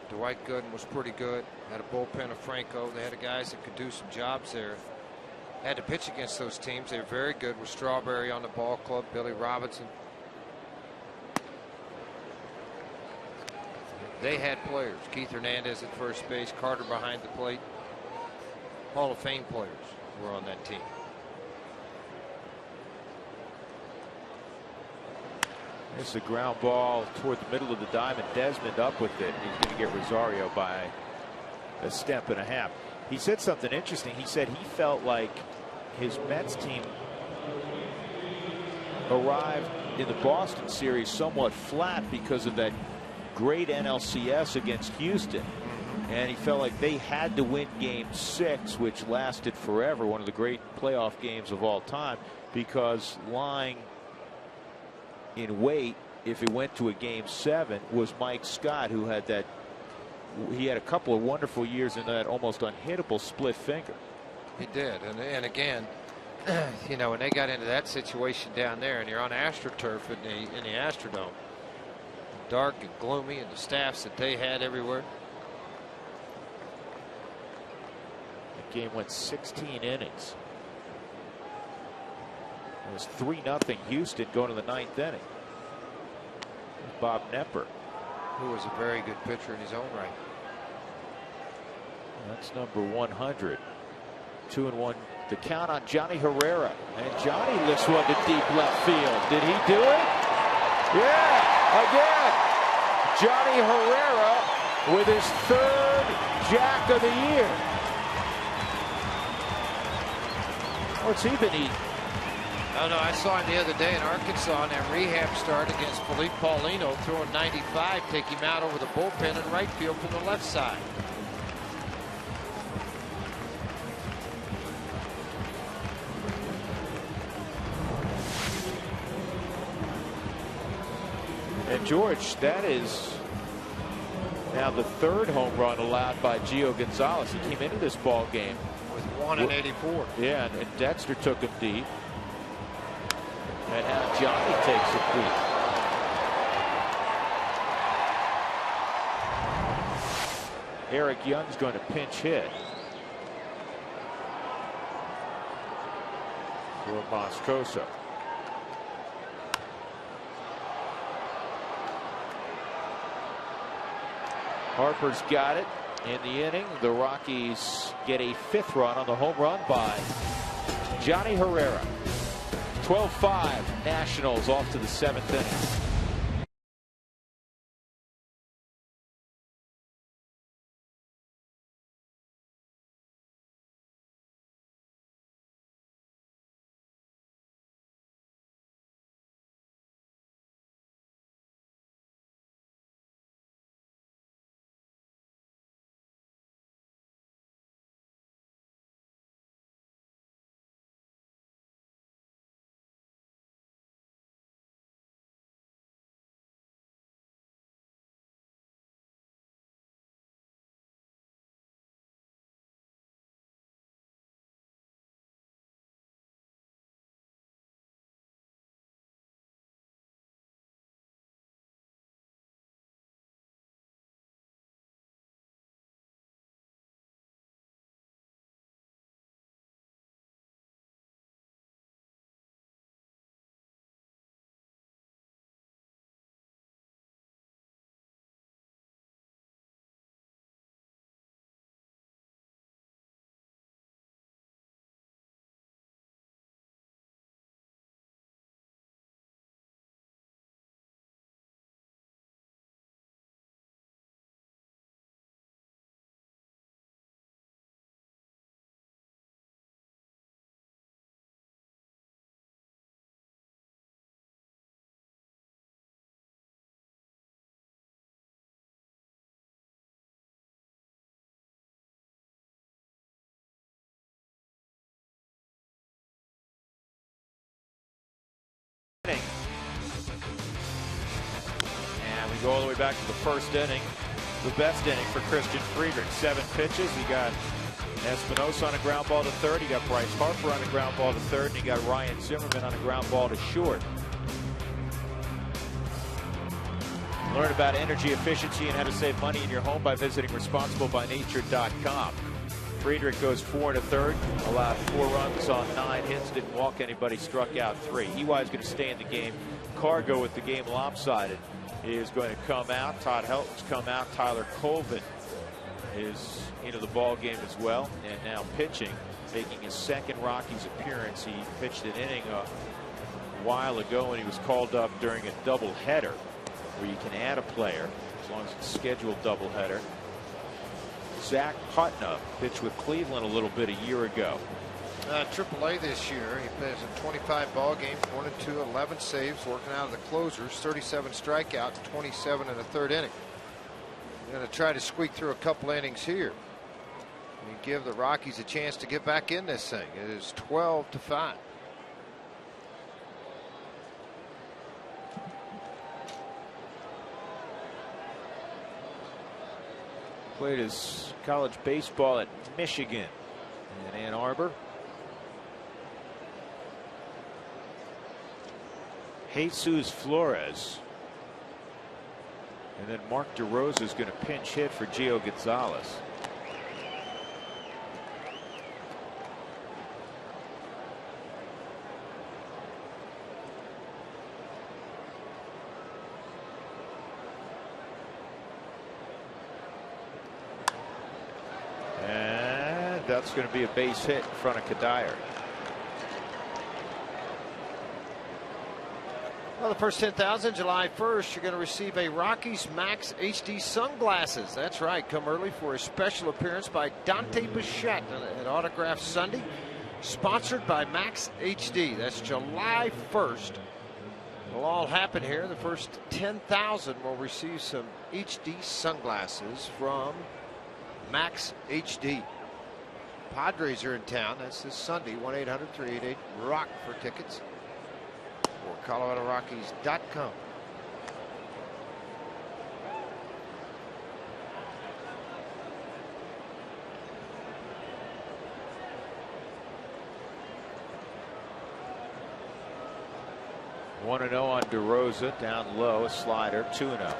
Dwight Gooden was pretty good. Had a bullpen of Franco. They had guys that could do some jobs there. Had to pitch against those teams. They were very good with Strawberry on the ball club, Billy Robinson. They had players. Keith Hernandez at first base, Carter behind the plate. Hall of Fame players were on that team. It's a ground ball toward the middle of the diamond. Desmond up with it. He's going to get Rosario by a step and a half. He said something interesting. He said he felt like his Mets team arrived in the Boston series somewhat flat because of that great NLCS against Houston. And he felt like they had to win game 6, which lasted forever, one of the great playoff games of all time, because lying in wait if it went to a game 7 was Mike Scott, who had that. He had a couple of wonderful years in that almost unhittable split finger. He did, and again, you know, when they got into that situation down there, and you're on AstroTurf in the Astrodome, dark and gloomy, and the staffs that they had everywhere. The game went 16 innings. It was 3-0 Houston going to the 9th inning. Bob Nepper, who was a very good pitcher in his own right. That's number 100. 2-1. The count on Johnny Herrera, and Johnny lifts one to deep left field. Did he do it? Yeah, again. Johnny Herrera with his 3rd jack of the year. What's he been eating? Oh no, I saw him the other day in Arkansas in that rehab start against Felipe Paulino, throwing 95, take him out over the bullpen in right field from the left side. And George, that is now the 3rd home run allowed by Gio Gonzalez. He came into this ball game with 1 in 84. Yeah, and Dexter took him deep. And now Johnny takes it deep. Eric Young's going to pinch hit for Moscoso. Harper's got it in the inning. The Rockies get a 5th run on the home run by Johnny Herrera. 12-5 Nationals off to the 7th inning. We go all the way back to the first inning. The best inning for Christian Friedrich. 7 pitches. He got Espinosa on a ground ball to third. He got Bryce Harper on a ground ball to third. And he got Ryan Zimmerman on a ground ball to short. Learn about energy efficiency and how to save money in your home by visiting responsiblebynature.com. Friedrich goes 4 1/3, allowed 4 runs on 9 hits, didn't walk anybody, struck out 3. EY's going to stay in the game. Cargo with the game lopsided is going to come out. Todd Helton's come out. Tyler Colvin is into the ball game as well, and now pitching, making his second Rockies appearance. He pitched an inning a while ago, and he was called up during a doubleheader, where you can add a player as long as it's a scheduled doubleheader. Zach Putnam pitched with Cleveland a little bit a year ago. AAA this year. He plays in 25 ball games, 1-2, 11 saves, working out of the closers, 37 strikeouts, 27 in the third inning. Going to try to squeak through a couple innings here and give the Rockies a chance to get back in this thing. It is 12-5. Played his college baseball at Michigan in Ann Arbor. Jesus Flores. And then Mark DeRosa is going to pinch hit for Gio Gonzalez. And that's going to be a base hit in front of Kadire. Well, the first 10,000 July 1st, you're going to receive a Rockies Max HD sunglasses. That's right. Come early for a special appearance by Dante Bichette at Autograph Sunday, sponsored by Max HD. That's July 1st. It'll all happen here. The first 10,000 will receive some HD sunglasses from Max HD. Padres are in town. That's this Sunday. 1-800-388-ROCK for tickets. Or ColoradoRockies.com. One 1-0 on DeRosa, down low, a slider, 2-0.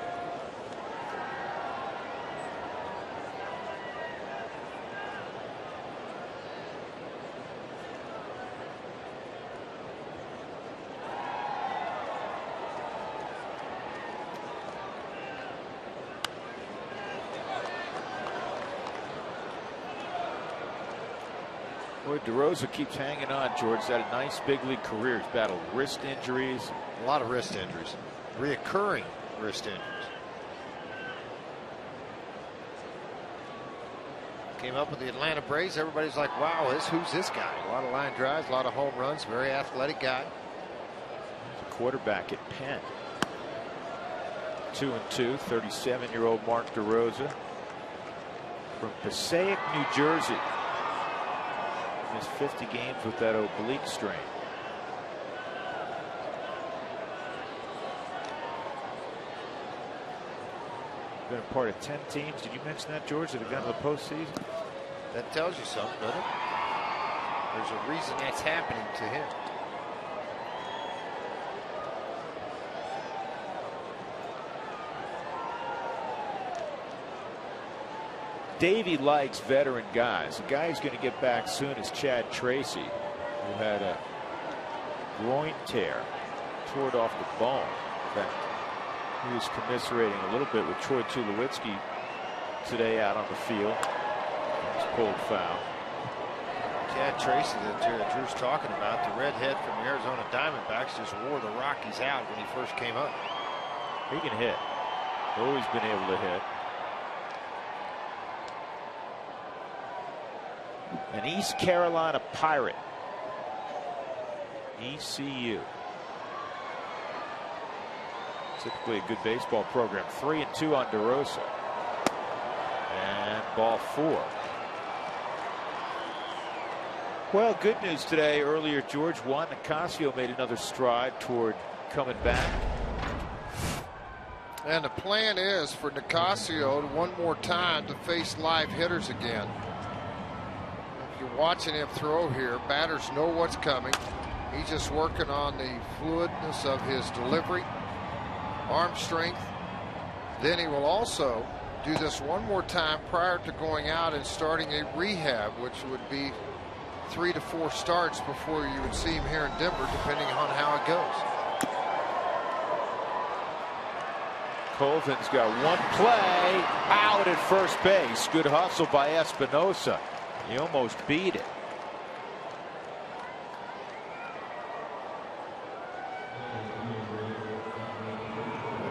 Boy, DeRosa keeps hanging on, George. He's had a nice big league career. He's battled wrist injuries. A lot of wrist injuries. Reoccurring wrist injuries. Came up with the Atlanta Braves. Everybody's like, wow, who's this guy? A lot of line drives, a lot of home runs, very athletic guy. He's a quarterback at Penn. 2-2, 37-year-old Mark DeRosa from Passaic, New Jersey. Missed 50 games with that oblique strain. Been a part of 10 teams. Did you mention that, George, that have gone to the postseason? That tells you something, doesn't it? There's a reason that's happening to him. Davey likes veteran guys. The guy who's going to get back soon is Chad Tracy, who had a groin tear, tore it off the bone. In fact, he was commiserating a little bit with Troy Tulowitzki today out on the field. It was pulled foul. Chad Tracy that Drew's talking about, the redhead from the Arizona Diamondbacks, just wore the Rockies out when he first came up. He can hit. Always been able to hit. An East Carolina Pirate. ECU. Typically a good baseball program. 3-2 on DeRosa. And ball 4. Well, good news today. Earlier, George, Juan Nicasio made another stride toward coming back And the plan is for Nicasio to one more time to face live hitters again. If you're watching him throw here, batters know what's coming. He's just working on the fluidness of his delivery, arm strength. Then he will also do this one more time prior to going out and starting a rehab, which would be 3 to 4 starts before you would see him here in Denver, depending on how it goes. Colvin's got one play out at first base. Good hustle by Espinosa. He almost beat it.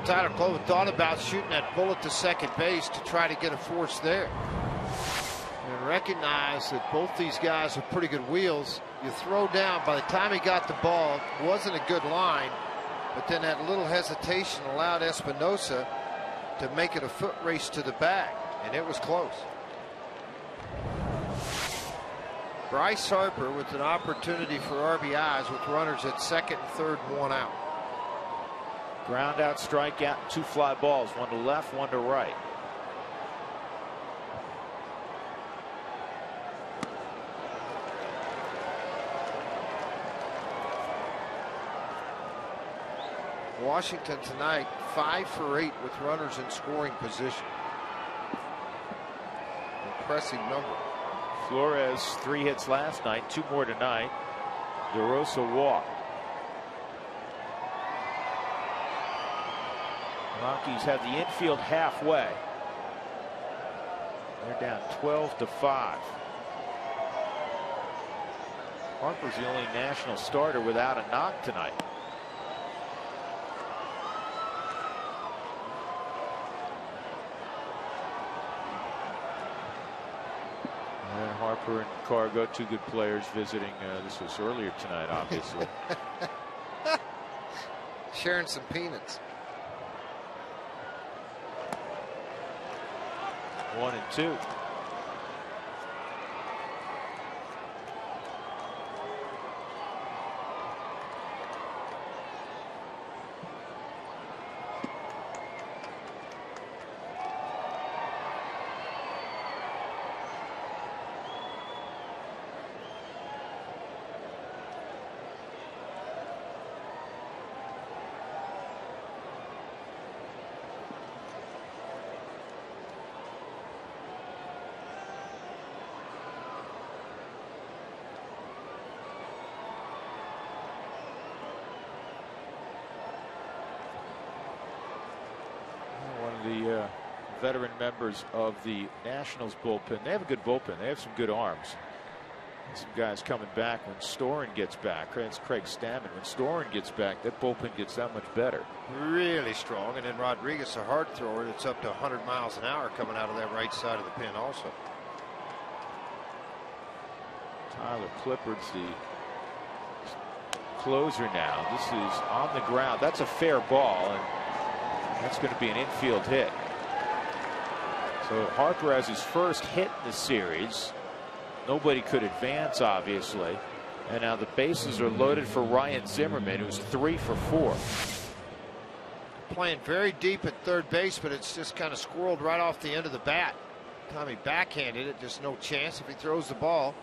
Tyler Colvin thought about shooting that bullet to second base to try to get a force there. And recognize that both these guys have pretty good wheels. You throw down, by the time he got the ball, it wasn't a good line, but then that little hesitation allowed Espinosa to make it a foot race to the bag, and it was close. Bryce Harper with an opportunity for RBIs with runners at second and third, 1 out. Ground out, strikeout, 2 fly balls, 1 to left, 1 to right. Washington tonight 5 for 8 with runners in scoring position. Impressive number. Flores 3 hits last night, 2 more tonight. DeRosa walked. Rockies have the infield halfway. They're down 12-5. Harper's the only national starter without a knock tonight. Harper and Cargo, 2 good players visiting. This was earlier tonight, obviously. Sharing some peanuts. 1 and 2. The veteran members of the Nationals bullpen. They have a good bullpen. They have some good arms. Some guys coming back when Storen gets back. It's Craig Stammen. When Storen gets back, that bullpen gets that much better. Really strong. And then Rodriguez, a hard thrower that's up to 100 miles an hour coming out of that right side of the pen also. Tyler Clippard's the closer now. This is on the ground. That's a fair ball, and that's going to be an infield hit. So Harper has his first hit in the series. Nobody could advance, obviously. And now the bases are loaded for Ryan Zimmerman, who's 3 for 4. Playing very deep at third base, but it's just kind of squirreled right off the end of the bat. Tommy backhanded it, just no chance. If he throws the ball,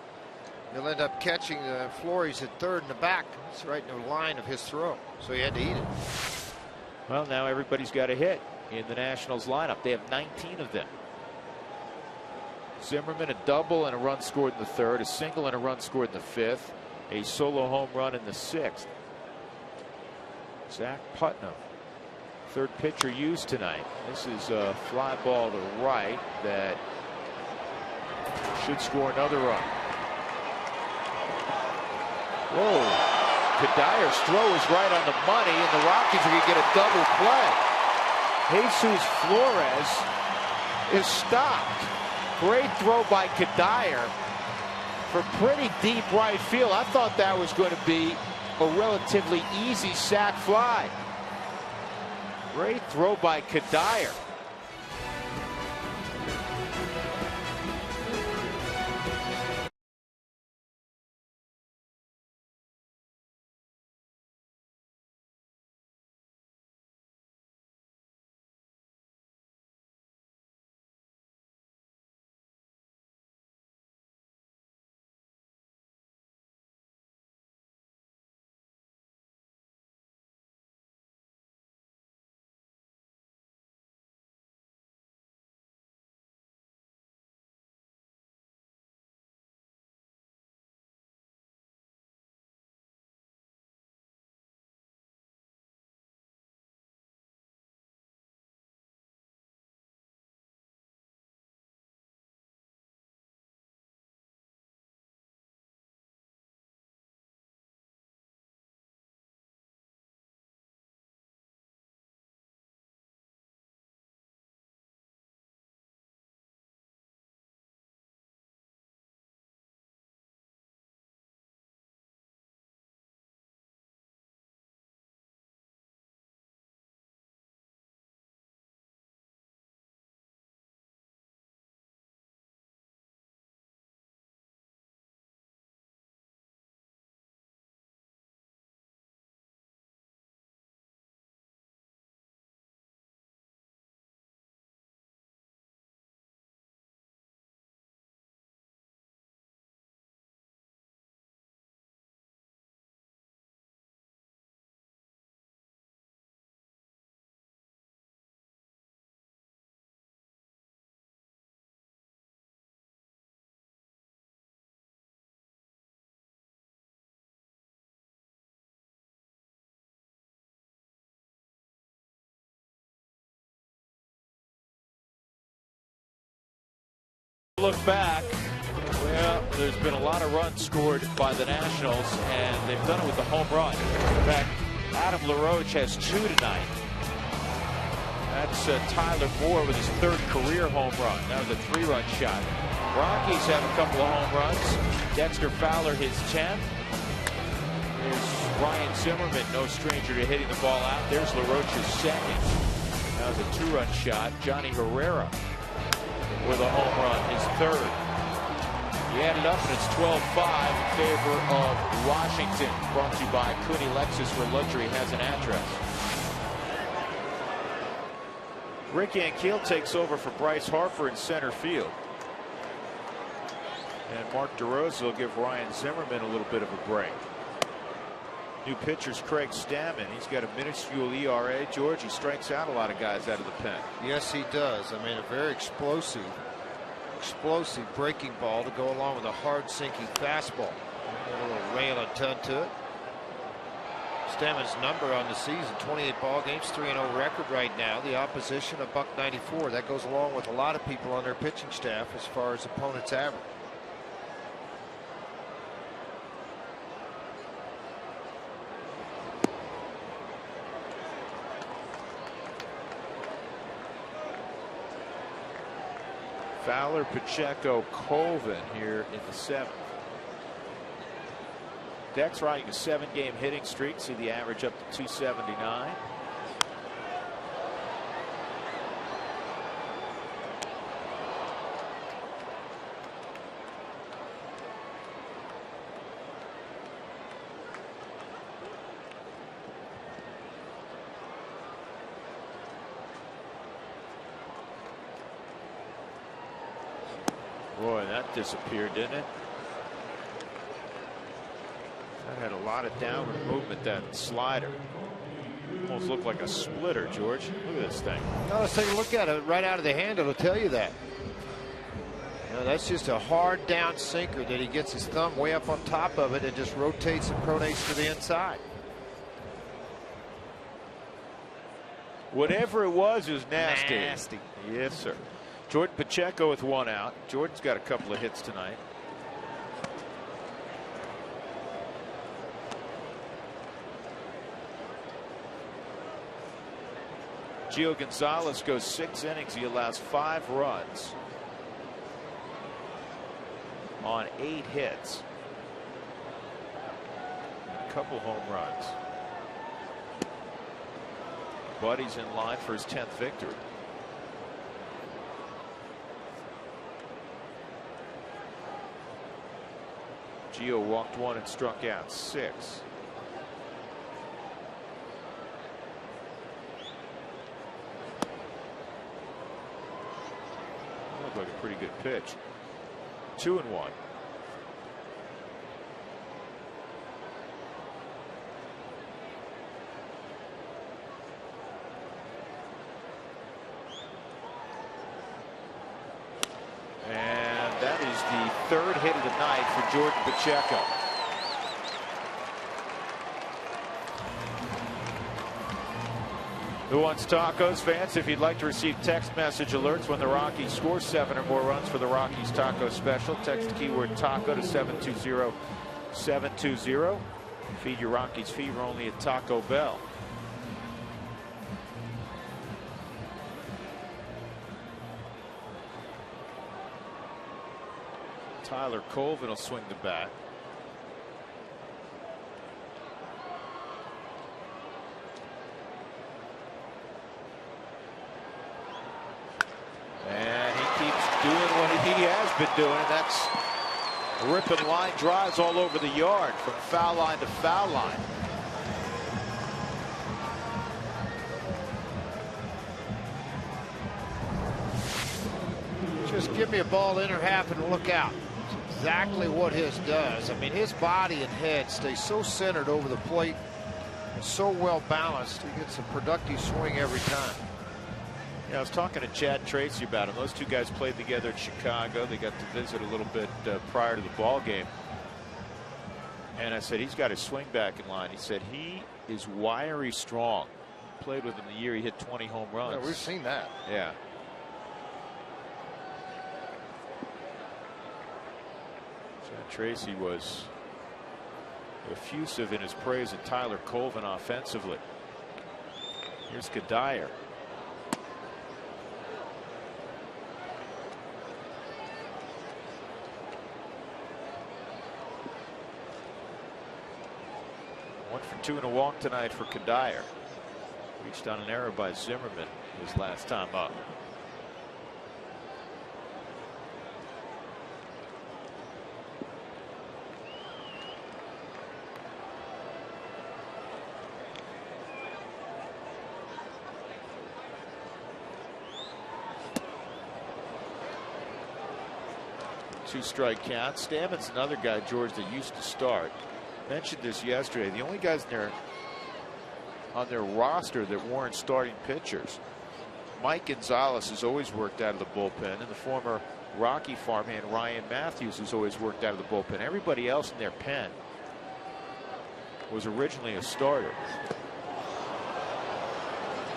he'll end up catching Flores at third in the back. It's right in the line of his throw, so he had to eat it. Well, now everybody's got a hit in the Nationals lineup. They have 19 of them. Zimmerman, a double and a run scored in the third, a single and a run scored in the fifth, a solo home run in the sixth. Zach Putnam, third pitcher used tonight. This is a fly ball to right that should score another run. Whoa. Kadyr's throw is right on the money, and the Rockies are going to get a double play. Jesus Flores is stopped. Great throw by Kadyr for pretty deep right field. I thought that was going to be a relatively easy sac fly. Great throw by Kadyr. Look back. Well, there's been a lot of runs scored by the Nationals, and they've done it with the home run. In fact, Adam LaRoche has 2 tonight. That's Tyler Moore with his 3rd career home run. That was a 3-run shot. Rockies have a couple of home runs. Dexter Fowler his 10th. There's Ryan Zimmerman, no stranger to hitting the ball out. There's LaRoche's 2nd. That was a 2-run shot. Johnny Herrera with a home run, his 3rd. You add it up and it's 12-5 in favor of Washington. Brought to you by Cooney Lexus, where luxury has an address. Rick Ankiel takes over for Bryce Harper in center field. And Mark DeRosa will give Ryan Zimmerman a little bit of a break. New pitcher's Craig Stammen. He's got a minuscule ERA. George, he strikes out a lot of guys out of the pen. Yes, he does. I mean, a very explosive breaking ball to go along with a hard sinking fastball. A little rail and ton to it. Stammen's number on the season, 28 ball games, 3-0 record right now. The opposition a $194. That goes along with a lot of people on their pitching staff as far as opponents' average. Fowler, Pacheco, Colvin here in the 7th. Dex riding a 7-game hitting streak. See the average up to 279. Boy, that disappeared, didn't it? That had a lot of downward movement, that slider. Almost looked like a splitter, George. Look at this thing. Now let's take a look at it right out of the hand. It'll tell you that. You know, that's just a hard down sinker that he gets his thumb way up on top of it and just rotates and pronates to the inside. Whatever it was nasty. Nasty. Yes, sir. Jordan Pacheco with 1 out. Jordan's got a couple of hits tonight. Gio Gonzalez goes 6 innings. He allows 5 runs on 8 hits. A couple home runs. Buddy's in line for his 10th victory. Gio walked 1 and struck out 6. Looked like a pretty good pitch. 2-1. And that is the 3rd hit of the night for Jordan Pacheco. Who wants tacos? Fans, if you'd like to receive text message alerts when the Rockies score 7 or more runs for the Rockies Taco Special, text the keyword taco to 720-720. Feed your Rockies fever only at Taco Bell. Tyler Colvin will swing the bat. And he keeps doing what he has been doing. That's ripping line drives all over the yard from foul line to foul line. Just give me a ball in or half and look out. That's exactly what his does. I mean, his body and head stay so centered over the plate and so well balanced. He gets a productive swing every time. Yeah, I was talking to Chad Tracy about him. Those two guys played together in Chicago. They got to visit a little bit prior to the ball game. And I said, he's got his swing back in line. He said, he is wiry strong. Played with him the year he hit 20 home runs. Yeah, we've seen that. Yeah. John Tracy was effusive in his praise of Tyler Colvin offensively. Here's Kadire. One for two and a walk tonight for Kadire. Reached on an error by Zimmerman his last time up. Two-strike count. Stammen's another guy, George, that used to start. Mentioned this yesterday. The only guys on their roster that weren't starting pitchers. Mike Gonzalez has always worked out of the bullpen, and the former Rocky farmhand Ryan Matthews has always worked out of the bullpen. Everybody else in their pen was originally a starter.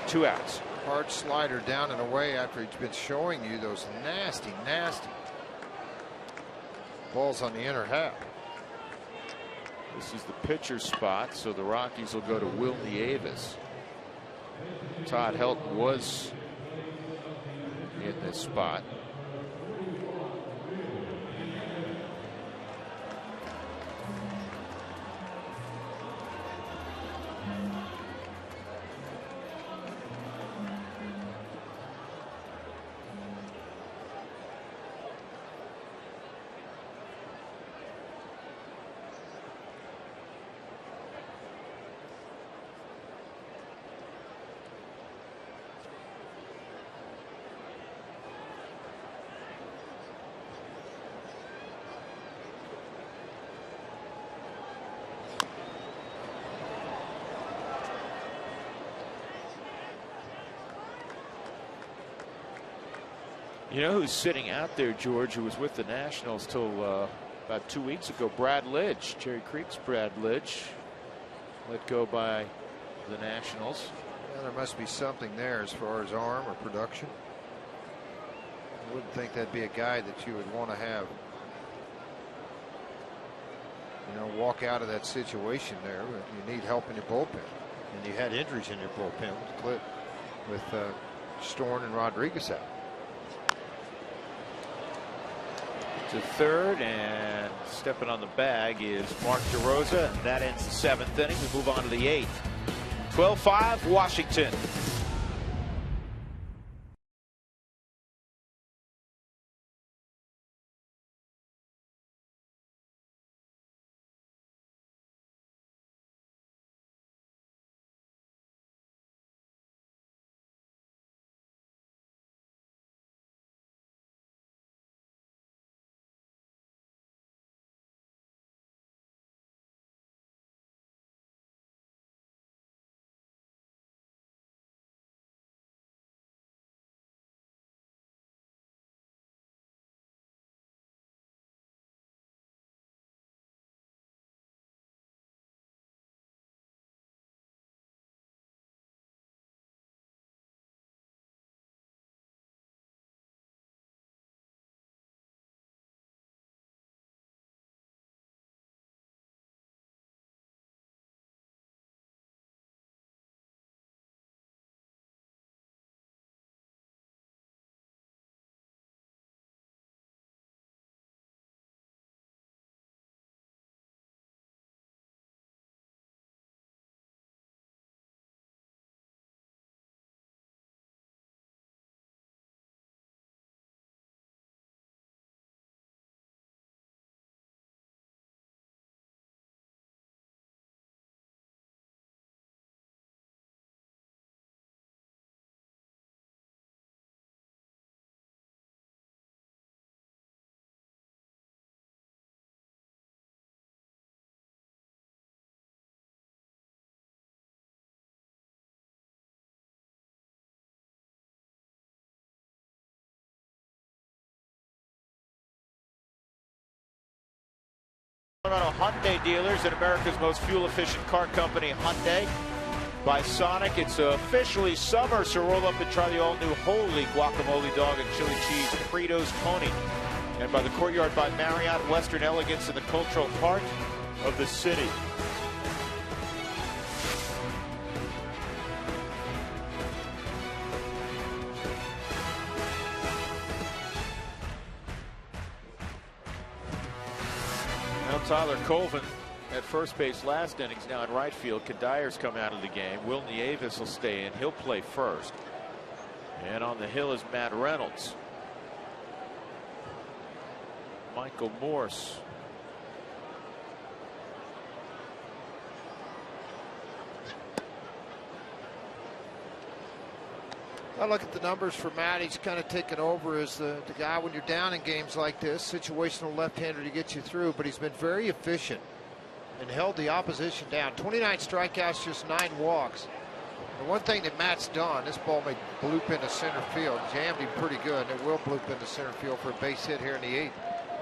2 outs. Hard slider down and away after he's been showing you those nasty balls on the inner half. This is the pitcher spot, so the Rockies will go to Will Nieves. Todd Helton was in this spot. You know who's sitting out there, George, who was with the Nationals till about 2 weeks ago? Brad Lidge. Cherry Creek's Brad Lidge. Let go by the Nationals. Well, there must be something there as far as arm or production. I wouldn't think that'd be a guy that you would want to have, you know, walk out of that situation there. You need help in your bullpen. And you had injuries in your bullpen with Storn and Rodriguez out. To third, and stepping on the bag is Mark DeRosa, and that ends the 7th inning. We move on to the 8th. 12-5 Washington. Hyundai dealers and America's most fuel-efficient car company, Hyundai. By Sonic, it's officially summer, so roll up and try the all-new Holy Guacamole Dog and Chili Cheese Fritos Pony and by the Courtyard by Marriott, Western elegance in the cultural heart of the city. Now Tyler Colvin at first base last innings, now in right field. Kadyr's come out of the game. Will Nieves will stay in. He'll play first. And on the hill is Matt Reynolds. Michael Morse. I look at the numbers for Matt. He's kind of taken over as the guy when you're down in games like this. Situational left-hander to get you through, but he's been very efficient and held the opposition down. 29 strikeouts, just 9 walks. The one thing that Matt's done, this ball may bloop into center field. Jammed him pretty good, and it will bloop into center field for a base hit here in the 8th.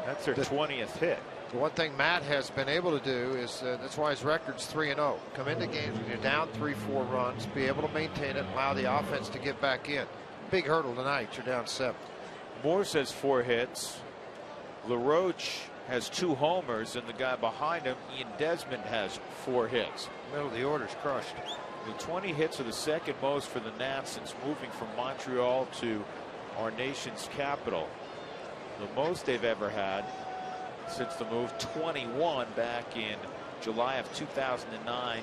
That's their 20th hit. The one thing Matt has been able to do is that's why his record's 3-0. Come into games when you're down 3-4 runs, be able to maintain it, allow the offense to get back in. Big hurdle tonight. You're down 7. Morse has 4 hits. LaRoche has 2 homers, and the guy behind him, Ian Desmond, has 4 hits. Middle of the order's crushed. The 20 hits are the second most for the Nats since moving from Montreal to our nation's capital. The most they've ever had since the move, 21 back in July of 2009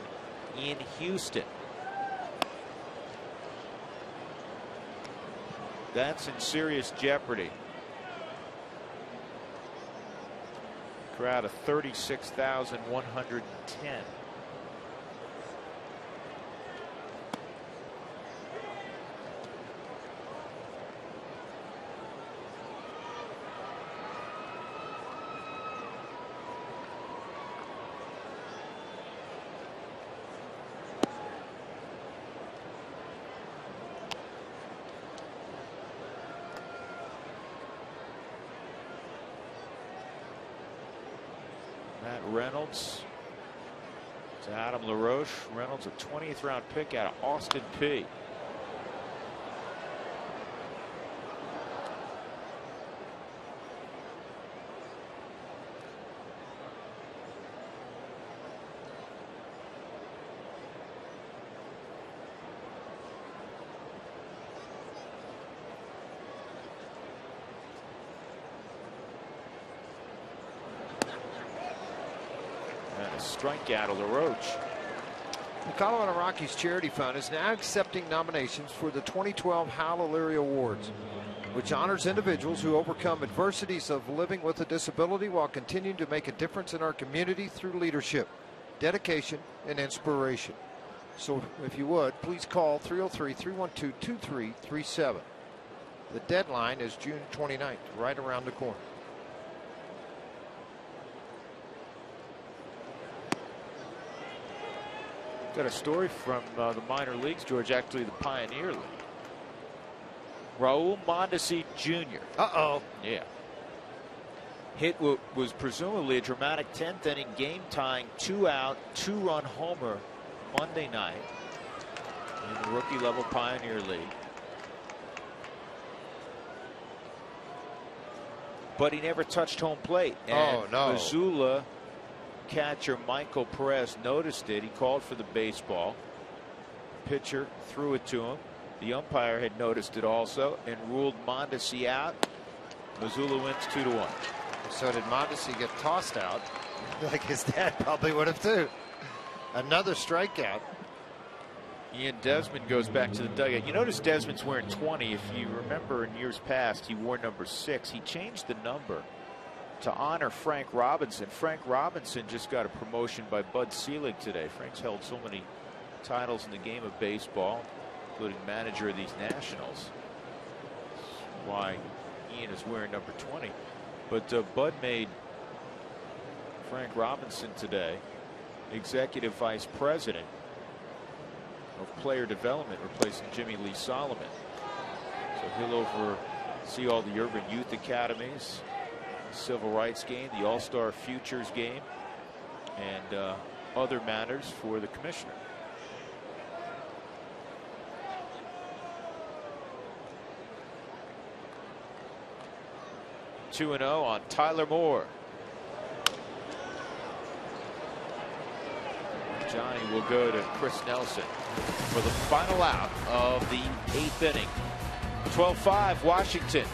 in Houston. That's in serious jeopardy. Crowd of 36,110. Reynolds to Adam LaRoche. Reynolds, a 20th round pick out of Austin Peay. Strikeout of LaRoche. The Colorado Rockies Charity Fund is now accepting nominations for the 2012 Hal O'Leary Awards, which honors individuals who overcome adversities of living with a disability while continuing to make a difference in our community through leadership, dedication, and inspiration. So if you would, please call 303-312-2337. The deadline is June 29th, right around the corner. Got a story from the minor leagues, George, actually the Pioneer League. Raul Mondesi Jr. Uh-oh. Yeah. Hit was presumably a dramatic 10th inning game tying 2-out, 2-run homer Monday night in the rookie level Pioneer League. But he never touched home plate. And Missoula catcher Michael Perez noticed it. He called for the baseball. Pitcher threw it to him. The umpire had noticed it also and ruled Mondesi out. Missoula wins 2-1. So did Mondesi get tossed out? Like his dad probably would have too. Another strikeout. Ian Desmond goes back to the dugout. You notice Desmond's wearing 20. If you remember in years past, he wore number 6. He changed the number to honor Frank Robinson. Frank Robinson just got a promotion by Bud Selig today. Frank's held so many titles in the game of baseball, including manager of these Nationals. That's why Ian is wearing number 20. But Bud made Frank Robinson today executive vice president of player development, replacing Jimmy Lee Solomon. So he'll oversee all the urban youth academies, civil rights game, the All-Star Futures game, and other matters for the commissioner. 2-0 on Tyler Moore. Johnny will go to Chris Nelson for the final out of the 8th inning. 12-5 Washington.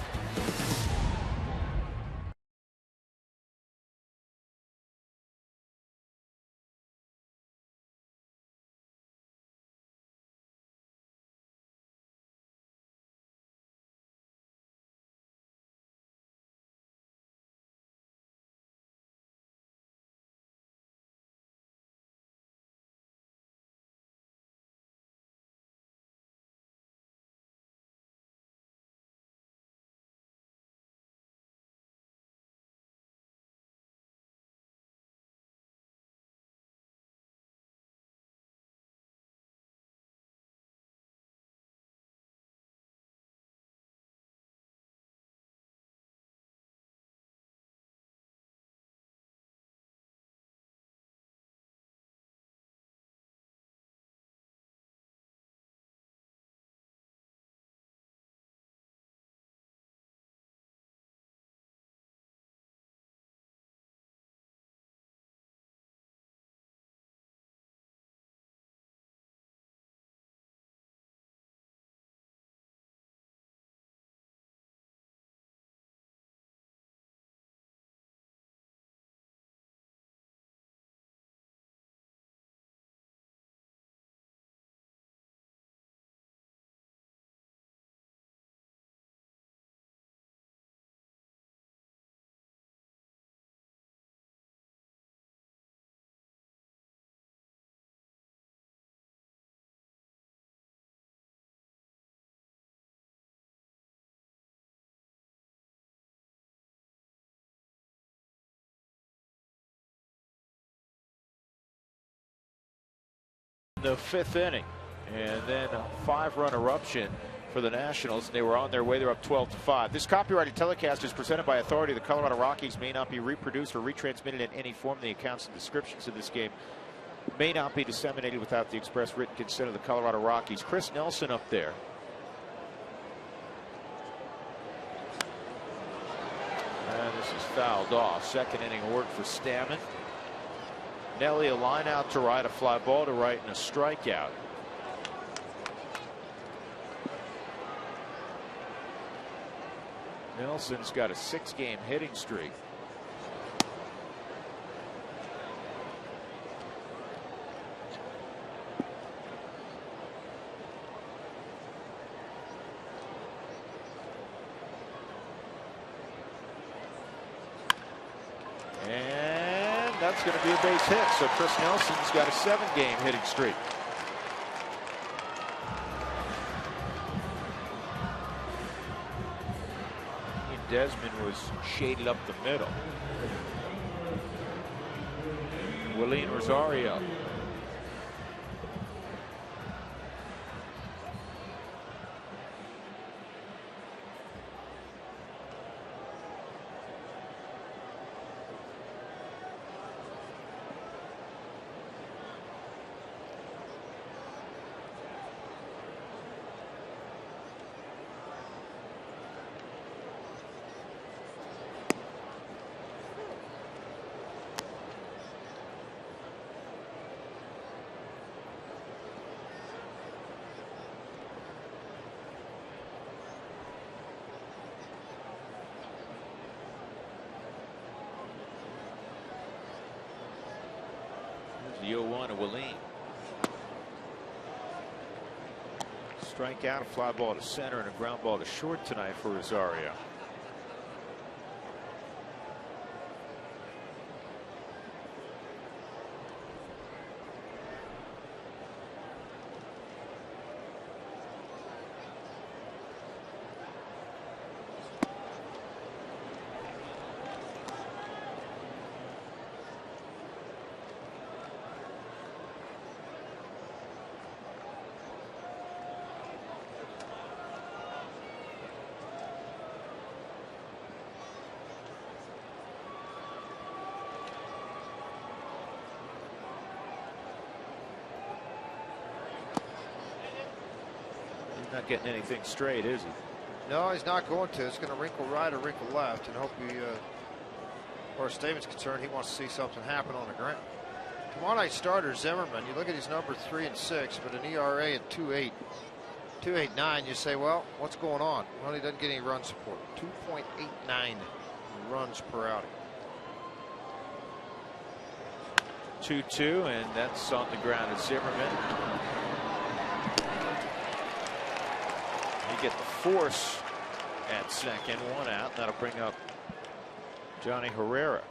The 5th inning, and then a 5-run eruption for the Nationals. They were on their way. They're up 12-5. This copyrighted telecast is presented by authority. The Colorado Rockies may not be reproduced or retransmitted in any form. The accounts and descriptions of this game may not be disseminated without the express written consent of the Colorado Rockies. Chris Nelson up there. And this is fouled off. 2nd inning work for Stammen. Nelly a line out to right, a fly ball to right, and a strikeout. Nelson's got a 6-game hitting streak. That's going to be a base hit. So Chris Nelson's got a 7-game hitting streak. Desmond was shaded up the middle. Willeen Rosario. The 0-1 of Willeen. Strike out, a fly ball to center, and a ground ball to short tonight for Rosario. Not getting anything straight, is he? No, he's not going to. It's going to wrinkle right or wrinkle left, and hope he, or as Stament's concerned, he wants to see something happen on the ground. Tomorrow night starter Zimmerman, you look at his number 3 and 6, but an ERA at 2.8, 2.89. You say, well, what's going on? Well, he doesn't get any run support. 2.89 runs per outing. 2-2, and that's on the ground at Zimmerman. You get the force at second, 1 out. That'll bring up Johnny Herrera.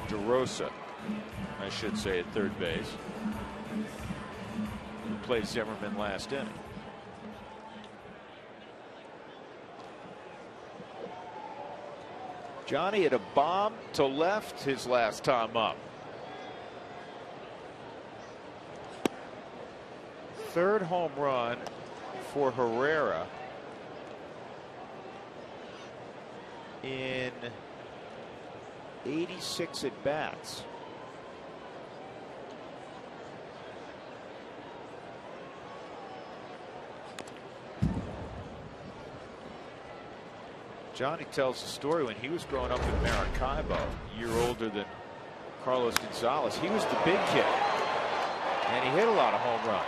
DeRosa, I should say, at third base, who played Zimmerman last inning. Johnny hit a bomb to left his last time up. Third home run for Herrera in 86 at bats. Johnny tells the story when he was growing up in Maracaibo, a year older than Carlos Gonzalez. He was the big kid, and he hit a lot of home runs.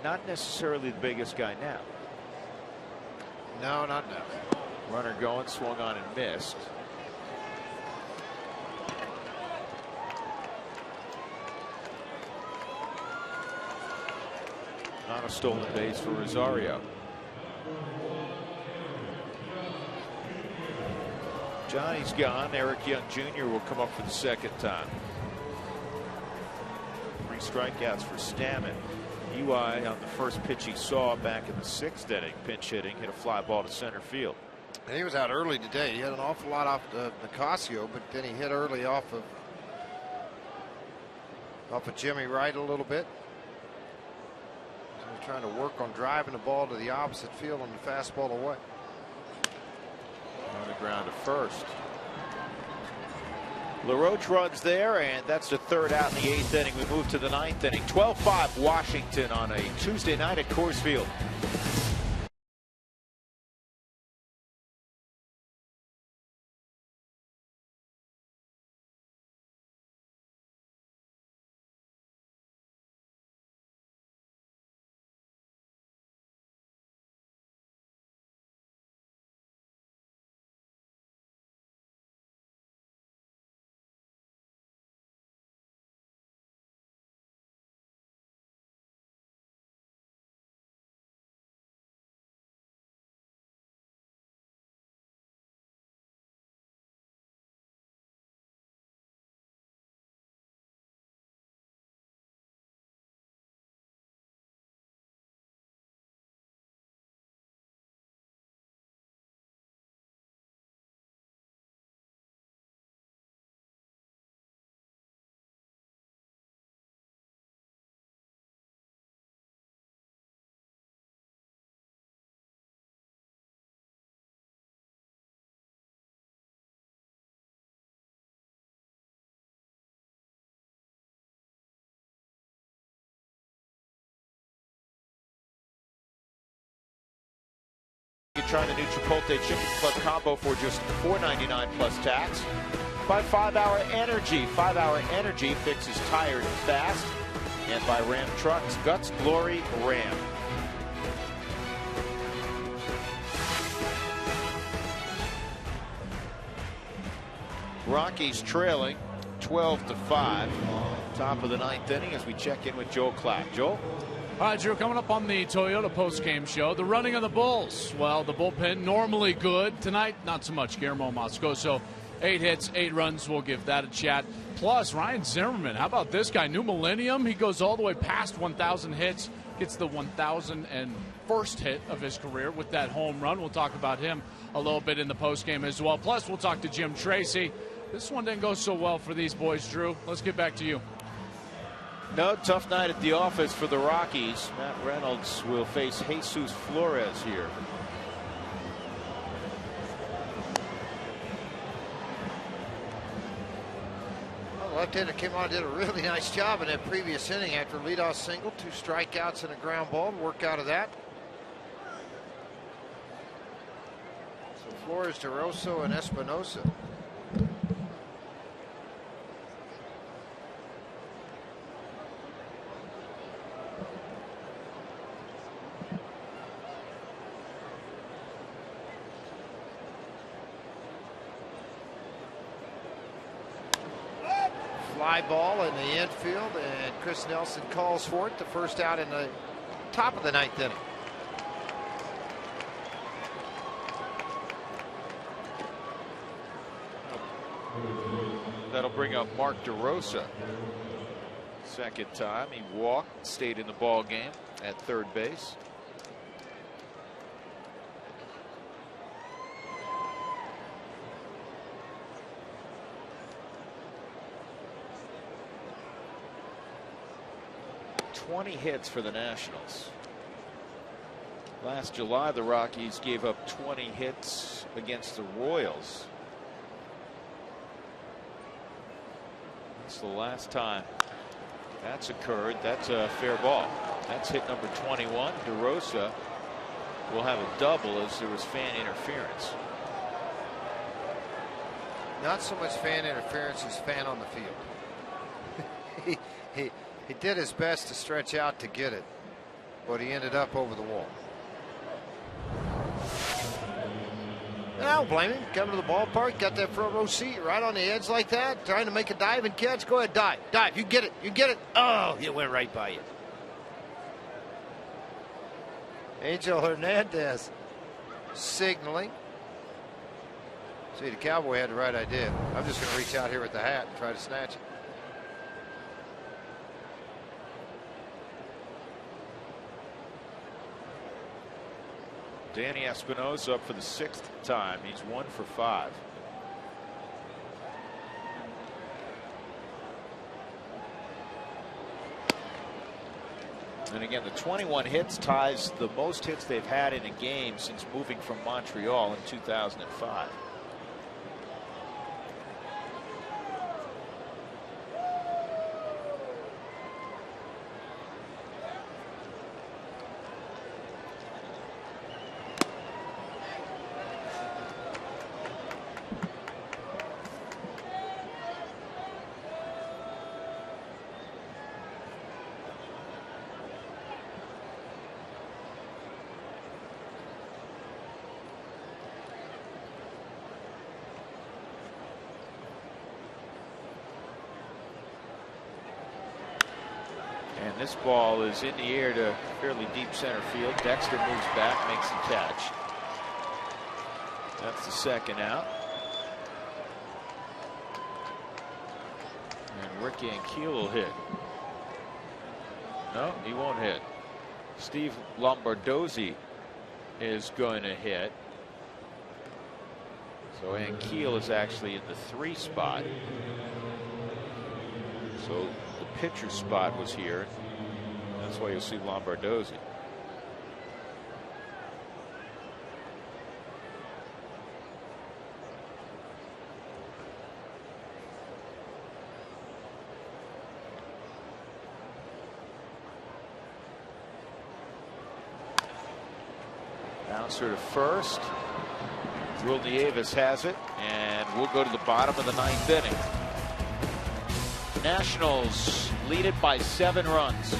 Not necessarily the biggest guy now. No, not now. Runner going, swung on and missed. Not a stolen base for Rosario. Johnny's gone. Eric Young Jr. will come up for the second time. 3 strikeouts for Stammen. EY on the first pitch he saw back in the 6th inning, pinch hitting, hit a fly ball to center field. And he was out early today. He had an awful lot off Nicasio, but then he hit early off of Jimmy Wright a little bit. So he's trying to work on driving the ball to the opposite field on the fastball away. On the ground to first. LaRoche runs there, and that's the 3rd out in the 8th inning. We move to the 9th inning. 12-5 Washington on a Tuesday night at Coors Field. You try the new Chipotle Chicken Club combo for just $4.99 plus tax. By 5-Hour Energy. 5-Hour Energy fixes tired fast. And by Ram Trucks, Guts Glory Ram. Rockies trailing 12-5. Top of the 9th inning as we check in with Joel Klatt. Joel? All right, Drew, coming up on the Toyota postgame show, the running of the Bulls. Well, the bullpen normally good. Tonight, not so much. Guillermo Moscoso, 8 hits, 8 runs. We'll give that a chat. Plus, Ryan Zimmerman. How about this guy? New millennium. He goes all the way past 1,000 hits. Gets the 1,001st hit of his career with that home run. We'll talk about him a little bit in the postgame as well. Plus, we'll talk to Jim Tracy. This one didn't go so well for these boys, Drew. Let's get back to you. No, tough night at the office for the Rockies. Matt Reynolds will face Jesus Flores here. Well, left-hander came on and did a really nice job in that previous inning after leadoff single, 2 strikeouts and a ground ball to work out of that. So Flores, DeRosa, and Espinosa. Fly ball in the infield, and Chris Nelson calls for it. The first out in the top of the 9th inning. That'll bring up Mark DeRosa. Second time he walked, stayed in the ball game at third base. $20 hits for the Nationals. Last July, the Rockies gave up 20 hits against the Royals. That's the last time that's occurred. That's a fair ball. That's hit number 21. DeRosa will have a double as there was fan interference. Not so much fan interference as fan on the field. He did his best to stretch out to get it, but he ended up over the wall. I don't blame him. Come to the ballpark, got that front row seat right on the edge like that, trying to make a dive and catch. Go ahead, dive. Dive. You get it. You get it. Oh, it went right by you. Angel Hernandez signaling. See, the Cowboy had the right idea. I'm just going to reach out here with the hat and try to snatch it. Danny Espinosa up for the 6th time. He's 1 for 5. And again, the 21 hits ties the most hits they've had in a game since moving from Montreal in 2005. And this ball is in the air to fairly deep center field. Dexter moves back, makes the catch. That's the second out. And Ricky Ankiel will hit. No, he won't hit. Steve Lombardozzi is going to hit. So Ankiel is actually in the 3 spot. So the pitcher spot was here. That's why you'll see Lombardozzi. Bouncer to first. Will Nieves has it, and we'll go to the bottom of the 9th inning. Nationals lead it by 7 runs.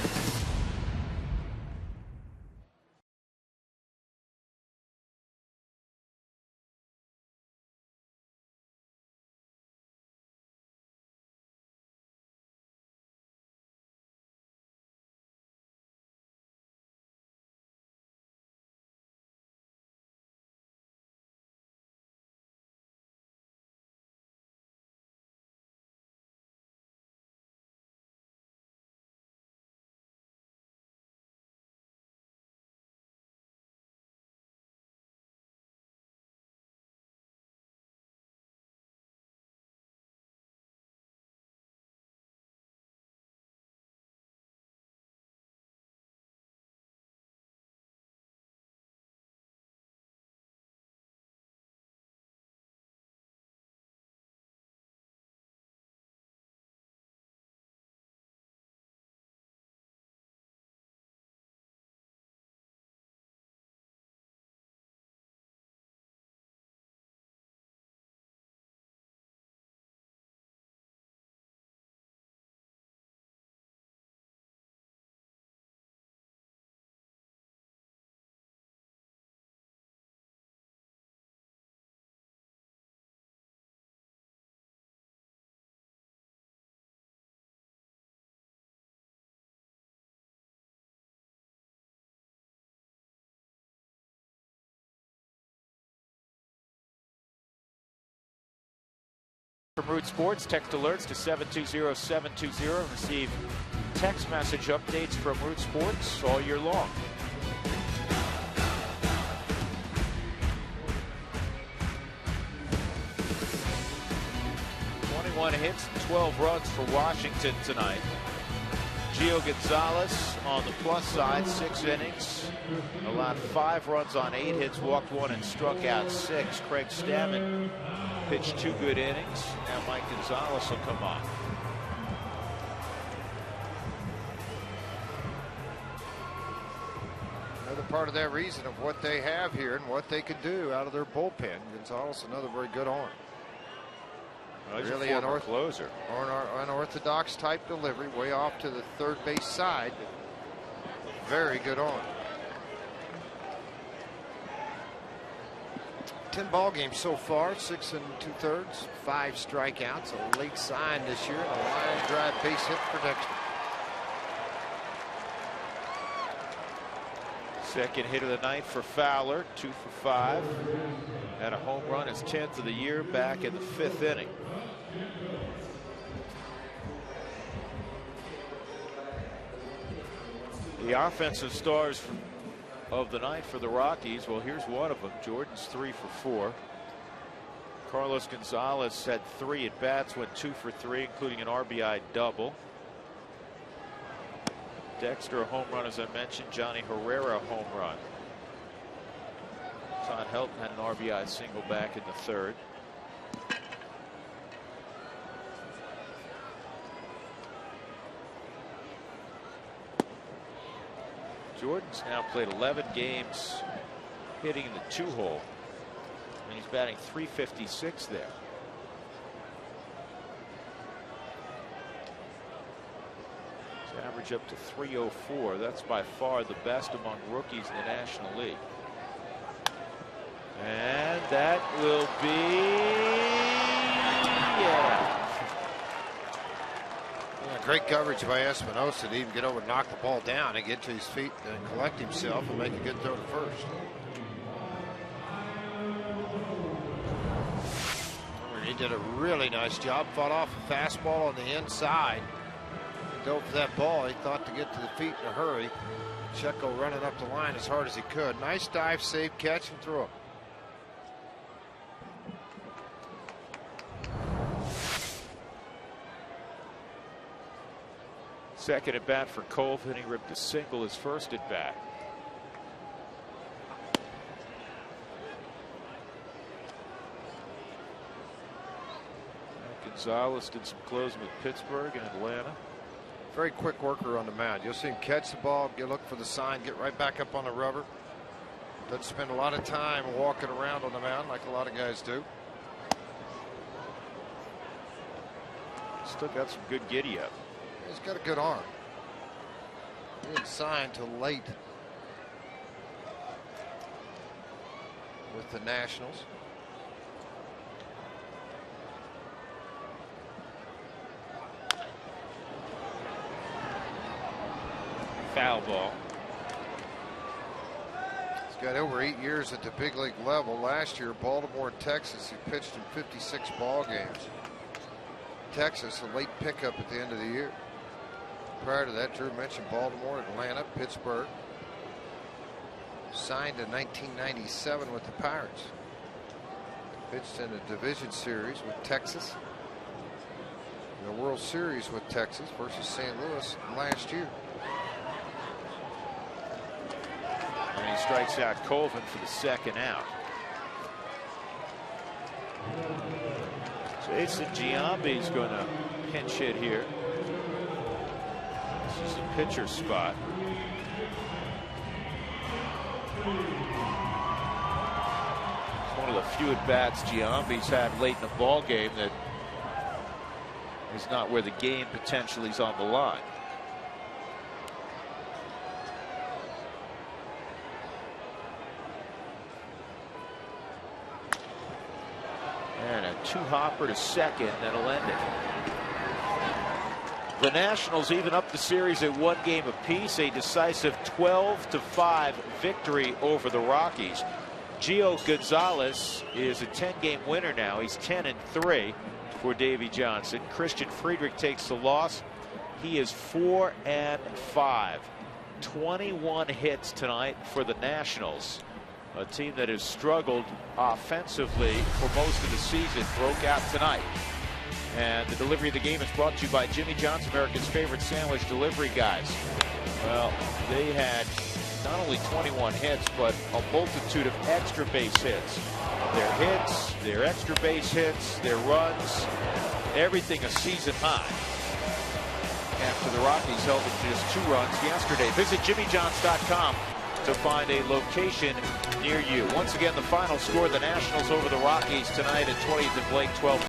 From Root Sports, text alerts to 720-720 and receive text message updates from Root Sports all year long. Hits, 12 runs for Washington tonight. Gio Gonzalez on the plus side, 6 innings, allowed 5 runs on 8 hits, walked 1 and struck out 6. Craig Stammen pitched 2 good innings. Now Mike Gonzalez will come on. Another part of that reason of what they have here and what they could do out of their bullpen. Gonzalez, another very good arm. Really unorthodox type delivery, way off to the third base side. Very good arm. 10 ball games so far, 6 2/3, 5 strikeouts, a late sign this year, and a line drive base hit for Dexter. Second hit of the night for Fowler, 2 for 5. Had a home run, his 10th of the year, back in the 5th inning. The offensive stars of the night for the Rockies, well, here's one of them. Jordan's 3 for 4. Carlos Gonzalez had 3 at bats, went 2 for 3, including an RBI double. Dexter a home run, as I mentioned. Johnny Herrera a home run. Todd Helton had an RBI single back in the 3rd. Jordan's now played 11 games hitting in the 2-hole, and he's batting .356 there. His average up to .304. That's by far the best among rookies in the National League. And that will be, Great coverage by Espinosa to even get over and knock the ball down and get to his feet and collect himself and make a good throw to first. He did a really nice job. Fought off a fastball on the inside. He dove for that ball. He thought to get to the feet in a hurry. Checo running up the line as hard as he could. Nice dive, save, catch, and throw. Second at bat for Colvin. He ripped a single his first at bat. Gonzalez did some closing with Pittsburgh and Atlanta. Very quick worker on the mound. You'll see him catch the ball, look for the sign, get right back up on the rubber. Doesn't spend a lot of time walking around on the mound like a lot of guys do. Still got some good giddy up. He's got a good arm. He didn't sign till late with the Nationals. Foul ball. He's got over 8 years at the big league level. Last year, Baltimore and Texas, he pitched in 56 ball games. Texas, a late pickup at the end of the year. Prior to that, Drew mentioned Baltimore, Atlanta, Pittsburgh. Signed in 1997 with the Pirates. Pitched in a division series with Texas. In the World Series with Texas versus St. Louis last year. And he strikes out Colvin for the second out. Jason Giambi's going to pinch hit here. This is the pitcher's spot. It's one of the few at-bats Giambi's had late in the ball game that is not where the game potentially is on the line. And a 2-hopper to second that'll end it. The Nationals even up the series at 1 game apiece, a decisive 12-5 victory over the Rockies. Gio Gonzalez is a 10-game winner now. He's 10-3. for Davy Johnson. Christian Friedrich takes the loss. He is 4 and 5. 21 hits tonight for the Nationals. A team that has struggled offensively for most of the season broke out tonight. And the delivery of the game is brought to you by Jimmy John's, America's favorite sandwich delivery guys. Well, they had not only 21 hits, but a multitude of extra base hits. Their hits, their extra base hits, their runs, everything a season high. After the Rockies held them to just 2 runs yesterday. Visit JimmyJohns.com to find a location near you. Once again, the final score, the Nationals over the Rockies tonight at 20th and Blake, 12.